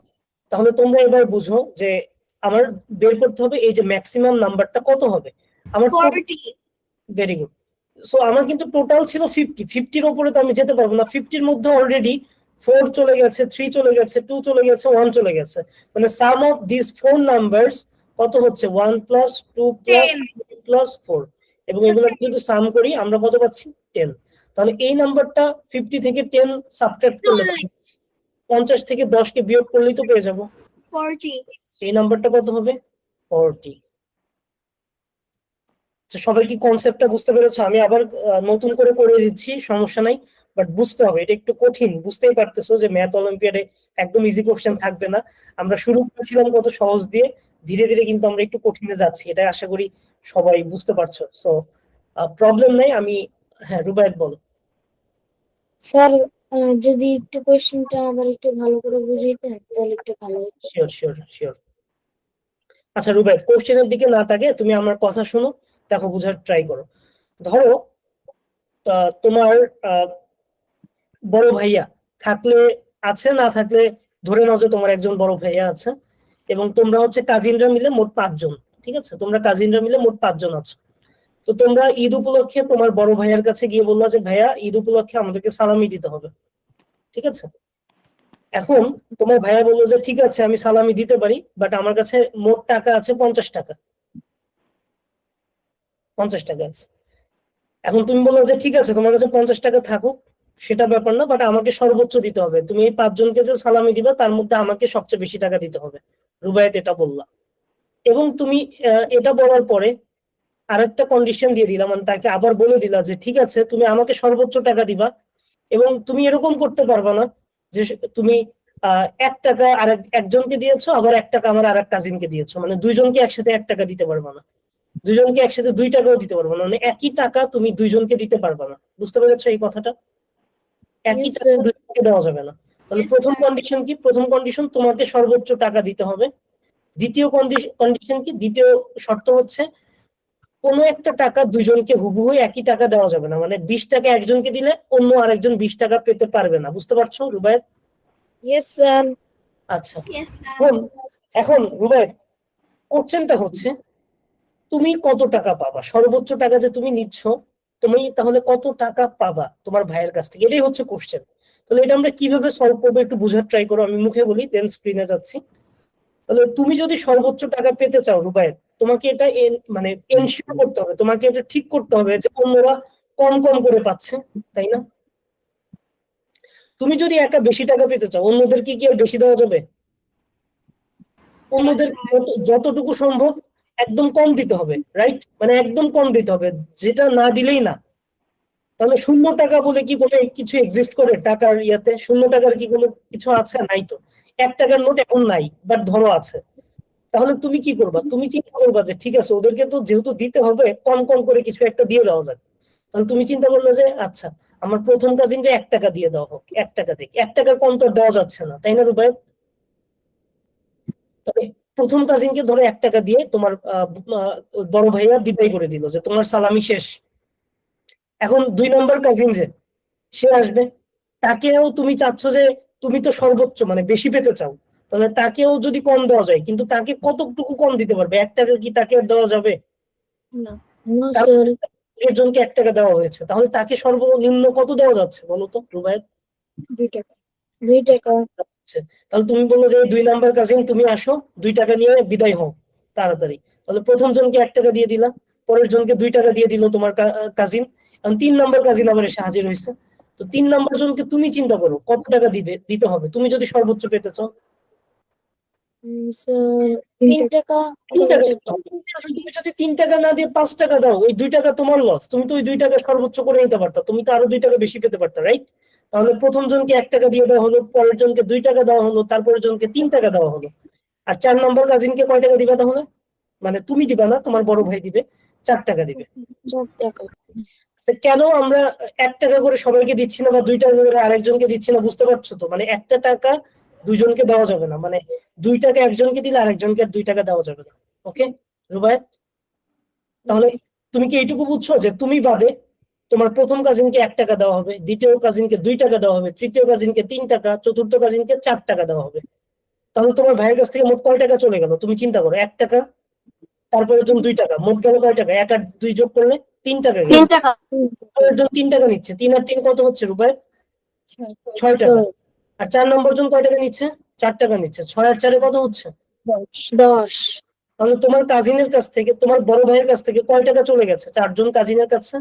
তাহলে তোমরা এবার বুঝো যে আমার বের করতে হবে এই যে ম্যাক্সিমাম নাম্বারটা কত হবে। আমার 40। Very good. সো আমার কিন্তু টোটাল ছিল 50। 50 এর উপরে তো আমি যেতে পারবো না। 50 এর মধ্যে অলরেডি 4 চলে গেছে, 3 চলে গেছে, 2 চলে গেছে, 1 চলে গেছে। মানে সাম অফ দিস 4 নাম্বারস কত হচ্ছে? 1 প্লাস 2 প্লাস 3 প্লাস 4। এবং এগুলো যদি সাম করি আমরা কত পাচ্ছি? 10। তাহলে এই নাম্বারটা 50 থেকে 10 সাবট্রাক্ট করলে 50 থেকে 10 কে বিয়োগ করলেই তো পেয়ে যাব 40। এই নাম্বারটা কত হবে? 40। আচ্ছা, সবাই কি কনসেপ্টটা বুঝতে পেরেছো? আমি আবার নতুন করে দিচ্ছি, সমস্যা নাই, বাট বুঝতে হবে, এটা একটু কঠিন। বুঝতেই পারতেছো যে ম্যাথ অলিম্পিয়াডে একদম ইজি কোশ্চেন থাকবে না। আমরা শুরু করেছিলাম কত সহজ দিয়ে, ধীরে ধীরে কিন্তু আমরা একটু কঠিনে যাচ্ছি, এটা আশা করি সবাই বুঝতে পারছো। সো প্রবলেম নাই। আমি, হ্যাঁ রুবায়েত বলো। স্যার যদি একটু কোশ্চেনটা আবার একটু ভালো করে বুঝাইতেন তাহলে একটু ভালো হতো। Sure sure sure. আচ্ছা রুবায়েত, কোশ্চেনের দিকে না তাকে তুমি আমার কথা শোনো, দেখো বুঝার ট্রাই করো। ধরো তোমার বড় ভাইয়া থাকলে আছে, না থাকলে ধরে নাও যে তোমার একজন বড় ভাইয়া আছে, এবং তোমরা হচ্ছে কাজিনরা মিলে মোট 5 জন। ঠিক আছে, তোমরা কাজিনরা মিলে মোট 5 জন আছো। তো তোমরা ঈদ উপলক্ষে তোমার বড় ভাইয়ার কাছে গিয়ে বললা যে ভাইয়া ঈদ উপলক্ষে আমাদেরকে সালামি দিতে হবে। ঠিক আছে, এখন তোমার ভাইয়া বললো যে ঠিক আছে আমি সালামি দিতে পারি, বাট আমার কাছে মোট টাকা আছে 50 টাকা। 50 টাকা আছে। এখন তুমি বললো যে ঠিক আছে তোমার কাছে 50 টাকা থাকুক, সেটা ব্যাপার না, বাট আমাকে সর্বোচ্চ দিতে হবে। তুমি এই 5 জনকে যে সালামি দিবা তার মধ্যে আমাকে সবচেয়ে বেশি টাকা দিতে হবে। রুবায়েত এটা বললা, এবং তুমি এটা বলার পরে আরেকটা কন্ডিশন দিয়ে দিলাম, মানে তাকে আবার বলে দিলা যে ঠিক আছে তুমি আমাকে সর্বোচ্চ টাকা দিবা, এবং তুমি এরকম করতে পারবা না যে তুমি 1 টাকা আর একজনকে দিয়েছো, আবার 1 টাকা আমার আর এক কাজিনকে দিয়েছো, মানে দুইজনকে একসাথে 1 টাকা দিতে পারবা না, দুইজনকে একসাথে 2 টাকাও দিতে পারবো না, মানে একই টাকা তুমি দুইজনকে দিতে পারবা না। বুঝতে পেরেছো এই কথাটা? একই Yes, টাকা sir. দুইজনকে দেওয়া যাবে না। তাহলে Yes, প্রথম sir. কন্ডিশন কি? প্রথম কন্ডিশন তোমাকে সর্বোচ্চ টাকা দিতে হবে। দ্বিতীয় কন্ডিশন কি? দ্বিতীয় শর্ত হচ্ছে কোনো একটা টাকা দুইজনকে হুবহু একই টাকা দেওয়া যাবে না, মানে 20 টাকা একজনকে দিলে অন্য আরেকজন 20 টাকা পেতে পারবে না। বুঝতে পারছো রুবায়েত? Yes, sir. আচ্ছা, Yes, sir. এখন রুবায়েত, কোশ্চেনটা হচ্ছে তুমি কত টাকা পাবা? সর্বোচ্চ টাকা যে তুমি নিচ্ছ, তুমি তাহলে কত টাকা পাবা তোমার ভাইয়ের কাছ থেকে, এটাই হচ্ছে কোশ্চেন। তাহলে এটা আমরা কিভাবে সলভ করবো একটু বুঝার ট্রাই করো। আমি মুখে বলি, দেন স্ক্রিনে যাচ্ছি। তাহলে তুমি যদি সর্বোচ্চ টাকা পেতে চাও রুবায়েত, তোমাকে এটা মানে এনশিওর করতে হবে, তোমাকে এটা ঠিক করতে হবে যে অন্যরা কম কম করে পাচ্ছে, তাই না? তুমি যদি একা বেশি টাকা পেতে চাও, অন্যদেরকে কি আর বেশি দেওয়া যাবে? অন্যদের যতটুকু সম্ভব একদম কম দিতে হবে, রাইট? মানে একদম কম দিতে হবে, যেটা না দিলেই না। তাহলে 0 টাকা বলে কি কোনো কিছু এক্সিস্ট করে টাকার ইয়াতে? 0 টাকার কি কোনো কিছু আছে? নাই তো। 1 টাকার নোট এখন নাই, বাট ধরো আছে। তাহলে তুমি কি করবা? তুমি চিন্তা করবা যে ঠিক আছে, ওদেরকে তো যেহেতু দিতে হবে, কম কম করে কিছু একটা দিয়ে দেওয়া যাক। তাহলে তুমি চিন্তা করলে যে আচ্ছা, আমার প্রথম কাজিনকে 1 টাকা দিয়ে দেওয়া হোক, 1 টাকা থেকে। 1 টাকার কম তো দেওয়া যাচ্ছে না, তাই না রুবাই? তবে প্রথম কাজিনকে ধরো 1 টাকা দিয়ে তোমার বড় ভাইয়া বিদায় করে দিল যে তোমার সালামি শেষ। এখন 2 নম্বর কাজিন যে সে আসবে, তাকেও তুমি চাচ্ছ যে তুমি তো সর্বোচ্চ মানে বেশি পেতে চাও, তাহলে তাকেও যদি কম দেওয়া যায়, কিন্তু তাকে কতটুকু কম দিতে পারবে? 1 টাকা কি তাকে আর দেওয়া যাবে? না স্যার। একজনকে 1 টাকা দেওয়া হয়েছে, তাহলে তাকে সর্বনিম্ন কত দেওয়া যাচ্ছে বলো তো রুবায়েত? 2 টাকা। 2 টাকা। আচ্ছা, তাহলে তুমি বললো যে 2 নম্বর কাজিন তুমি আসো, 2 টাকা নিয়ে বিদায় হও তাড়াতাড়ি। তাহলে প্রথম জনকে 1 টাকা দিয়ে দিলা, পরের জনকে 2 টাকা দিয়ে দিল তোমার কাজিন। এখন 3 নম্বর কাজিন আবার এসে হাজির হয়েছে। তো 3 নম্বর জনকে তুমি চিন্তা করো কত টাকা দিতে হবে তুমি যদি সর্বোচ্চ পেতে চাও। স্যার 3 টাকা। 3 টাকা। 4 টাকা। তুমি যদি 3 টাকা না দিয়ে 5 টাকা দাও, ওই 2 টাকা তোমার লস। তুমি তো ওই 2 টাকা সর্বোচ্চ করে নিতে পারতা, তুমি তো আরো 2 টাকা বেশি পেতে পারতা, রাইট? তাহলে প্রথম জনকে 1 টাকা দিয়ে দেওয়া হলো, পরের জনকে 2 টাকা দেওয়া হলো, তারপরের জনকে 3 টাকা দেওয়া হলো। আর 4 নম্বর কাজিনকে কয় টাকা দিবা তাহলে? মানে তুমি দিবা না, তোমার বড় ভাই দিবে, 4 টাকা দিবে। 4 টাকা। তো কেন আমরা 1 টাকা করে সবাইকে দিচ্ছি না বা 2 টাকা করে আরেকজনকে দিচ্ছি না, বুঝতে পারছো তো? মানে 1 টাকা দুইজনকে দেওয়া যাবে না, মানে 2 টাকা একজনকে দিলে আরেকজনকে আর 2 টাকা দেওয়া যাবে না। ওকে রুবায়েত, তাহলে তুমি কি এইটুকু বুঝছো যে তুমি বাদে তোমার প্রথম কাজিনকে 1 টাকা দেওয়া হবে, দ্বিতীয় কাজিনকে 2 টাকা দেওয়া হবে, তৃতীয় কাজিনকে 3 টাকা, চতুর্থ কাজিনকে 4 টাকা দেওয়া হবে। তাহলে তোমার ভাইয়ের কাছ থেকে মোট কয় টাকা চলে গেল তুমি চিন্তা করো। 1 টাকা, তারপরে জন 2 টাকা, মোট গেল কয় টাকা? 1 আর 2 যোগ করলে 3 টাকা গেল। 3 টাকা। পরের জন 3 টাকা নিচ্ছে, 3 আর 3 কত হচ্ছে রুবাই? 6 টাকা। আর 4 নম্বর জন কয় টাকা নিচ্ছে? 4 টাকা নিচ্ছে। 6 আর 4 কত হচ্ছে? 10। তাহলে তোমার কাজিনের কাছ থেকে, তোমার বড় ভাইয়ের কাছ থেকে কয় টাকা চলে গেছে 4 জন কাজিনের কাছে?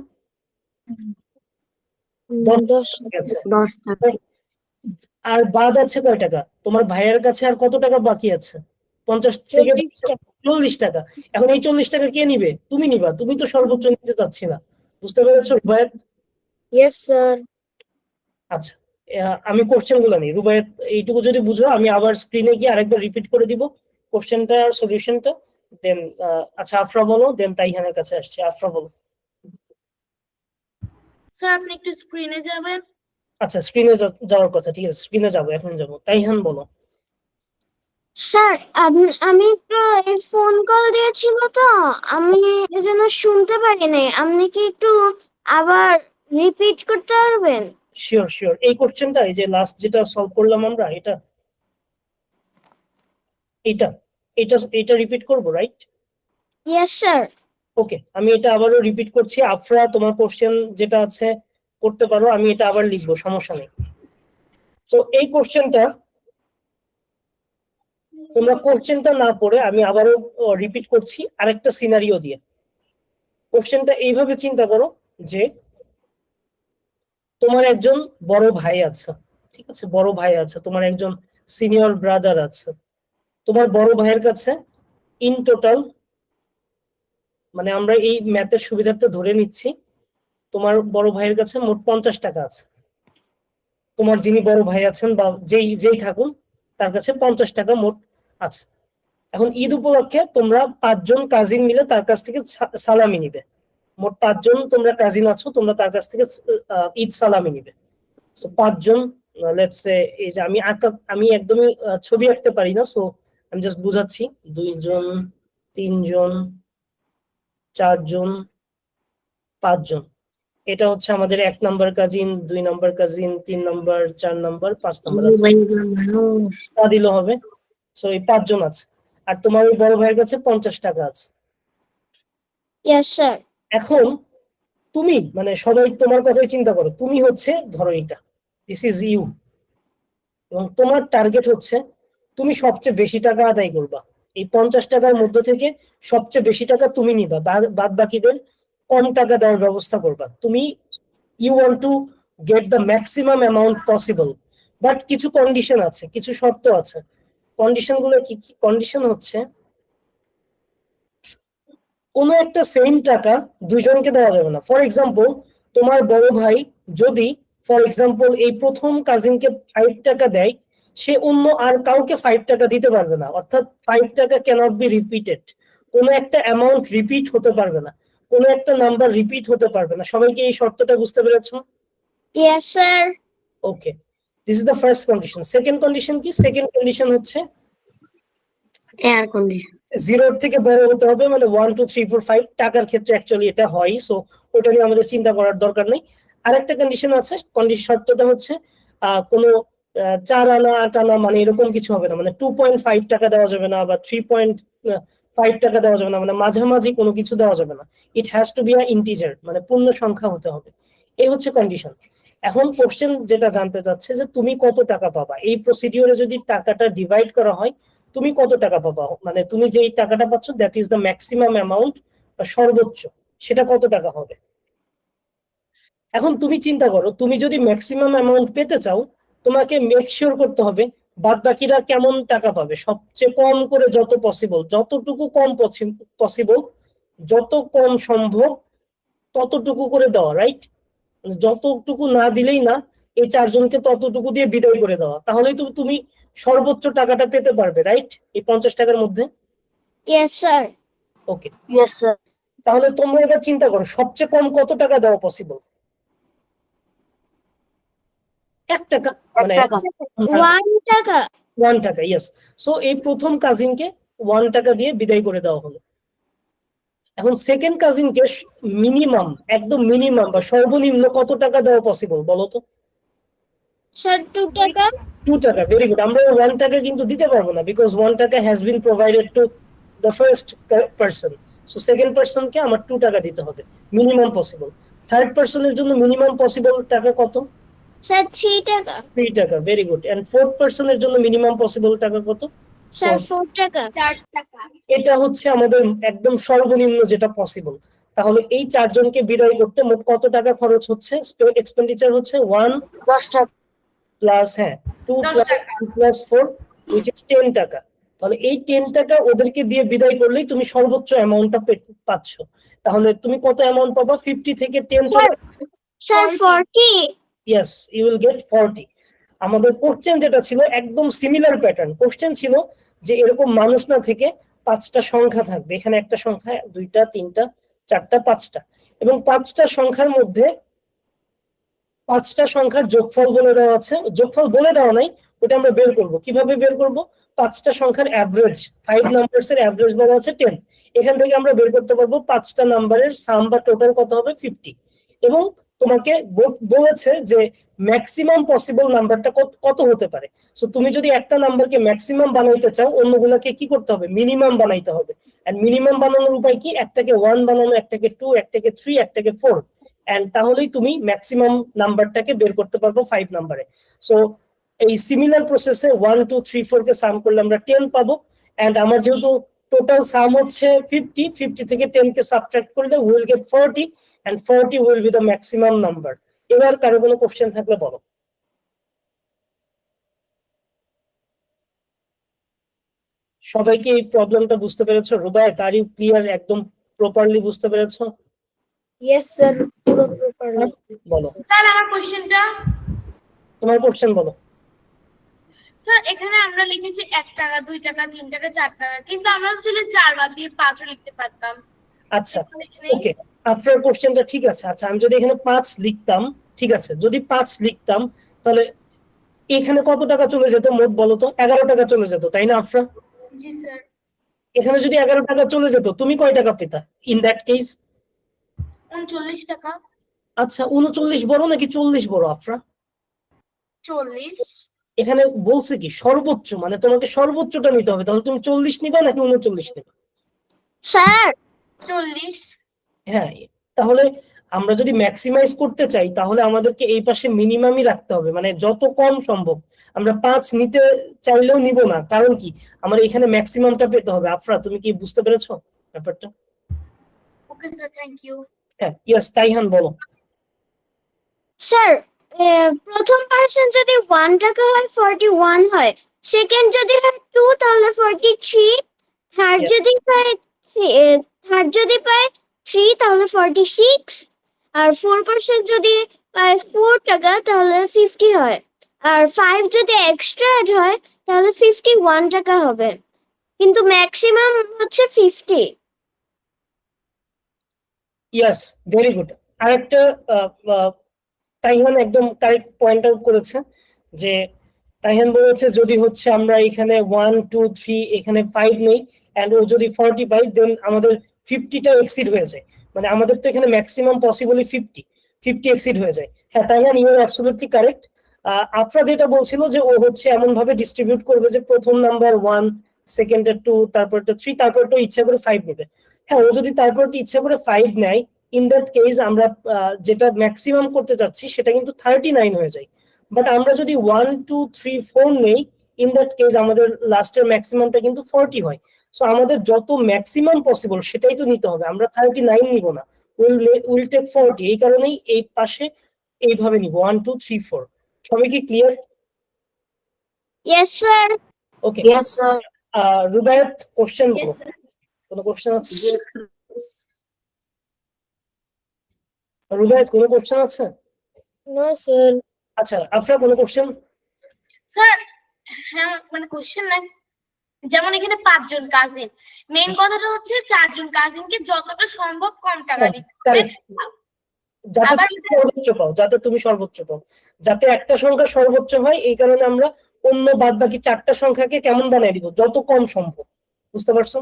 10 গেছে। 10 টাকা। আর বাদ আছে কয় টাকা? তোমার ভাইয়ের কাছে আর কত টাকা বাকি আছে? 50 থেকে 40 টাকা। 40 টাকা। এখন এই 40 টাকা কে নিবে? তুমি নিবা, তুমি তো সর্বোচ্চ নিতে চাচ্ছি না। বুঝতে পেরেছো রুবায়েত? Yes sir. আচ্ছা, আমি কোশ্চেন গুলো নিই রুবায়েত, এইটুকু যদি বুঝো আমি আবার স্ক্রিনে গিয়ে আরেকবার রিপিট করে দিব কোশ্চেনটা, সলিউশনটা। দেন আচ্ছা আফরা বলো, দেন তাইহানের কাছে আসছে। আফরা বলো। স্যার আপনি একটু স্ক্রিনে যাবেন। আচ্ছা, স্ক্রিনে যাওয়ার কথা, ঠিক আছে স্ক্রিনে যাবো, এখন যাবো। তাইহান বলো। স্যার আমি একটু এই ফোন কল দিয়েছিল তো, আমি এজন্য শুনতে পারি নাই। আপনি কি একটু আবার রিপিট করতে পারবেন? Sure sure. এই কোশ্চেনটা, এই যে লাস্ট যেটা সলভ করলাম আমরা, এটা এটা এটা এটা রিপিট করবো, রাইট? Yes sir. ওকে, আমি এটা আবারও রিপিট করছি। আফরা তোমার কোশ্চেন যেটা আছে করতে পারো, আমি এটা আবার লিখবো, সমস্যা নেই। তো এই কোশ্চেনটা তোমরা কোশ্চেনটা না পড়ে আমি আবারও রিপিট করছি আরেকটা সিনারিও দিয়ে। কোশ্চেনটা এইভাবে চিন্তা করো যে তোমার একজন বড় ভাই আছে, ঠিক আছে? বড় ভাই আছে, তোমার একজন সিনিয়র ব্রাদার আছে। তোমার বড় ভাইয়ের কাছে ইন টোটাল, মানে আমরা এই ম্যাথের সুবিধার্থে ধরে নিচ্ছি, তোমার বড় ভাইয়ের কাছে মোট 50 টাকা আছে। তোমার যিনি বড় ভাই আছেন বা যেই যেই থাকুন, তার কাছে 50 টাকা মোট আছে। এখন ঈদ উপলক্ষে তোমরা 5 জন কাজিন মিলে তার কাছ থেকে সালামি নিবে। মোট 5 জন তোমরা কাজিন আছো, তোমরা তার কাছ থেকে ঈদ সালামি নিবে। 5 জন, লেটস সে, এই যে আমি একদমই ছবি আঁকতে পারি না, সো আমি জাস্ট বুঝাচ্ছি। 2 জন, 3 জন, 4 জন, 5 জন। এটা হচ্ছে আমাদের 1 নম্বর কাজিন, 2 নম্বর কাজিন, 3 নম্বর, 4 নম্বর, 5 নম্বর তা দিলে হবে। সো এই 5 জন আছে। আর তোমার ওই বড় ভাইয়ের কাছে 50 টাকা আছে। Yes sir. এখন তুমি, মানে সবাই তোমার কথাই চিন্তা করো, তুমি হচ্ছে ধরো এটা, দিস ইজ ইউ, এবং তোমার টার্গেট হচ্ছে তুমি সবচেয়ে বেশি টাকা আদায় করবা। এই 50 টাকার মধ্যে থেকে সবচেয়ে বেশি টাকা তুমি নিবা, বাদ বাকিদের কম টাকা দেওয়ার ব্যবস্থা করবা তুমি। You want to get the maximum amount possible, but কিছু কন্ডিশন আছে, কিছু শর্ত আছে। কন্ডিশন গুলো কি কি? কন্ডিশন হচ্ছে কোনো একটা সেম টাকা দুইজনকে দেওয়া যাবে না। ফর এক্সাম্পল, তোমার বড় ভাই যদি ফর এক্সাম্পল এই প্রথম কাজিনকে 5 টাকা দেয়, সে অন্য আর কাউকে 5 টাকা দিতে পারবে না, অর্থাৎ 5 টাকা ক্যানট বি রিপিটেড। কোনো একটা অ্যামাউন্ট রিপিট হতে পারবে না, কোনো একটা নাম্বার রিপিট হতে পারবে না। সবাইকে এই শর্তটা বুঝতে পেরেছো? Yes, sir. Okay, this is the first condition. Second condition কি? সেকেন্ড কন্ডিশন হচ্ছে Air condition. 0 থেকে বড় হতে হবে, মানে 1 2 3 4 5 টাকার ক্ষেত্রে অ্যাকচুয়ালি এটা হয়, সো ওটা নিয়ে আমাদের চিন্তা করার দরকার নেই। আরেকটা কন্ডিশন আছে, কন্ডিশন শর্তটা হচ্ছে কোনো 4 আনা 8 আনা মানে এরকম কিছু হবে না, মানে 2.5 টাকা দেওয়া যাবে না বা 3.5 টাকা দেওয়া যাবে না, মানে মাঝামাঝি কোনো কিছু দেওয়া যাবে না। It has to be a integer, মানে পূর্ণ সংখ্যা হতে হবে। এই হচ্ছে কন্ডিশন। এখন কোশ্চেন যেটা জানতে চাচ্ছে যে তুমি কত টাকা পাবা এই প্রসিডিওরে, যদি টাকাটা ডিভাইড করা হয় তুমি কত টাকা পাবা, মানে তুমি যে টাকাটা পাচ্ছ that is the maximum amount বা সর্বোচ্চ, সেটা কত টাকা হবে। এখন তুমি চিন্তা করো, তুমি যদি ম্যাক্সিমাম অ্যামাউন্ট পেতে চাও তোমাকে মেক শিওর করতে হবে বাদ বাকিরা কেমন টাকা পাবে, সবচেয়ে কম করে যত পসিবল, যতটুকু কম পসিবল, যত কম সম্ভব ততটুকু করে দেওয়া, রাইট? যতটুকু না দিলেই না, এই 4 জনকে ততটুকু দিয়ে বিদায় করে দেওয়া, তাহলেই তো তুমি সর্বোচ্চ টাকাটা পেতে পারবে, রাইট? এই 50 টাকার মধ্যে। Yes, sir. ওকে, Yes, sir. তাহলে তোমরা এবার চিন্তা করো সবচেয়ে কম কত টাকা দেওয়া পসিবল। 1 টাকা, মানে 1 টাকা. 1 টাকা, ইয়েস। সো এই প্রথম কাজিনকে 1 টাকা দিয়ে বিদায় করে দেওয়া হলো। এখন সেকেন্ড কাজিনকে মিনিমাম, একদম মিনিমাম বা সর্বনিম্ন কত টাকা দেওয়া পসিবল বলো তো? Sir, 2 টাকা. 2 টাকা, ভেরি গুড। আমরা 1 টাকা কিন্তু দিতে পারবো না, বিকজ 1 টাকা has been provided to the first person, so second পারসনকে আমার 2 টাকা দিতে হবে মিনিমাম পসিবল। থার্ড পারসনের জন্য মিনিমাম পসিবল টাকা কত? Sir, 3 টাকা. 3 টাকা, ভেরি গুড। এন্ড ফোর্থ পারসনের জন্য মিনিমাম পসিবল টাকা কত? Sir, 4 টাকা. 4 টাকা। এটা হচ্ছে আমাদের একদম সর্বনিম্ন যেটা পসিবল। তাহলে এই 4 জনকে বিদায় করতে মোট কত টাকা খরচ হচ্ছে? এক্সপেন্ডিচার হচ্ছে 1 10 টাকা। প্লাস 2 10 প্লাস টাকা। 2 প্লাস 4 which is 10 টাকা। তাহলে এই 10 টাকা ওদেরকে দিয়ে বিদায় করলেই তুমি সর্বোচ্চ অ্যামাউন্টটা পাচ্ছ। তাহলে তুমি কত অ্যামাউন্ট পাবা? 50 থেকে 10 Sir, sir, 40. Yes, you will get 40। আমাদের কোশ্চেন যেটা ছিল একদম সিমিলার প্যাটার্ন। কোশ্চেন ছিল যে এরকম মানুষ না থেকে 5টা সংখ্যা থাকবে, এখানে একটা সংখ্যা, 2টা 3টা 4টা 5টা, এবং 5টা সংখ্যার মধ্যে 5টা সংখ্যার যোগফল বলে দেওয়া আছে। যোগফল বলে দেওয়া নাই, ওটা আমরা বের করব। কিভাবে বের করব? 5টা সংখ্যার অ্যাভারেজ, 5 নাম্বারস এর অ্যাভারেজ বলা আছে 10। এখান থেকে আমরা বের করতে পারবো 5টা নাম্বারের সাম বা টোটাল কত হবে 50। এবং তোমাকে বলেছে যে ম্যাক্সিমাম পসিবল নাম্বারটা কত হতে পারে। সো তুমি যদি একটা নাম্বারকে ম্যাক্সিমাম বানাইতে চাও অন্যগুলোকে কি করতে হবে? মিনিমাম বানাইতে হবে। এন্ড মিনিমাম বানানোর উপায় কি? একটাকে 1 বানানো, একটাকে 2, একটাকে 3, একটাকে 4, এন্ড তাহলেই তুমি ম্যাক্সিমাম নাম্বারটাকে বের করতে পারবো 5 নাম্বারে। সো এই সিমিলার প্রসেসে 1 2 3 4 কে সাম করলে আমরা 10 পাবো। এন্ড আমার যেহেতু টোটাল সাম হচ্ছে 50 থেকে 10 কে সাবট্রাক্ট করলে we will get 40, and 40 will be the maximum number. এবার কারো কোনো কোশ্চেন থাকলে বলো। সবাইকে এই প্রবলেমটা বুঝতে পেরেছো? Rubayet, are you clear? একদম প্রপারলি বুঝতে পেরেছো? Yes, sir. পুরো properly. বলো স্যার আমার কোশ্চেনটা। তোমার কোশ্চেন বলো। স্যার এখানে আমরা লিখেছি 1 টাকা 2 টাকা 3 টাকা 4 টাকা, কিন্তু আমরা তো চাইলে 4 বাদ দিয়ে 5ও লিখতে পারতাম। আচ্ছা, ওকে, আপনার কোশ্চেনটা ঠিক আছে। আচ্ছা, আমি যদি এখানে 5 লিখতাম, ঠিক আছে, যদি 5 লিখতাম তাহলে এখানে কত টাকা চলে যেত মোট বলো তো? 11 টাকা চলে যেত, তাই না আফরা? জি স্যার। এখানে যদি 11 টাকা চলে যেত তুমি কয় টাকা পেতা ইন দ্যাট কেস? 39 টাকা। আচ্ছা, 39 বড় নাকি 40 বড় আফরা? 40। এখানে বলছে কি সর্বোচ্চ, মানে তোমাকে সর্বোচ্চটা নিতে হবে। তাহলে তুমি 40 নিবা নাকি 39 নিবা? Sir, 40। হ্যাঁ, তাহলে আমরা যদি ম্যাক্সিমাইজ করতে চাই তাহলে আমাদেরকে এই পাশে মিনিমামই রাখতে হবে, মানে যত কম সম্ভব। আমরা 5 নিতে চাইলেও নিব না, কারণ কি আমার এখানে ম্যাক্সিমামটা পেতে হবে। আফরা, তুমি কি বুঝতে পেরেছো ব্যাপারটা? Okay sir, thank you. হ্যাঁ, ইয়েস, তাইহান বলো। sir, প্রথম পার্সন যদি 1 টাকা হয় 41 হয়, সেকেন্ড যদি হয় 2 তাহলে 43, থার্ড Yes. যদি পায় 3 তাহলে 46, আর 4% যদি পাই 4 টাকা তাহলে 50 হয়, আর 5 যদি এক্সট্রা অ্যাড হয় তাহলে 51 টাকা হবে, কিন্তু ম্যাক্সিমাম হচ্ছে 50। ইয়াস, ভেরি গুড। আরেকটা তাইহান একদম কারেক্ট পয়েন্ট আউট করেছে যে তাইহান বলেছে যদি হচ্ছে আমরা এখানে 1 2 3 এখানে 5 নেই এন্ড ও যদি 40 পাই দেন আমাদের 50টা এক্সিড হয়ে যায়, মানে আমাদের তো এখানে ম্যাক্সিমাম পসিবলি 50 এক্সিড হয়ে যায়। হ্যাঁ Taihan, you are absolutely correct. Afra যেটা বলছিল যে ও হচ্ছে এমন ভাবে ডিস্ট্রিবিউট করবে যে প্রথম নাম্বার 1, সেকেন্ডের 2, তারপরটা 3, তারপরটা ইচ্ছা করে 5 নেবে। হ্যাঁ, ও যদি তারপরটা ইচ্ছা করে 5 নেয়, ইন দ্যাট কেস আমরা যেটা ম্যাক্সিমাম করতে যাচ্ছি সেটা কিন্তু 39 হয়ে যায়। বাট আমরা যদি 1 2 3 4 নেই, ইন দ্যাট কেস আমাদের লাস্টের ম্যাক্সিমামটা কিন্তু 40 হয়। সো আমাদের যত ম্যাক্সিমাম পসিবল সেটাই তো নিতে হবে, আমরা 39 নিব না, উইল টেক 40। এই কারণেই এই পাশে এইভাবে নিব 1 2 3 4। সবাই কি clear? Yes sir. Okay, Yes, sir. Rubayat question করো। কোনো কোশ্চেন আছে? রুবায়াত কোনো কোশ্চেন আছে? No, sir. আচ্ছা, আফরা কোনো কোশ্চেন? স্যার হ্যাঁ মানে কোশ্চেন নাই, যেমন এখানে 5 জন কাজিন, মেইন কথাটা হচ্ছে 4 জন কাজিনকে যতটা সম্ভব কম টাকা দিতে হবে। কারেক্ট, যাতে আবার তুমি সর্বোচ্চ পাও, যাতে তুমি সর্বোচ্চ পাও, যাতে একটা সংখ্যা সর্বোচ্চ হয়। এই কারণে আমরা অন্য বাদ বাকি 4টা সংখ্যাকে কেমন বানাই দিব, যত কম সম্ভব। বুঝতে পারছো?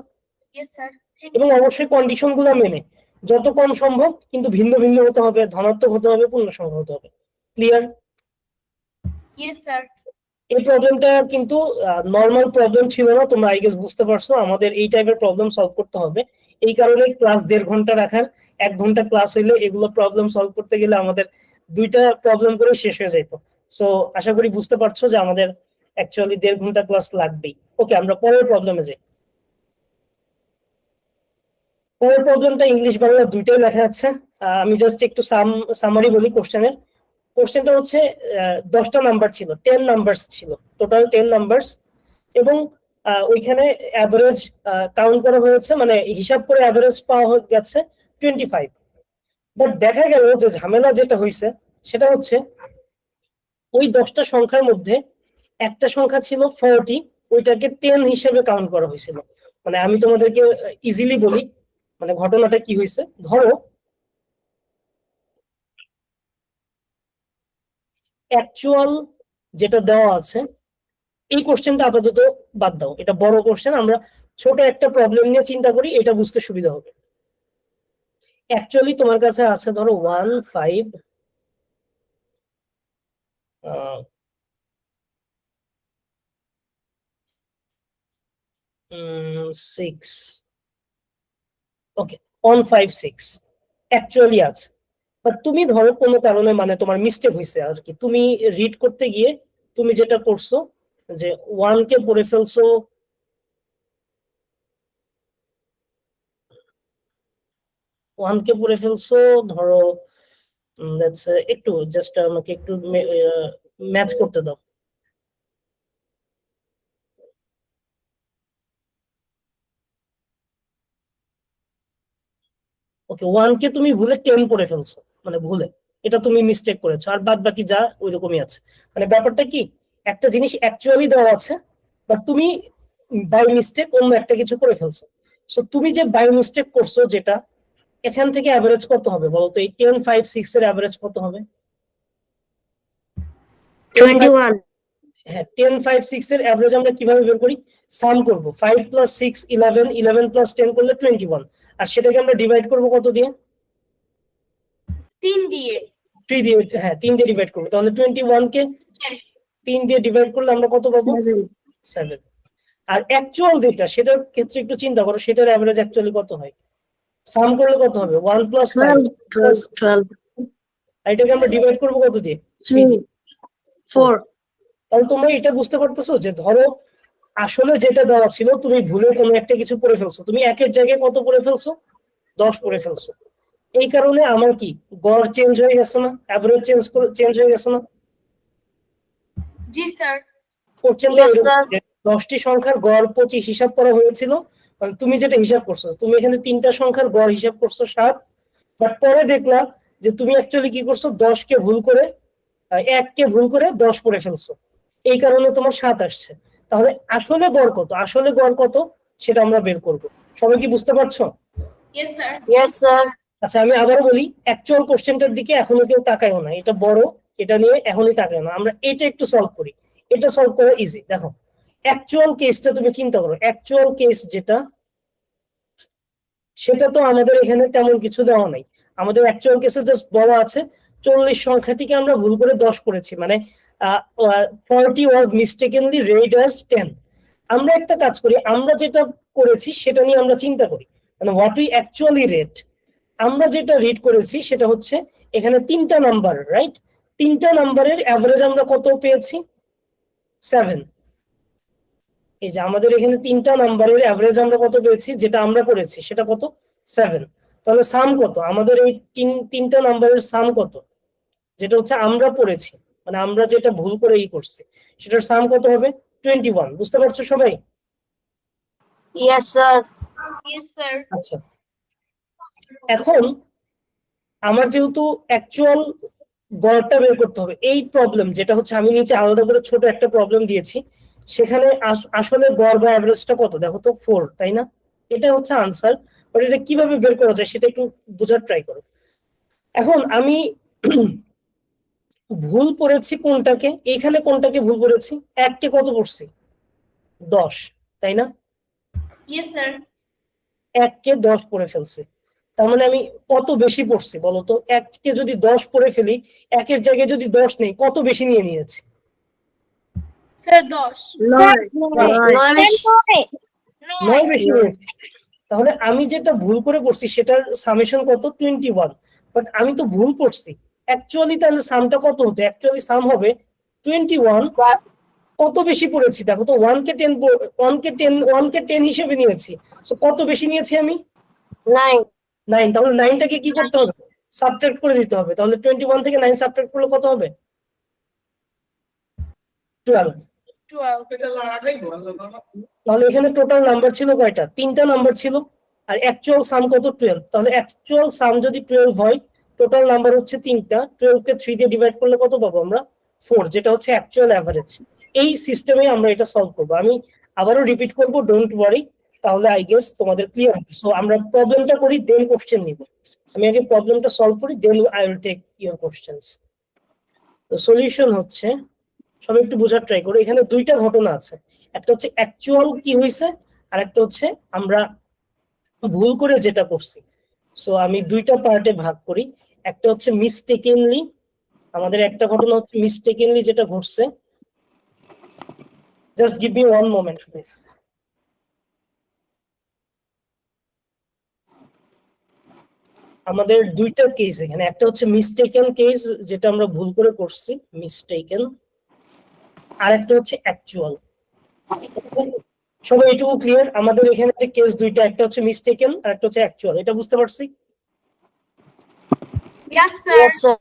Yes sir. এবং অবশ্যই কন্ডিশন গুলো মেনে যত কম সম্ভব, কিন্তু ভিন্ন ভিন্ন হতে হবে, ধনাত্মক হতে হবে, পূর্ণ সংখ্যা হতে হবে। ক্লিয়ার? Yes sir. এই প্রবলেমটা কিন্তু নর্মাল প্রবলেম ছিল না, তোমরা আই গেস বুঝতে পারছো। আমাদের এই টাইপের প্রবলেম সলভ করতে হবে, এই কারণে ক্লাস 1.5 ঘন্টা রাখার। 1 ঘন্টা ক্লাস হইলে এগুলো প্রবলেম সলভ করতে গেলে আমাদের 2টা প্রবলেম করে শেষ হয়ে যেত। সো আশা করি বুঝতে পারছো যে আমাদের অ্যাকচুয়ালি 1.5 ঘন্টা ক্লাস লাগবেই। ওকে, আমরা পরের প্রবলেমে যাই। পরের প্রবলেমটা ইংলিশ বাংলা দুইটাই লেখা আছে। আমি জাস্ট একটু সামারি বলি কোশ্চেনের। কোশ্চেনটা হচ্ছে 10টা নাম্বার ছিল, 10 নাম্বারস ছিল, টোটাল 10 নাম্বারস। এবং ওইখানে অ্যাভারেজ কাউন্ট করা হয়েছে, মানে হিসাব করে অ্যাভারেজ পাওয়া গেছে 25। বাট দেখা গেল যে ঝামেলা যেটা হয়েছে সেটা হচ্ছে ওই 10টা সংখ্যার মধ্যে একটা সংখ্যা ছিল 40, ওইটাকে 10 হিসেবে কাউন্ট করা হয়েছিল। মানে আমি তোমাদেরকে ইজিলি বলি, মানে ঘটনাটা কি হয়েছে। ধরো অ্যাকচুয়াল যেটা দেওয়া আছে, এই কোশ্চেনটা আপাতত বাদ দাও, এটা বড় কোশ্চেন, আমরা ছোট একটা প্রবলেম নিয়ে চিন্তা করি, এটা বুঝতে সুবিধা হবে। অ্যাকচুয়ালি তোমার কাছে আছে ধরো 1 5 6, ওকে 1 5 6 অ্যাকচুয়ালি আছে। বাট তুমি ধরো কোনো কারণে, মানে তোমার মিস্টেক হয়েছে আর কি, তুমি রিড করতে গিয়ে তুমি যেটা করছো যে 1 কে পড়ে ফেলছো, ধরো একটু জাস্ট আমাকে একটু ম্যাচ করতে দাও। ওকে, 1 কে তুমি ভুলে 10 পড়ে ফেলছো, মানে ভুলে, এটা তুমি মিস্টেক করেছো, আর বাদ বাকি যা ওই রকমই আছে। মানে ব্যাপারটা কি, একটা জিনিস অ্যাকচুয়ালি দেওয়া আছে, বাট তুমি বাই মিস্টেক অন্য একটা কিছু করে ফেলছো। সো তুমি যে বাই মিস্টেক করছো, যেটা এখান থেকে অ্যাভারেজ কত হবে বলো তো? এই 10 5 6 এর অ্যাভারেজ কত হবে? 21। হ্যাঁ, 10 5 6 এর অ্যাভারেজ আমরা কিভাবে বের করি? সাম করব, 5 + 6 11, 11 + 10 করলে 21, আর সেটাকে আমরা ডিভাইড করব কত দিয়ে? 3 দিয়ে। 3 দিয়ে, হ্যাঁ 3 দিয়ে ডিভাইড করব, তাহলে 21 কে 3 দিয়ে ডিভাইড করলে আমরা কত পাবো? 7। আর অ্যাকচুয়াল যেটা, সেটার ক্ষেত্রে একটু চিন্তা করো, সেটার অ্যাভারেজ অ্যাকচুয়ালি কত হয়? সাম করলে কত হবে? 1 + 5 12. আর এটাকে আমরা ডিভাইড করব কত দিয়ে? 3 দিয়ে। 4. তাহলে তোমরা এটা বুঝতে পারতেছো যে ধরো আসলে যেটা দেওয়া ছিল, তুমি ভুলে কোনো একটা কিছু করে ফেলছো, তুমি একের জায়গায় কত করে ফেলছো? 10 করে ফেলছো। এই কারণে আমার কি গড় চেঞ্জ হয়ে গেছে না, অ্যাভারেজ চেঞ্জ হয়ে গেছে না? জি স্যার। কোশ্চেনটা Yes, sir. 10টি সংখ্যার গড় 25 হিসাব করা হয়েছিল, মানে তুমি যেটা হিসাব করছো, তুমি এখানে 3টা সংখ্যার গড় হিসাব করছো 7, বাট পরে দেখলা যে তুমি অ্যাকচুয়ালি কি করছো, 10কে ভুল করে 1কে ভুল করে 10 করে ফেলছো, এই কারণে তোমার 7 আসছে। তাহলে আসলে গড় কত, আসলে গড় কত সেটা আমরা বের করব। সবাই কি বুঝতে পারছো? Yes sir. Yes sir. আচ্ছা আমি আবারও বলি, অ্যাকচুয়াল কোশ্চেনটার দিকে এখনো কেউ তাকায়ও না, এটা বড়, এটা নিয়ে এখনই তাকায় না। আমরা এটা একটু সলভ করি, এটা সলভ করা ইজি। দেখো অ্যাকচুয়াল কেসটা তুমি চিন্তা করো, অ্যাকচুয়াল কেস যেটা, সেটা তো আমাদের এখানে তেমন কিছু দেওয়া নাই। আমাদের অ্যাকচুয়াল কেসে জাস্ট বলা আছে 40 সংখ্যাটিকে আমরা ভুল করে 10 করেছি, মানে 40 was mistakenly read as 10। আমরা একটা কাজ করি, আমরা যেটা করেছি সেটা নিয়ে আমরা চিন্তা করি, মানে হোয়াট উই অ্যাকচুয়ালি রেড। আমরা যেটা রিড করেছি সেটা হচ্ছে এখানে 3টা নাম্বার, রাইট? 3টা নাম্বারের অ্যাভারেজ আমরা কত পেয়েছি? 7। এই যে আমাদের এখানে 3টা নাম্বারের অ্যাভারেজ আমরা কত পেয়েছি, যেটা আমরা করেছি সেটা কত? 7। তাহলে সাম কত আমাদের এই 3টা নাম্বারের সাম কত, যেটা হচ্ছে আমরা পড়েছি, মানে আমরা যেটা ভুল করে করছি, সেটার সাম কত হবে? 21। বুঝতে পারছো সবাই? Yes sir. Yes sir. আচ্ছা এখন আমার যেহেতু অ্যাকচুয়াল গড়টা বের করতে হবে, এই প্রবলেম যেটা হচ্ছে আমি নিচে আলাদা করে ছোট একটা প্রবলেম দিয়েছি, সেখানে আসলে গড় বা অ্যাভারেজটা কত দেখো তো, 4, তাই না? এটা হচ্ছে আনসার, বাট এটা কিভাবে বের করা যায় সেটা একটু বোঝার ট্রাই করো। এখন আমি ভুল পড়েছি কোনটাকে, এখানে কোনটাকে ভুল পড়েছি? 1কে কত পড়ছি? 10, তাই না? Yes sir. 1কে 10 পড়ে ফেলছি, তার মানে আমি কত বেশি পড়ছি বলতো? 1কে যদি 10 পড়ে ফেলি, 1-এর জায়গায় যদি 10 নেই, কত বেশি নিয়ে নিয়েছি? স্যার 10। 9 বেশি নিয়েছি। তাহলে আমি যেটা ভুল করে পড়ছি সেটার সামেশন কত? 21। বাট আমি তো ভুল পড়ছি, অ্যাকচুয়ালি তাহলে সামটা কত হতো? অ্যাকচুয়ালি সাম হবে 21। কত বেশি পড়েছি দেখো তো, 1কে 10 হিসেবে নিয়েছি, সো কত বেশি নিয়েছি আমি? 9। তাহলে 9টাকে কি করতে হবে? সাবট্রাক্ট করে দিতে হবে। তাহলে 21 থেকে 9 সাবট্রাক্ট করলে কত হবে? 12। 12। তাহলে এখানে টোটাল নাম্বার ছিল কয়টা? 3টা নাম্বার ছিল, আর অ্যাকচুয়াল সাম কত? 12। তাহলে অ্যাকচুয়াল সাম যদি 12 হয়, টোটাল নাম্বার হচ্ছে 3টা, 12কে 3 দিয়ে ডিভাইড করলে কত পাবো আমরা? 4, যেটা হচ্ছে অ্যাকচুয়াল অ্যাভারেজ। এই সিস্টেমে আমরা এটা সলভ করবো। আমি আবারও রিপিট করবো, ডোন্ট ওয়ারি, তাহলে আই গেস তোমাদের ক্লিয়ার হবে। সো আমরা প্রবলেমটা করি, দেন কোশ্চেন নিব। আমি আগে প্রবলেমটা সলভ করি, then I will take your questions. তো সলিউশন হচ্ছে, সবাই একটু বোঝার ট্রাই করো, এখানে 2টা ঘটনা আছে। একটা হচ্ছে অ্যাকচুয়াল কি হয়েছে, আর একটা হচ্ছে আমরা ভুল করে যেটা করছি। সো আমি 2টা পার্টে ভাগ করি। একটা হচ্ছে মিস্টেকেনলি, আমাদের একটা ঘটনা হচ্ছে মিস্টেকেনলি যেটা ঘটছে। Just give me 1 moment please. আমাদের 2টা কেস এখানে, একটা হচ্ছে মিস্টেকেন কেস যেটা আমরা ভুল করে করছি, মিস্টেকেন, আর একটা হচ্ছে অ্যাকচুয়াল। সবাই এটুকু ক্লিয়ার? আমাদের এখানে যে কেস 2টা, একটা হচ্ছে মিস্টেকেন আর একটা হচ্ছে অ্যাকচুয়াল, এটা বুঝতে পারছি? Yes sir.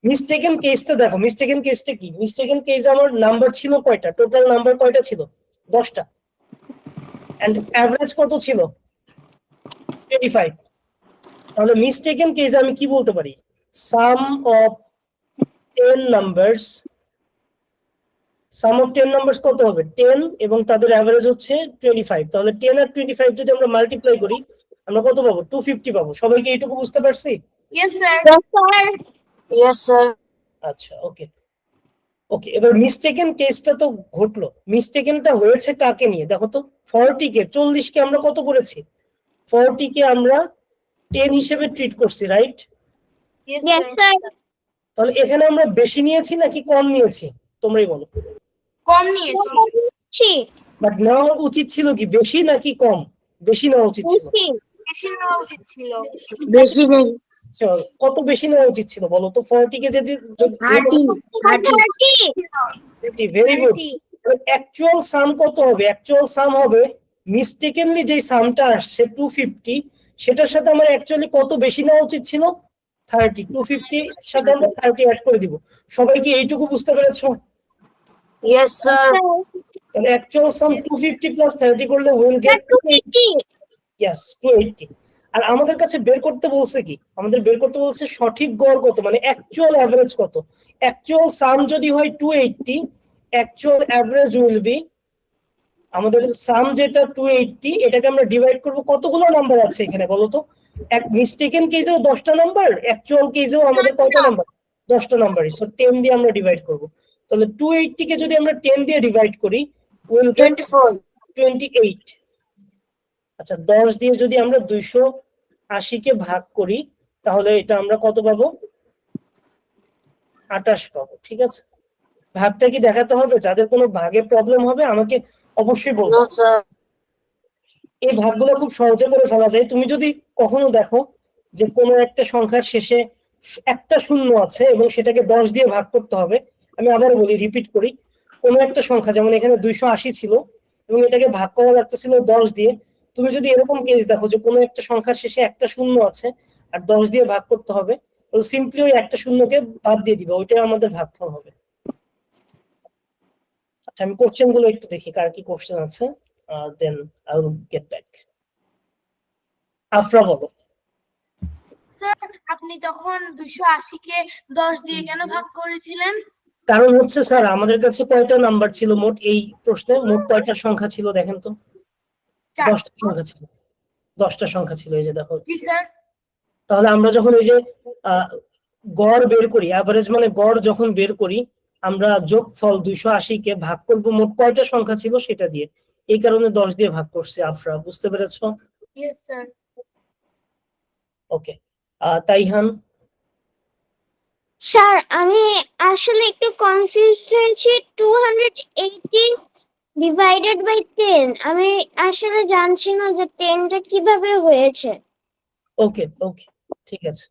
মিস্টেকেন কেসটা দেখো, মিস্টেকেন কেসটা কি? মিস্টেকেন কেস আমার নাম্বার ছিল কয়টা? টোটাল নাম্বার কয়টা ছিল? 10টা। এন্ড এভারেজ কত ছিল? 25। তাহলে মিস্টেকেন কেস আমি কি বলতে পারি? Sum of 10 numbers, sum of 10 numbers কত হবে? 10 এবং তাদের এভারেজ হচ্ছে 25। তাহলে 10 আর 25 যদি আমরা মাল্টিপ্লাই করি, আমরা কত পাবো? 250 পাবো। সবাই কি এইটুকু বুঝতে পারছি? Yes sir. Yes sir. আচ্ছা ওকে ওকে, এবার মিস্টেকেন কেসটা তো ঘটলো, মিস্টেকেনটা হয়েছে কাকে নিয়ে দেখো তো? 40কে, 40কে আমরা কত করেছি? 40কে আমরা 10 হিসেবে ট্রিট করছি, right? Yes Yes, sir. sir. তাহলে এখানে আমরা বেশি নিয়েছি নাকি কম নিয়েছি, তোমরাই বলো। কম নিয়েছি। ছি, বাট নেওয়া উচিত ছিল কি, বেশি নাকি কম? বেশি নেওয়া উচিত ছিল। বেশি। বেশি নেওয়া উচিত ছিল। বেশি নেই। আচ্ছা, কত বেশি নেওয়া উচিত ছিল বলো তো? 40কে যদি 30। Very good. অ্যাকচুয়াল সাম কত হবে? অ্যাকচুয়াল সাম হবে মিস্টেকেনলি যে সামটা আসছে 250, সেটার সাথে আমার অ্যাকচুয়ালি কত বেশি নেওয়া উচিত ছিল? 30। 250 সাথে আমরা 30 অ্যাড করে দিব। সবাই কি এইটুকু বুঝতে পেরেছো? Yes sir. তাহলে অ্যাকচুয়াল সাম 250 প্লাস 30 করলে উইল গেট 250. ইয়েস 280। আর আমাদের কাছে বের করতে বলছে কি, আমাদের বের করতে বলছে সঠিক গড় কত, মানে অ্যাকচুয়াল অ্যাভারেজ কত। অ্যাকচুয়াল সাম যদি হয় 280, অ্যাকচুয়াল অ্যাভারেজ উইল বি, আমাদের সাম যেটা 280, এটাকে আমরা ডিভাইড করব, কতগুলো নাম্বার আছে এখানে বলো তো। এক মিস্টেকেন কেসেও 10টা নাম্বার, অ্যাকচুয়াল কেসেও আমাদের কয়টা নাম্বার, 10টা নাম্বারই। সো 10 দিয়ে আমরা ডিভাইড করব। তাহলে 280 কে যদি আমরা 10 দিয়ে ডিভাইড করি, উইল গেট 28। আচ্ছা, 10 দিয়ে যদি আমরা 280 কে ভাগ করি, তাহলে এটা আমরা কত পাবো, 28 পাবো। ঠিক আছে, ভাগটা কি দেখাতে হবে? যাদের কোনো ভাগে প্রবলেম হবে আমাকে অবশ্যই বলবো। এই ভাগগুলো খুব সহজে করে ফেলা যায়। তুমি যদি কখনো দেখো যে কোনো একটা সংখ্যার শেষে একটা শূন্য আছে এবং সেটাকে 10 দিয়ে ভাগ করতে হবে, আমি আবার বলি, রিপিট করি, কোনো একটা সংখ্যা, যেমন এখানে 280 ছিল এবং এটাকে ভাগ করা লাগতেছিল 10 দিয়ে, তুমি যদি এরকম কেস দেখো যে কোনো একটা সংখ্যার শেষে একটা শূন্য আছে আর 10 দিয়ে ভাগ করতে হবে, তাহলে সিম্পলি ওই একটা শূন্যকে বাদ দিয়ে দিবে, ওইটাই আমাদের ভাগফল হবে। আচ্ছা, আমি কোশ্চেন গুলো একটু দেখি কার কি কোশ্চেন আছে, then I will get back. Afra বলো। স্যার আপনি তখন 280 কে 10 দিয়ে কেন ভাগ করেছিলেন? কারণ হচ্ছে স্যার, আমাদের কাছে কয়টা নাম্বার ছিল মোট, এই প্রশ্নে মোট কয়টা সংখ্যা ছিল দেখেন তো। 10টা সংখ্যা ছিল, 10টা সংখ্যা ছিল, এই যে দেখো। জি স্যার। তাহলে আমরা যখন এই যে গড় বের করি, অ্যাভারেজ মানে গড় যখন বের করি, আমরা যোগফল 280 কে ভাগ করব মোট কয়টা সংখ্যা ছিল সেটা দিয়ে, এই কারণে 10 দিয়ে ভাগ করছি। আফরা, বুঝতে পেরেছো? Yes sir. Okay, Taihan. Sir আমি আসলে একটু কনফিউজড হয়েছি। 280 ডিভাইডেড বাই 10, আমি আসলে জানছি না যে 10টা কিভাবে হয়েছে। ওকে ওকে, ঠিক আছে।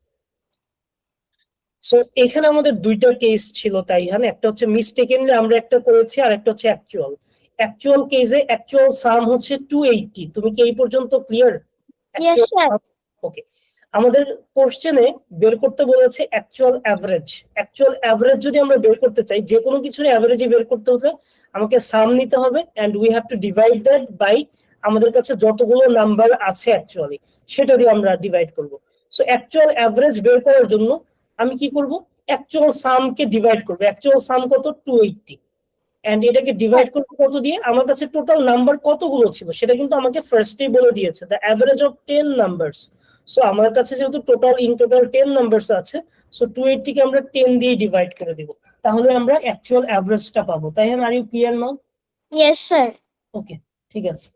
সো এখানে আমাদের দুইটা কেস ছিল তাইহান, একটা হচ্ছে মিস্টেকেনলি আমরা একটা করেছি আর একটা হচ্ছে অ্যাকচুয়াল। অ্যাকচুয়াল কেসে অ্যাকচুয়াল সাম হচ্ছে 280। তুমি কি এই পর্যন্ত ক্লিয়ার? Yes sir. ওকে, আমাদের কোশ্চেনে বের করতে বলেছে অ্যাকচুয়াল অ্যাভারেজ। অ্যাকচুয়াল অ্যাভারেজ যদি আমরা বের করতে চাই, যে কোনো কিছুর অ্যাভারেজই বের করতে হলে আমাকে সাম নিতে হবে, and we have to divide that by আমাদের কাছে যতগুলো নাম্বার আছে অ্যাকচুয়ালি, সেটা দিয়ে আমরা ডিভাইড করব। সো অ্যাকচুয়াল অ্যাভারেজ বের করার জন্য আমি কি করব, অ্যাকচুয়াল সামকে ডিভাইড করব। অ্যাকচুয়াল সাম কত, 280, এন্ড এটাকে ডিভাইড করব কত দিয়ে, আমার কাছে টোটাল নাম্বার কতগুলো ছিল সেটা কিন্তু আমাকে ফার্স্টেই বলে দিয়েছে, the average of 10 numbers. So আমার কাছে যেহেতু টোটাল 10 নাম্বারস আছে, সো 280 কে আমরা 10 দিয়ে ডিভাইড করে দিব, তাহলে আমরা অ্যাকচুয়াল অ্যাভারেজটা পাবো। তাই হ্যাঁ, are you clear now? Yes sir. Okay, ঠিক আছে।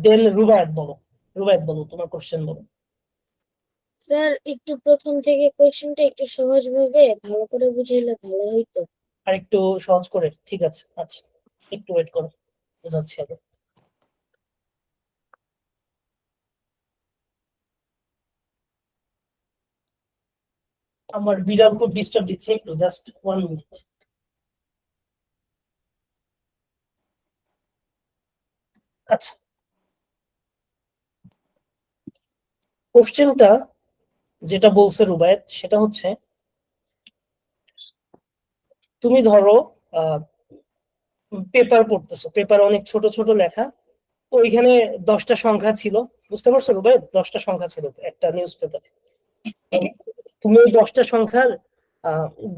দেন রুবায়েত বলো। রুবায়েত বলো, তোমার কোশ্চেন বলো। স্যার একটু প্রথম থেকে কোয়েশ্চেনটা একটু সহজ ভাবে ভালো করে বুঝাইলে ভালো হইতো। আর একটু সহজ করে, ঠিক আছে। আচ্ছা, একটু ওয়েট করো, বোঝাচ্ছি আগে। আমার বিড়াল খুব ডিস্টার্ব দিচ্ছে, একটু জাস্ট 1 মিনিট। আচ্ছা, কোশ্চেনটা যেটা বলছে রুবায়েত সেটা হচ্ছে, তুমি ধরো পেপার পড়তেছো, পেপার অনেক ছোট ছোট লেখা, তো ওইখানে 10টা সংখ্যা ছিল, বুঝতে পারছো রুবায়েত? 10টা সংখ্যা ছিল একটা নিউজ পেপারে। তুমি ওই 10টা সংখ্যার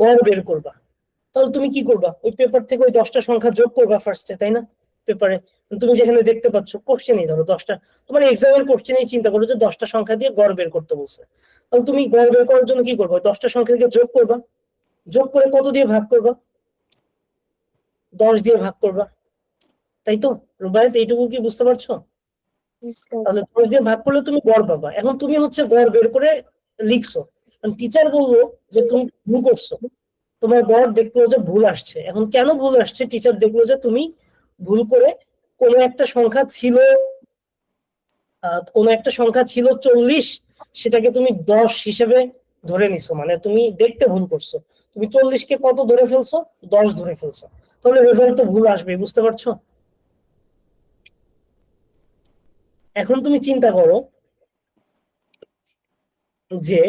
গড় বের করবা। তাহলে তুমি কি করবা, ওই পেপার থেকে ওই 10টা সংখ্যা যোগ করবা ফার্স্টে, তাই না? পেপারে তুমি যেখানে দেখতে পাচ্ছ কোশ্চেনই, ধরো 10টা, তোমার এক্সামের কোশ্চেনই চিন্তা করো যে 10টা সংখ্যা দিয়ে গড় বের করতে বলছে, তাহলে তুমি গড় বের করার জন্য কি করবা, 10টা সংখ্যাকে যোগ করবা, যোগ করে কত দিয়ে ভাগ করবা, 10 দিয়ে ভাগ করবা, তাই তো? রুবায়েত, এইটুকু কি বুঝতে পারছো? তাহলে 10 দিয়ে ভাগ করলে তুমি গড় পাবা। এখন তুমি হচ্ছে গড় বের করে লিখছো, টিচার বললো যে তুমি ভুল করছো, তোমার গড় দেখলো যে ভুল আসছে। এখন কেন ভুল আসছে, টিচার দেখলো যে তুমি ভুল করে কোনো একটা সংখ্যা ছিল, কোনো একটা সংখ্যা ছিল 40, সেটাকে তুমি 10 হিসেবে ধরে নিছো, মানে তুমি দেখতে ভুল করছো। তুমি 40 কে কত ধরে ফেলছো, 10 ধরে ফেলছো, তাহলে রেজাল্ট তো ভুল আসবে, বুঝতে পারছো? এখন তুমি চিন্তা করো যে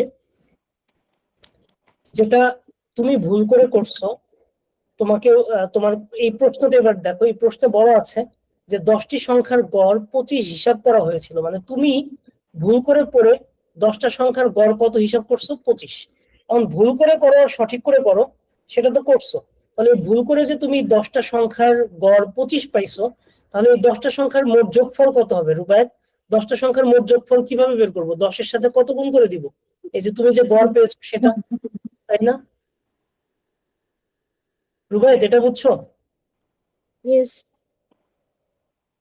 যেটা তুমি ভুল করে করছো, তোমাকে তোমার এই প্রশ্নটা এবার দেখো, এই প্রশ্নে বলা আছে যে 10টি সংখ্যার গড় 25 হিসাব করা হয়েছিল, মানে তুমি ভুল করে পড়ে 10টা সংখ্যার গড় কত হিসাব করছো? 25। এখন ভুল করে করো আর সঠিক করে করো, সেটা তো করছো। তাহলে ভুল করে যে তুমি 10টা সংখ্যার গড় 25 পাইছো, তাহলে এই 10টা সংখ্যার মোট যোগফল কত হবে রুবায়েত? 10টা সংখ্যার মোট যোগফল কিভাবে বের করবো? 10-এর সাথে কত গুণ করে দিব? এই যে তুমি যে গড় পেয়েছো সেটা, তাই না রুবায়েত? এটা বুঝছো? ইয়েস।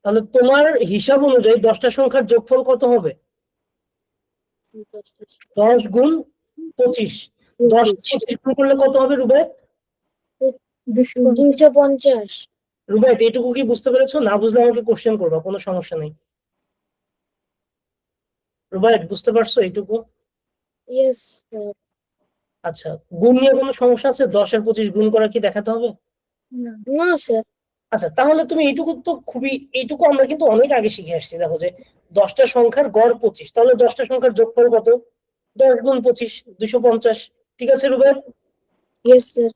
তাহলে তোমার হিসাব অনুযায়ী 10টা সংখ্যার যোগফল কত হবে? 10 গুণ 25। 10 25 গুণ করলে কত হবে রুবায়েত? 250। রুবায়েত এইটুকু কি বুঝতে পেরেছো? না বুঝলে আমাকে কোশ্চেন করবা, কোনো সমস্যা নেই। রুবায়েত বুঝতে পারছো এইটুকু? Yes sir. আচ্ছা, গুণ নিয়ে কোনো সমস্যা আছে? 10 আর 25 গুণ করা কি দেখাতে হবে? না স্যার। আচ্ছা, তাহলে তুমি এইটুকু তো খুবই, এইটুকু আমরা কিন্তু অনেক আগে শিখে আসছি। দেখো যে 10টা সংখ্যার গড় 25, তাহলে 10টা সংখ্যার যোগফল কত? 10 গুণ 25, 250। ঠিক আছে রুবায়েত? Yes sir.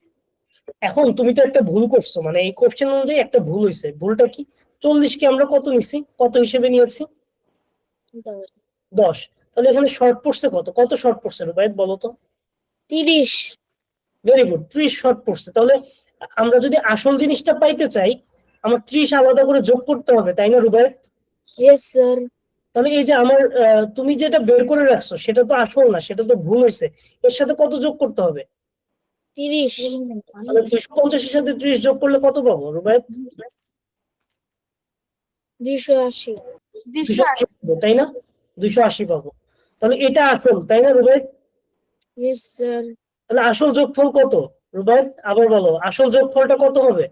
এখন তুমি তো একটা ভুল করছো, মানে এই কোশ্চেন অনুযায়ী একটা ভুল হয়েছে। ভুলটা কি? 40 কে আমরা কত নিছি, কত হিসেবে নিয়েছি? 10। তাহলে এখানে শর্ট পড়ছে কত? কত শর্ট পড়ছে রুবায়েত বলো তো? 30। ভেরি গুড, 30 শর্ট পড়ছে। তাহলে আমরা যদি আসল জিনিসটা পাইতে চাই, আমার 30 আলাদা করে যোগ করতে হবে, তাই না রুবায়েত? Yes sir. তাহলে এই যে আমার তুমি যেটা বের করে রাখছো সেটা তো আসল না, সেটা তো ভুল হয়েছে। এর সাথে কত যোগ করতে হবে? 30। তাহলে 250 এর সাথে 30 যোগ করলে কত পাবো রুবায়েত? 280। 280 পাবো, তাই না? 280 পাবো। তাহলে এটা আসল, তাই না রুবায়েত? Yes sir. তাহলে আসল যোগফল কত রুবায়েত? আবার বলো, আসল যোগফলটা কত হবে?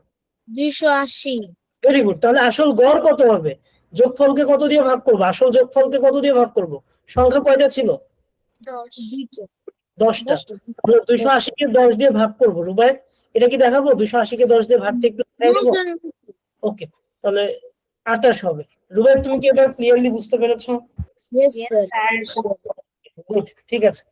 280। Very good. তাহলে আসল গড় কত হবে? যোগফলকে কত দিয়ে ভাগ করবো? আসল যোগফলকে কত দিয়ে ভাগ করবো? সংখ্যা কয়টা ছিল? 10টা। তাহলে 280 কে 10 দিয়ে ভাগ করবো রুবায়েত। এটা কি দেখাবো? 280 কে 10 দিয়ে ভাগটা একটু দেখাই নো দেবো? স্যার। ওকে, তাহলে 28 হবে। রুবায়েত তুমি কি এবার ক্লিয়ারলি বুঝতে পেরেছো? Yes sir. গুড, ঠিক আছে।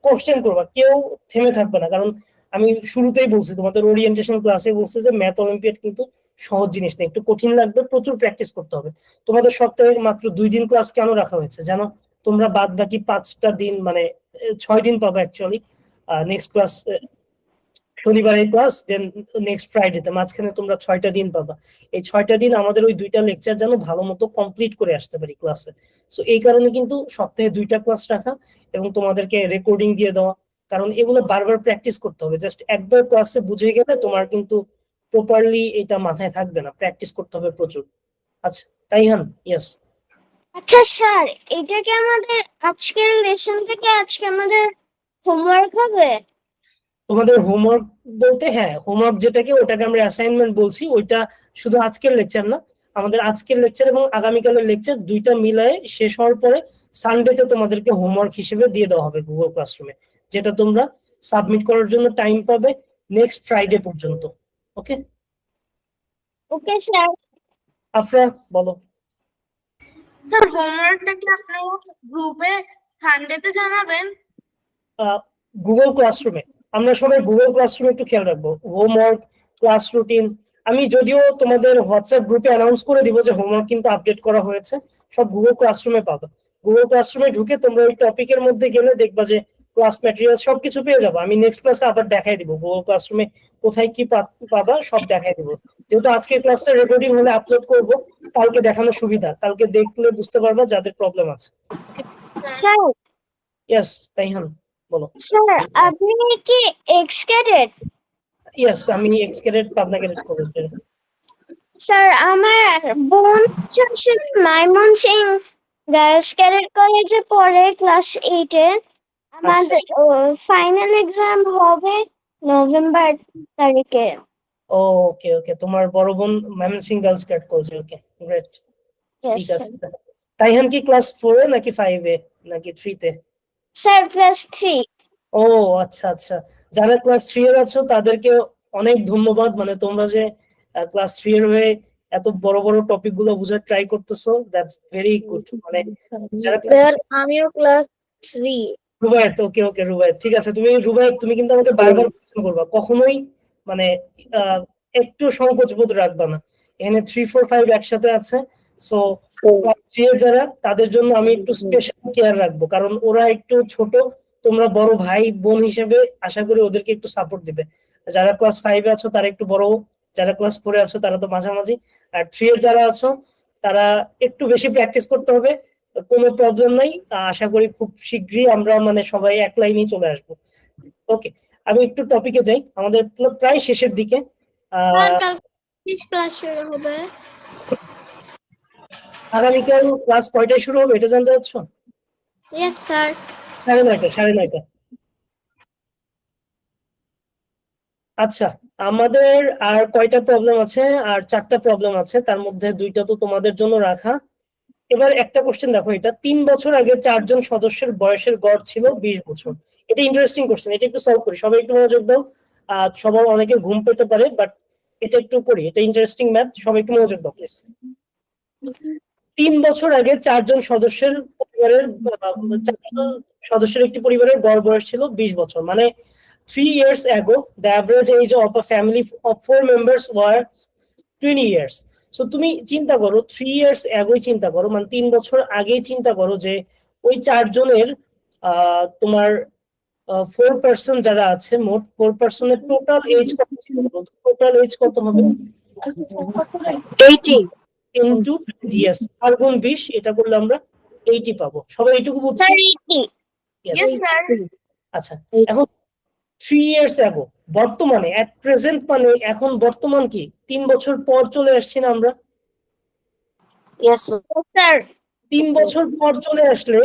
কোশ্চেন করবা, কেউ থেমে থাকবে না, কারণ আমি শুরুতেই বলছি তোমাদের ওরিয়েন্টেশন ক্লাসে বলছি যে ম্যাথ অলিম্পিয়াড কিন্তু সহজ জিনিস না, একটু কঠিন লাগবে, প্রচুর প্র্যাকটিস করতে হবে। তোমাদের সপ্তাহে মাত্র 2 দিন ক্লাস কেন রাখা হয়েছে জানো? তোমরা বাদ বাকি 5টা দিন, মানে 6 দিন পাবা অ্যাকচুয়ালি। নেক্সট ক্লাস শনিবারের ক্লাস, দেন নেক্সট ফ্রাইডেতে, মাঝখানে তোমরা 6টা দিন পাবা। এই 6টা দিন আমাদের ওই 2টা লেকচার যেন ভালো মতো কমপ্লিট করে আসতে পারি ক্লাসে। সো এই কারণে কিন্তু সপ্তাহে 2টা ক্লাস রাখা এবং তোমাদেরকে রেকর্ডিং দিয়ে দেওয়া, কারণ এগুলো বারবার প্র্যাকটিস করতে হবে। জাস্ট একবার ক্লাসে বুঝে গেলে তোমার কিন্তু প্রপারলি এটা মাথায় থাকবে না, প্র্যাকটিস করতে হবে প্রচুর। আচ্ছা তাইহান, ইয়েস। আচ্ছা স্যার, এটা কি আমাদের আজকের লেসন থেকে আজকে আমাদের হোমওয়ার্ক হবে? তোমাদের হোমওয়ার্ক বলতে, হ্যাঁ হোমওয়ার্ক যেটাকে, ওটাকে আমরা অ্যাসাইনমেন্ট বলছি। ওইটা শুধু আজকের লেকচার না, আমাদের আজকের লেকচার এবং আগামীকালের লেকচার দুইটা মিলায়ে শেষ হওয়ার পরে সানডেতে তোমাদেরকে হোমওয়ার্ক হিসেবে দিয়ে দেওয়া হবে গুগল ক্লাসরুমে, যেটা তোমরা সাবমিট করার জন্য টাইম পাবে নেক্সট ফ্রাইডে পর্যন্ত। ওকে ওকে স্যার। আফরা বলো। স্যার হোমওয়ার্কটা কি আপনারা গ্রুপে সানডেতে জানাবেন? গুগল ক্লাসরুমে, আমরা সবাই গুগল ক্লাসরুমে একটু খেয়াল রাখবো হোমওয়ার্ক, ক্লাস রুটিন। আমি যদিও তোমাদের হোয়াটসঅ্যাপ গ্রুপে অ্যানাউন্স করে দিব যে হোমওয়ার্ক কিন্তু আপডেট করা হয়েছে, সব গুগল ক্লাসরুমে পাবে। গুগল ক্লাসরুমে ঢুকে তোমরা ওই টপিকের মধ্যে গেলে দেখবা যে ক্লাস ম্যাটেরিয়াল সবকিছু পেয়ে যাবে। আমি নেক্সট ক্লাসে আবার দেখাই দিব গুগল ক্লাসরুমে কোথায় কি পাবা, সব দেখাই দিব। যেহেতু আজকে ক্লাসটা রেকর্ডিং হলে আপলোড করব, কালকে দেখানোর সুবিধা, কালকে দেখলে বুঝতে পারবা যাদের প্রবলেম আছে। স্যার, ইয়েস তাইহান বলো। স্যার আপনি কি এক্স ক্যাডেট? ইয়েস, আমি এক্স ক্যাডেট পাবনা ক্যাডেট কলেজে। স্যার আমার বোন হচ্ছে ময়মনসিং গার্লস ক্যাডেট কলেজে পড়ে, ক্লাস 8-এ। আমাদের ফাইনাল এক্সাম হবে নভেম্বর তারিখে। ওকে ওকে, তোমার বড় বোন ময়মনসিং গার্লস ক্যাডেট কলেজে। ওকে গ্রেট, Yes, ঠিক আছে। তাইহান কি ক্লাস 4 এ নাকি 5 এ নাকি 3 তে? Sir class 3। ও আচ্ছা আচ্ছা, যারা ক্লাস 3 এর আছো তাদেরকে অনেক ধন্যবাদ। মানে তোমরা যে ক্লাস 3 এর হয়ে এত বড় বড় টপিক গুলো বুঝার ট্রাই করতেছো, দ্যাটস ভেরি গুড। মানে যারা স্যার আমিও ক্লাস 3। রুবায়েত, ওকে ওকে রুবায়েত, ঠিক আছে। তুমি রুবায়েত, তুমি কিন্তু আমাকে বারবার কোশ্চেন করবা, কখনোই মানে একটু সংকোচ বোধ রাখবা না। এখানে 3 4 5 একসাথে আছে। সো 3 এর যারা, তাদের জন্য আমি একটু স্পেশাল কেয়ার রাখবো, কারণ ওরা একটু ছোট, তোমরা বড় ভাই বোন হিসেবে আশা করি ওদেরকে একটু সাপোর্ট দিবে। যারা ক্লাস 5 এ আছো তারা একটু বড়, যারা ক্লাস 4 এ আছো তারা তো মাঝামাঝি, আর 3 এর যারা আছো তারা একটু বেশি প্র্যাকটিস করতে হবে। কোনো প্রবলেম নাই, আশা করি খুব শীঘ্রই আমরা মানে সবাই এক লাইনেই চলে আসবো। ওকে, আমি একটু টপিকে যাই, আমাদের প্রায় শেষের দিকে। ক্লাস শুরু হবে। আগামীকাল ক্লাস কয়টায় শুরু হবে এটা জানতে চাচ্ছ? Yes sir. 9:30। আচ্ছা, আমাদের আর কয়টা প্রবলেম আছে? আর 4টা প্রবলেম আছে, তার মধ্যে 2টা তো তোমাদের জন্য রাখা। এবার একটা কোশ্চেন দেখো, এটা 3 বছর আগে 4 জন সদস্যের বয়সের গড় ছিল 20 বছর। এটা ইন্টারেস্টিং কোশ্চেন, এটা একটু সলভ করি, সবাই একটু মনোযোগ দাও। সবার অনেকে ঘুম পেতে পারে, বাট এটা একটু করি, এটা ইন্টারেস্টিং ম্যাথ, সবাই একটু মনোযোগ দাও প্লিজ। 3 বছর আগে 4 জন সদস্যের পরিবারের 4 জন সদস্যের একটি পরিবারের গড় বয়স ছিল 20 বছর, মানে 3 years ago the average age of a family of 4 members was 20 years. So তুমি চিন্তা করো 3 years ago চিন্তা করো, মানে 3 বছর আগেই চিন্তা করো যে ওই 4 জনের তোমার 4% যারা আছে, মোট 4% টোটাল এজ কত ছিল? টোটাল এজ কত হবে? 80 ইনটু 20 years, আর গুণ 20, এটা করলে আমরা 80 পাবো। সবাই এইটুকু বুঝছি? স্যার 80। Yes. Yes sir. আচ্ছা, এখন 3 years ago, বর্তমানে এট প্রেজেন্ট, মানে এখন বর্তমান কি 3 বছর পর চলে আসছি না আমরা? ইয়েস স্যার 3 বছর পর চলে আসলে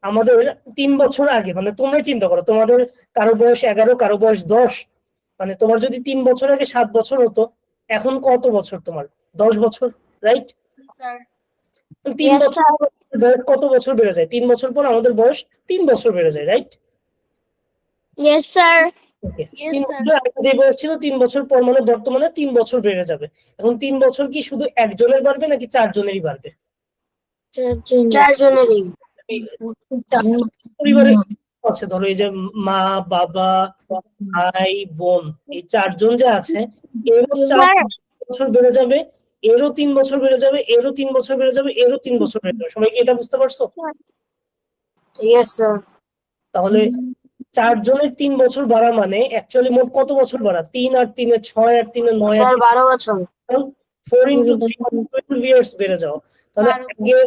আমাদের 3 বছর আগে, মানে তোমরাই চিন্তা করো, তোমাদের কারো বয়স 11, কারো বয়স 10, মানে তোমার যদি 3 বছর আগে 7 বছর হতো, এখন কত বছর তোমার? 10 বছর, রাইট? স্যার 3 Yes, বছর পর বয়স কত বছর বেড়ে যায়? 3 বছর পর আমাদের বয়স 3 বছর বেড়ে যায়, right? Yes sir. Okay, Yes, 3 sir. বছর আগে যে বয়স ছিল 3 বছর পর মানে বর্তমানে 3 বছর বেড়ে যাবে। এখন 3 বছর কি শুধু একজনের বাড়বে নাকি 4 জনেরই বাড়বে? 4 জনেরই। পরিবারের আছে, ধরো এই যে মা বাবা ভাই বোন, এই 4 জন যে আছে, এরও 4 বছর বেড়ে যাবে, এরও 3 বছর বেড়ে যাবে, এরও 3 বছর বেড়ে যাবে, এরও 3 বছর বেড়ে যাবে। সবাই কি এটা বুঝতে পারছো? Yes sir. তাহলে 4 জনের 3 বছর বাড়া মানে অ্যাকচুয়ালি মোট কত বছর বাড়া? 3 আর 3 এ 6 আর 3 এ 9 স্যার 12 বছর। 4 into 3 12 years বেড়ে যাও। তাহলে আগে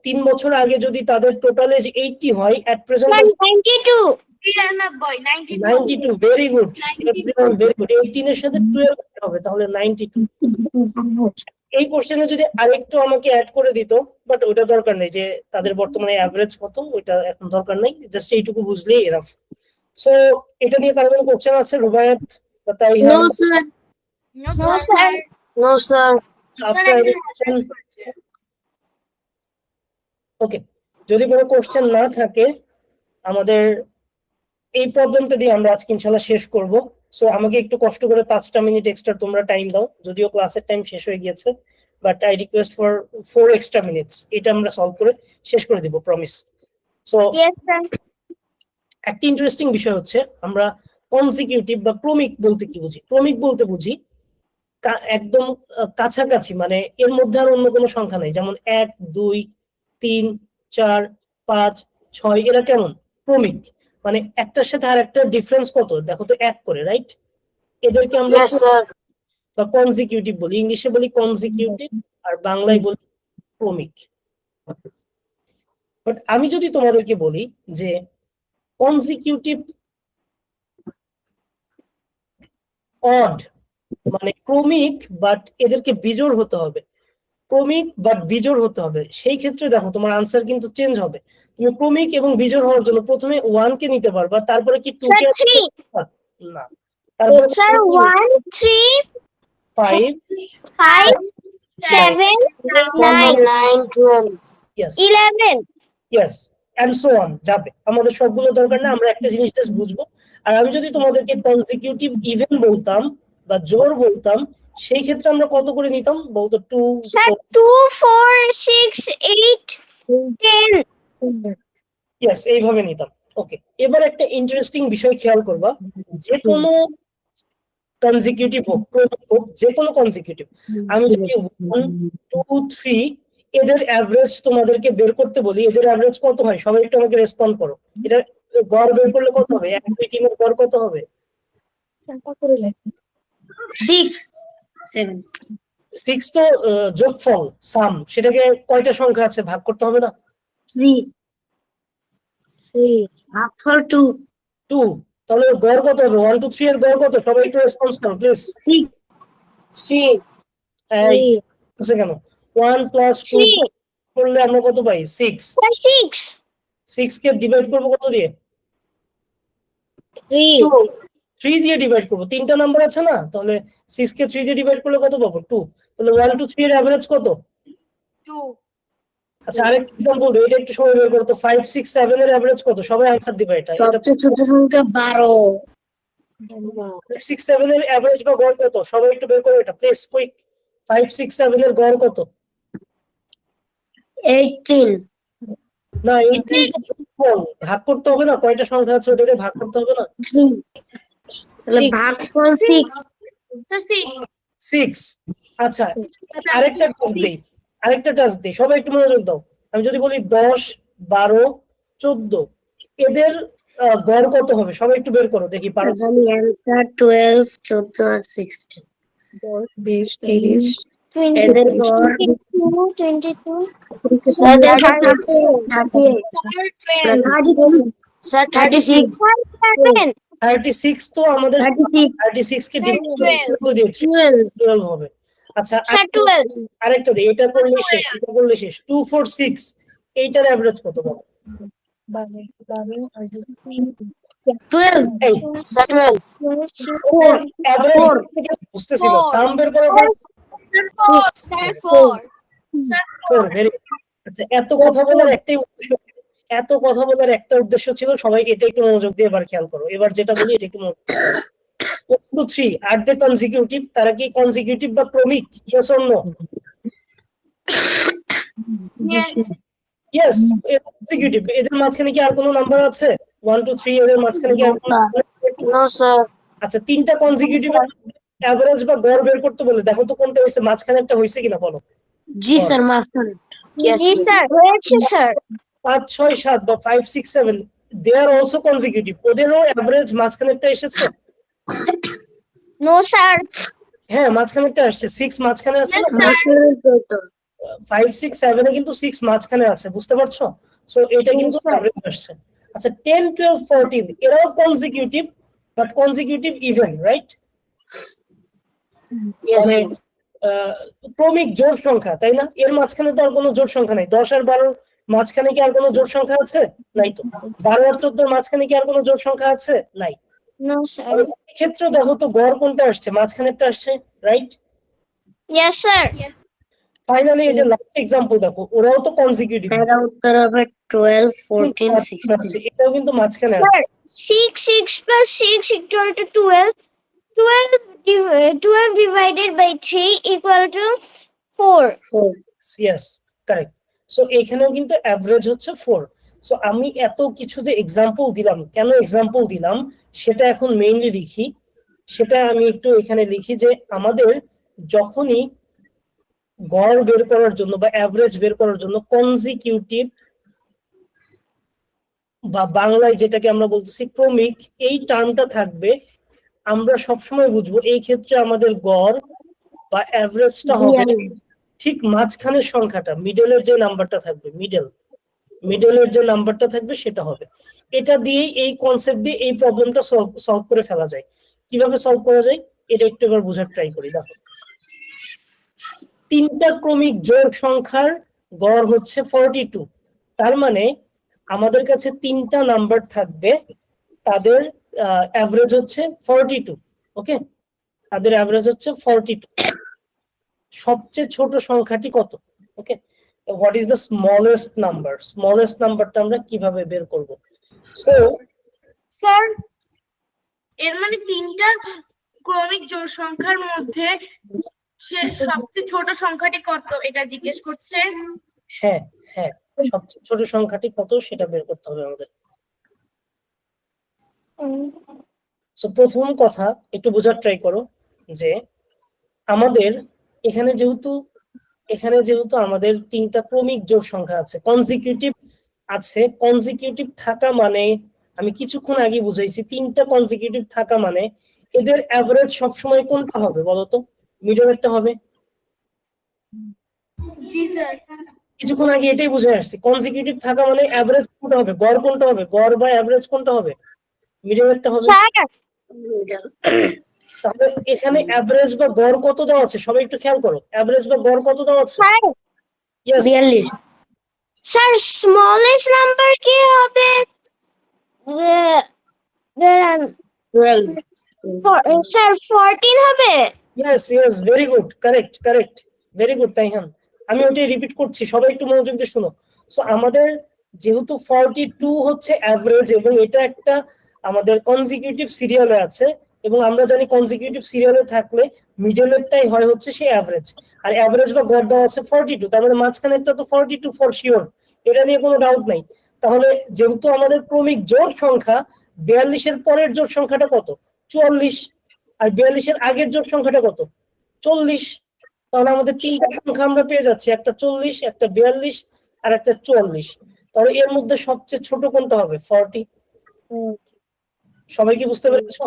3 বছর আগে যদি তাদের টোটাল এজ 80 হয়, at present sir 92। 92। Very good, everyone very good. 18 এর সাথে 12 হবে, তাহলে 92। এই কোশ্চেনে যদি আরেকটু আমাকে অ্যাড করে দিত, বাট ওটা দরকার নেই, যে তাদের বর্তমানে অ্যাভারেজ কত ওইটা এখন দরকার নেই, জাস্ট এইটুকু বুঝলেই এনাফ। সো এটা নিয়ে কারো কোনো কোশ্চেন আছে? রুবায়াত বাতাও no sir. No sir. No sir. Okay, যদি কোনো কোশ্চেন না থাকে, আমাদের এই প্রবলেমটা দিয়ে আমরা আজকে ইনশাআল্লাহ শেষ করব। সো আমাকে একটু কষ্ট করে 5টা মিনিট এক্সট্রা তোমরা টাইম দাও, যদিও ক্লাসের টাইম শেষ হয়ে গিয়েছে, but I request for 4 extra minutes, এটা আমরা সলভ করে শেষ করে দিব, প্রমিস। So yes sir. একটা ইন্টারেস্টিং বিষয় হচ্ছে, আমরা কনজিকিউটিভ বা ক্রমিক বলতে কি বুঝি? ক্রমিক বলতে বুঝি একদম কাছাকাছি, মানে এর মধ্যে আর অন্য কোনো সংখ্যা নাই, যেমন 1 2 3 4 5 6, এরা কেমন? ক্রমিক, মানে একটার সাথে আর একটা ডিফারেন্স কত দেখো তো, 1 করে, রাইট? এদেরকে আমরা ইয়েস স্যার। বা কনজিকিউটিভ বলি, ইংলিশে বলি কনজিকিউটিভ, আর বাংলায় বলি ক্রমিক। বাট আমি যদি তোমাদেরকে বলি যে কনজিকিউটিভ অড, মানে ক্রমিক বাট এদেরকে বিজোড় হতে হবে, ক্রমিক বাট বিজোড় হতে হবে, সেই ক্ষেত্রে দেখো তোমার আনসার কিন্তু চেঞ্জ হবে। তুমি ক্রমিক এবং বিজোড় হওয়ার জন্য প্রথমে 1 কে নিতে পারবা, তারপরে কি 2 কে? না, তারপরে sir 1 3 5 5 7 9 9 12 yes 11। yes and so on যাবে। আমাদের সবগুলো দরকার না, আমরা একটা জিনিস জাস্ট বুঝবো। আর আমি যদি তোমাদেরকে কনজিকিউটিভ ইভেন বলতাম বা জোড় বলতাম, সেই ক্ষেত্রে আমরা কত করে নিতাম বলতো? 2 স্যার 2 4 6 8 10। ইয়েস, এইভাবে নিতাম। ওকে, এবার একটা ইন্টারেস্টিং বিষয় খেয়াল করবা, যে কোনো কনজিকিউটিভ হোক, ক্রমিক হোক, যে কোনো কনজিকিউটিভ, আমি যদি 1 2 3 এদের অ্যাভারেজ তোমাদেরকে বের করতে বলি, এদের অ্যাভারেজ কত হয়? সবাই একটু আমাকে রেসপন্ড করো। এটা গড় বের করলে কত হবে? 1 2 3 এর গড় কত হবে? 6 7 6 তো যোগফল, সাম, সেটাকে কয়টা সংখ্যা আছে ভাগ করতে হবে না? 3 ভাগফল 2 2। তাহলে গড় কত হবে? 1 2 3 এর গড় কত? সবাই একটু রেসপন্স করো প্লিজ। 6 এই আছে কেন? 1 প্লাস 2 3 করলে আমরা কত পাই? 6। 6 6 কে ডিভাইড করব কত দিয়ে? 3 দিয়ে ডিভাইড করব। তিনটা নাম্বার আছে না, তাহলে 6 কে 3 দিয়ে ডিভাইড করলে কত পাবো? 2। তাহলে 1 2 3 এর এভারেজ কত? 2 আচ্ছা, আরেকটা एग्जांपल দিই, এটা একটু সময় বের করো তো। 5 6 7 এর এভারেজ কত? সবাই आंसर দিবে এটা। এটা সবচেয়ে ছোট সংখ্যা 12 5 6 7 এর এভারেজ বা গড় কত? সবাই একটু বের করো এটা প্লিজ, কুইক। 5 6 7 এর গড় কত? 18 না, 18 তো যোগফল, ভাগ করতে হবে না? কয়টা সংখ্যা আছে ওটাকে ভাগ করতে হবে না? 3 তাহলে ভাগফল 6 স্যার 6। আচ্ছা, আরেকটা টাস্ক দেই, সবাই একটু মনোযোগ দাও। আমি যদি বলি 10 12 14 এদের গড় কত হবে? সবাই একটু বের করো দেখি, পারো? জানি অ্যান্সার 12 14 আর 16 এদের গড় 22 স্যার 36 36 তো আমাদের 36 কে ডিভাইড 12 হবে। আচ্ছা, আরেকটা দিই, এটা করলে শেষ। 2 4 6 এইটার এভারেজ কত বলো? 12 এই এভারেজ বুঝতেছি না, সাম বের করার পর 4 4। ভেরি। আচ্ছা, এত কথা বলার একটা উদ্দেশ্য ছিল, সবাই এটা একটু মনোযোগ দিয়ে এবার খেয়াল করো। এবার যেটা বলি এটা একটু মনোযোগ। 1 2 3 আর দে কনজিকিউটিভ, তারা কি কনজিকিউটিভ বা ক্রমিক? Yes or no? Yes, consecutive. এদের মাঝখানে কি আর কোনো নাম্বার আছে? 1 2 3 এদের মাঝখানে কি আর কোনো নাম্বার আছে? নো স্যার আচ্ছা, তিনটা কনজিকিউটিভ এভারেজ বা গড় বের করতে বলে দেখো তো কোনটা হইছে, মাঝখানে একটা হইছে কিনা বলো। জি স্যার মাস্টার জি স্যার হয়েছে স্যার 5 6 7 বা 5 6 7 দে আর অলসো কনজিকিউটিভ, ওদেরও এভারেজ মাঝখানে একটা এসেছে। নো স্যার হ্যাঁ, মাঝখানে একটা আসছে, 6 মাঝখানে আছে না? 5 6 7 এ কিন্তু 6 মাঝখানে আছে, বুঝতে পারছো? সো এটা কিন্তু এভারেজ আসছে। আচ্ছা, 10 12 14 এরাও consecutive, but consecutive even, right? মানে ক্রমিক জোড় সংখ্যা, তাই না? এর মাঝখানে তো আর কোনো জোড় সংখ্যা নাই। 10 আর 12 মাঝখানে কি আর কোনো জোড় সংখ্যা আছে? নাই তো। 12 আর 14 মাঝখানে কি আর কোনো জোড় সংখ্যা আছে? নাই। নো স্যার ক্ষেত্রে দেখো তো গড় কোনটা আসছে? মাঝখানেরটা আসছে, রাইট? ইয়েস স্যার ফাইনালি এই যে লাস্ট एग्जांपल দেখো, ওরাও তো কনজিকিউটিভ। স্যার উত্তর হবে 12 14 16 এটাও কিন্তু মাঝখানে আছে। Sir 6 plus 6 equal to 12 12 divided by 3 equal to 4 yes, correct. So এখানেও কিন্তু এভারেজ হচ্ছে 4। সো আমি এত কিছু যে एग्जांपल দিলাম, কেন एग्जांपल দিলাম সেটা এখন মেইনলি লিখি। সেটা আমি একটু এখানে লিখি যে আমাদের যখনই গড় বের করার জন্য বা এভারেজ বের করার জন্য কনজিকিউটিভ বা বাংলায় যেটাকে আমরা বলতেছি ক্রমিক, এই টার্মটা থাকবে, আমরা সবসময় বুঝবো এই ক্ষেত্রে আমাদের গড় বা এভারেজটা হবে ঠিক মাঝখানের সংখ্যাটা, মিডলের যে নাম্বারটা থাকবে, মিডলের যে নাম্বারটা থাকবে সেটা হবে। এটা দিয়েই, এই কনসেপ্ট দিয়ে এই প্রবলেমটা সলভ করে ফেলা যায়। কিভাবে সলভ করা যায় এটা একটু এবার বোঝার ট্রাই করি। দেখো, তিনটা ক্রমিক জোড় সংখ্যার গড় হচ্ছে 42। তার মানে আমাদের কাছে তিনটা নাম্বার থাকবে, তাদের এভারেজ হচ্ছে 42। ওকে, তাদের এভারেজ হচ্ছে 42। সবচেয়ে ছোট সংখ্যাটি কত? Okay, what is the smallest number? Smallest নাম্বারটা আমরা কিভাবে বের করব? সো স্যার এর মানে তিনটা ক্রমিক জোড় সংখ্যার মধ্যে সবচেয়ে ছোট সংখ্যাটি কত এটা জিজ্ঞেস করছে। হ্যাঁ হ্যাঁ, সবচেয়ে ছোট সংখ্যাটি কত সেটা বের করতে হবে আমাদের। সো প্রথম কথা একটু বোঝার ট্রাই করো যে আমাদের এখানে যেহেতু আমাদের তিনটা ক্রমিক জোড় সংখ্যা আছে, কনজিকিউটিভ থাকা মানে আমি কিছুক্ষণ আগে বুঝাইছি, তিনটা কনজিকিউটিভ থাকা মানে এদের অ্যাভারেজ সবসময় কোনটা হবে বলতো? মিডলেরটা হবে। জি স্যার। কিছুক্ষণ আগে এটাই বুঝে আসছি, কনজিকিউটিভ থাকা মানে অ্যাভারেজ কোনটা হবে, গড় কোনটা হবে, গড় বা অ্যাভারেজ কোনটা হবে? মিডলেরটা হবে। স্যার তাহলে এখানে অ্যাভারেজ বা গড় কত দেওয়া আছে সবাই একটু খেয়াল করো, অ্যাভারেজ বা গড় কত দেওয়া আছে? Sir yes, 42 sir smallest number কি হবে? স্যার 14 হবে। Yes, very good, correct, very good Taihan. আমি ওইটাই রিপিট করছি, সবাই একটু মনোযোগ দিয়ে শোনো। সো আমাদের যেহেতু 42 হচ্ছে অ্যাভারেজ এবং এটা একটা আমাদের কনজিকিউটিভ সিরিয়ালে আছে, এবং আমরা জানি কনজিকিউটিভ সিরিয়ালে থাকলে মিডলেরটাই হয় হচ্ছে সেই অ্যাভারেজ, আর অ্যাভারেজ বা গড় দেওয়া আছে 42, তার মানে মাঝখানেরটা তো 42 ফর শিওর, এটা নিয়ে কোনো ডাউট নাই। তাহলে যেহেতু আমাদের ক্রমিক জোড় সংখ্যা 42 এর পরের জোড় সংখ্যাটা কত? 44। আর 42 এর আগের জোড় সংখ্যাটা কত? 40। তাহলে আমাদের তিনটা সংখ্যা আমরা পেয়ে যাচ্ছি, একটা 40, একটা 42 আর একটা 44। তাহলে এর মধ্যে সবচেয়ে ছোট কোনটা হবে? 40। সবাই কি বুঝতে পেরেছো?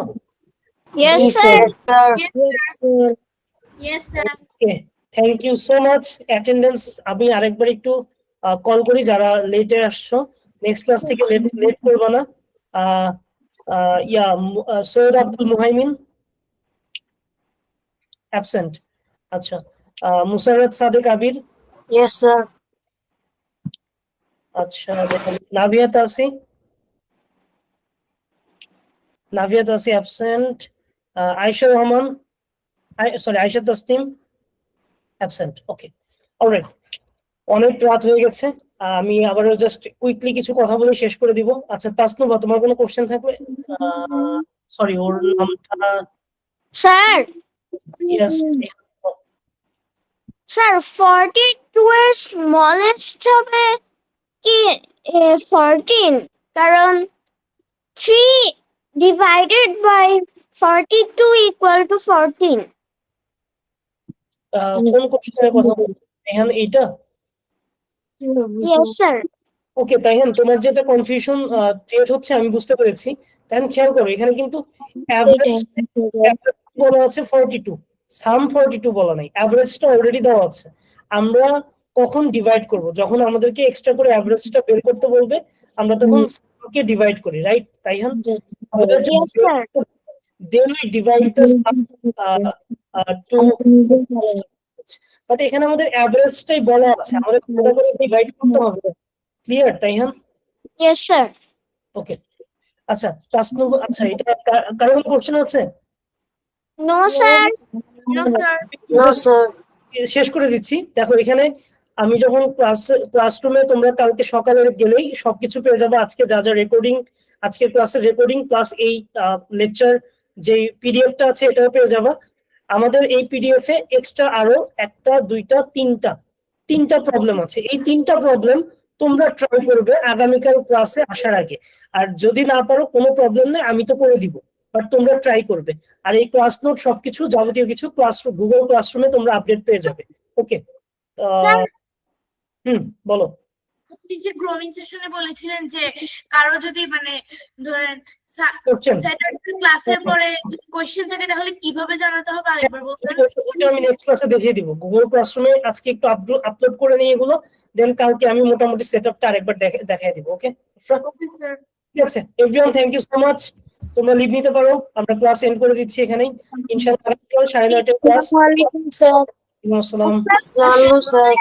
ইয়েস জি sir. Sir yes sir. Thank you so much. Attendance আমি আরেকবার একটু কল করি, যারা লেটে আসছো নেক্সট ক্লাস থেকে লেট করবে না। Syed Abdul Muhaimin absent. আচ্ছা, মুসাররদ সাদেক আবির। ইয়েস স্যার আচ্ছা, নাভিয়া তাসি অ্যাবসেন্ট। আয়েশা রহমান, আয়েশা তাসনিম অ্যাবসেন্ট। ওকে, অলরাইট, অনেক রাত হয়ে গেছে, আমি আবারও জাস্ট কুইকলি কিছু কথা বলে শেষ করে দিব। আচ্ছা তাসনুবা, তোমার কোনো কোশ্চেন থাকলে? সরি, ওর নামটা স্যার ইয়েস। স্যার 42 এর স্মলেস্ট হবে কি 14? কারণ 3 divided by 42 equal to 14. কোন কোশ্চেনের কথা বলছো তাইহান? এইটা? Yes sir. ওকে তাইহান, তোমার যেটা কনফিউশন ক্রিয়েট হচ্ছে আমি বুঝতে পেরেছি। তাইহান খেয়াল করো, এখানে কিন্তু অ্যাভারেজ বলা আছে 42, সাম 42 বলা নাই, অ্যাভারেজটা অলরেডি দেওয়া আছে। আমরা কখন ডিভাইড করব? যখন আমাদেরকে এক্সট্রা করে অ্যাভারেজটা বের করতে বলবে, আমরা তখন সামকে ডিভাইড করি, right Taihan? Yes sir. then we divide the sum to, but এখানে আমাদের অ্যাভারেজটাই বলা আছে, আমাদের আলাদা করে ডিভাইড করতে হবে। Clear Taihan? Yes sir. Okay, আচ্ছা তাসনুব, আচ্ছা এটা কারো কোশ্চেন আছে? No sir. No sir. No sir শেষ করে দিচ্ছি। দেখো এখানে আমি যখন ক্লাসরুমে, তোমরা কালকে সকালে গেলেই সবকিছু পেয়ে যাবে, আজকে যা যা রেকর্ডিং, আজকে ক্লাসের রেকর্ডিং প্লাস এই লেকচার যে পিডিএফটা আছে এটাও পেয়ে যাবা। আমাদের এই পিডিএফ এ এক্সট্রা আরো একটা, দুইটা, তিনটা প্রবলেম আছে। এই তিনটা প্রবলেম তোমরা ট্রাই করবে আগামীকাল ক্লাসে আসার আগে, আর যদি না পারো কোনো প্রবলেম নেই, আমি তো করে দিব, বাট তোমরা ট্রাই করবে। আর এই ক্লাস নোট সবকিছু যাবতীয় কিছু গুগল ক্লাসরুমে তোমরা আপডেট পেয়ে যাবে। ওকে, বলো। আপনি যে গ্রোমিং সেশনে বলেছিলেন যে কারো যদি মানে ধরেন কোশ্চেন স্যাটারডে ক্লাসের পরে কোশ্চেন থাকে তাহলে কিভাবে জানাতে হবে আরেকবার বলতেন? ওটা আমি নেক্সট ক্লাসে দেখিয়ে দিব। গুগল ক্লাসরুমে আজকে একটু আপলোড করে নিয়ে এগুলো, দেন কালকে আমি মোটামুটি সেটআপটা আরেকবার দেখিয়ে দিব। Okay okay sir. ঠিক আছে everyone, thank you so much. তোমরা লিভ নিতে পারো, আমরা ক্লাস এন্ড করে দিচ্ছি এখানেই। ইনশাআল্লাহ আগামীকাল 9:30 ক্লাস। ওয়ালাইকুম স্যার। আসসালাম। আসসালামু আলাইকুম স্যার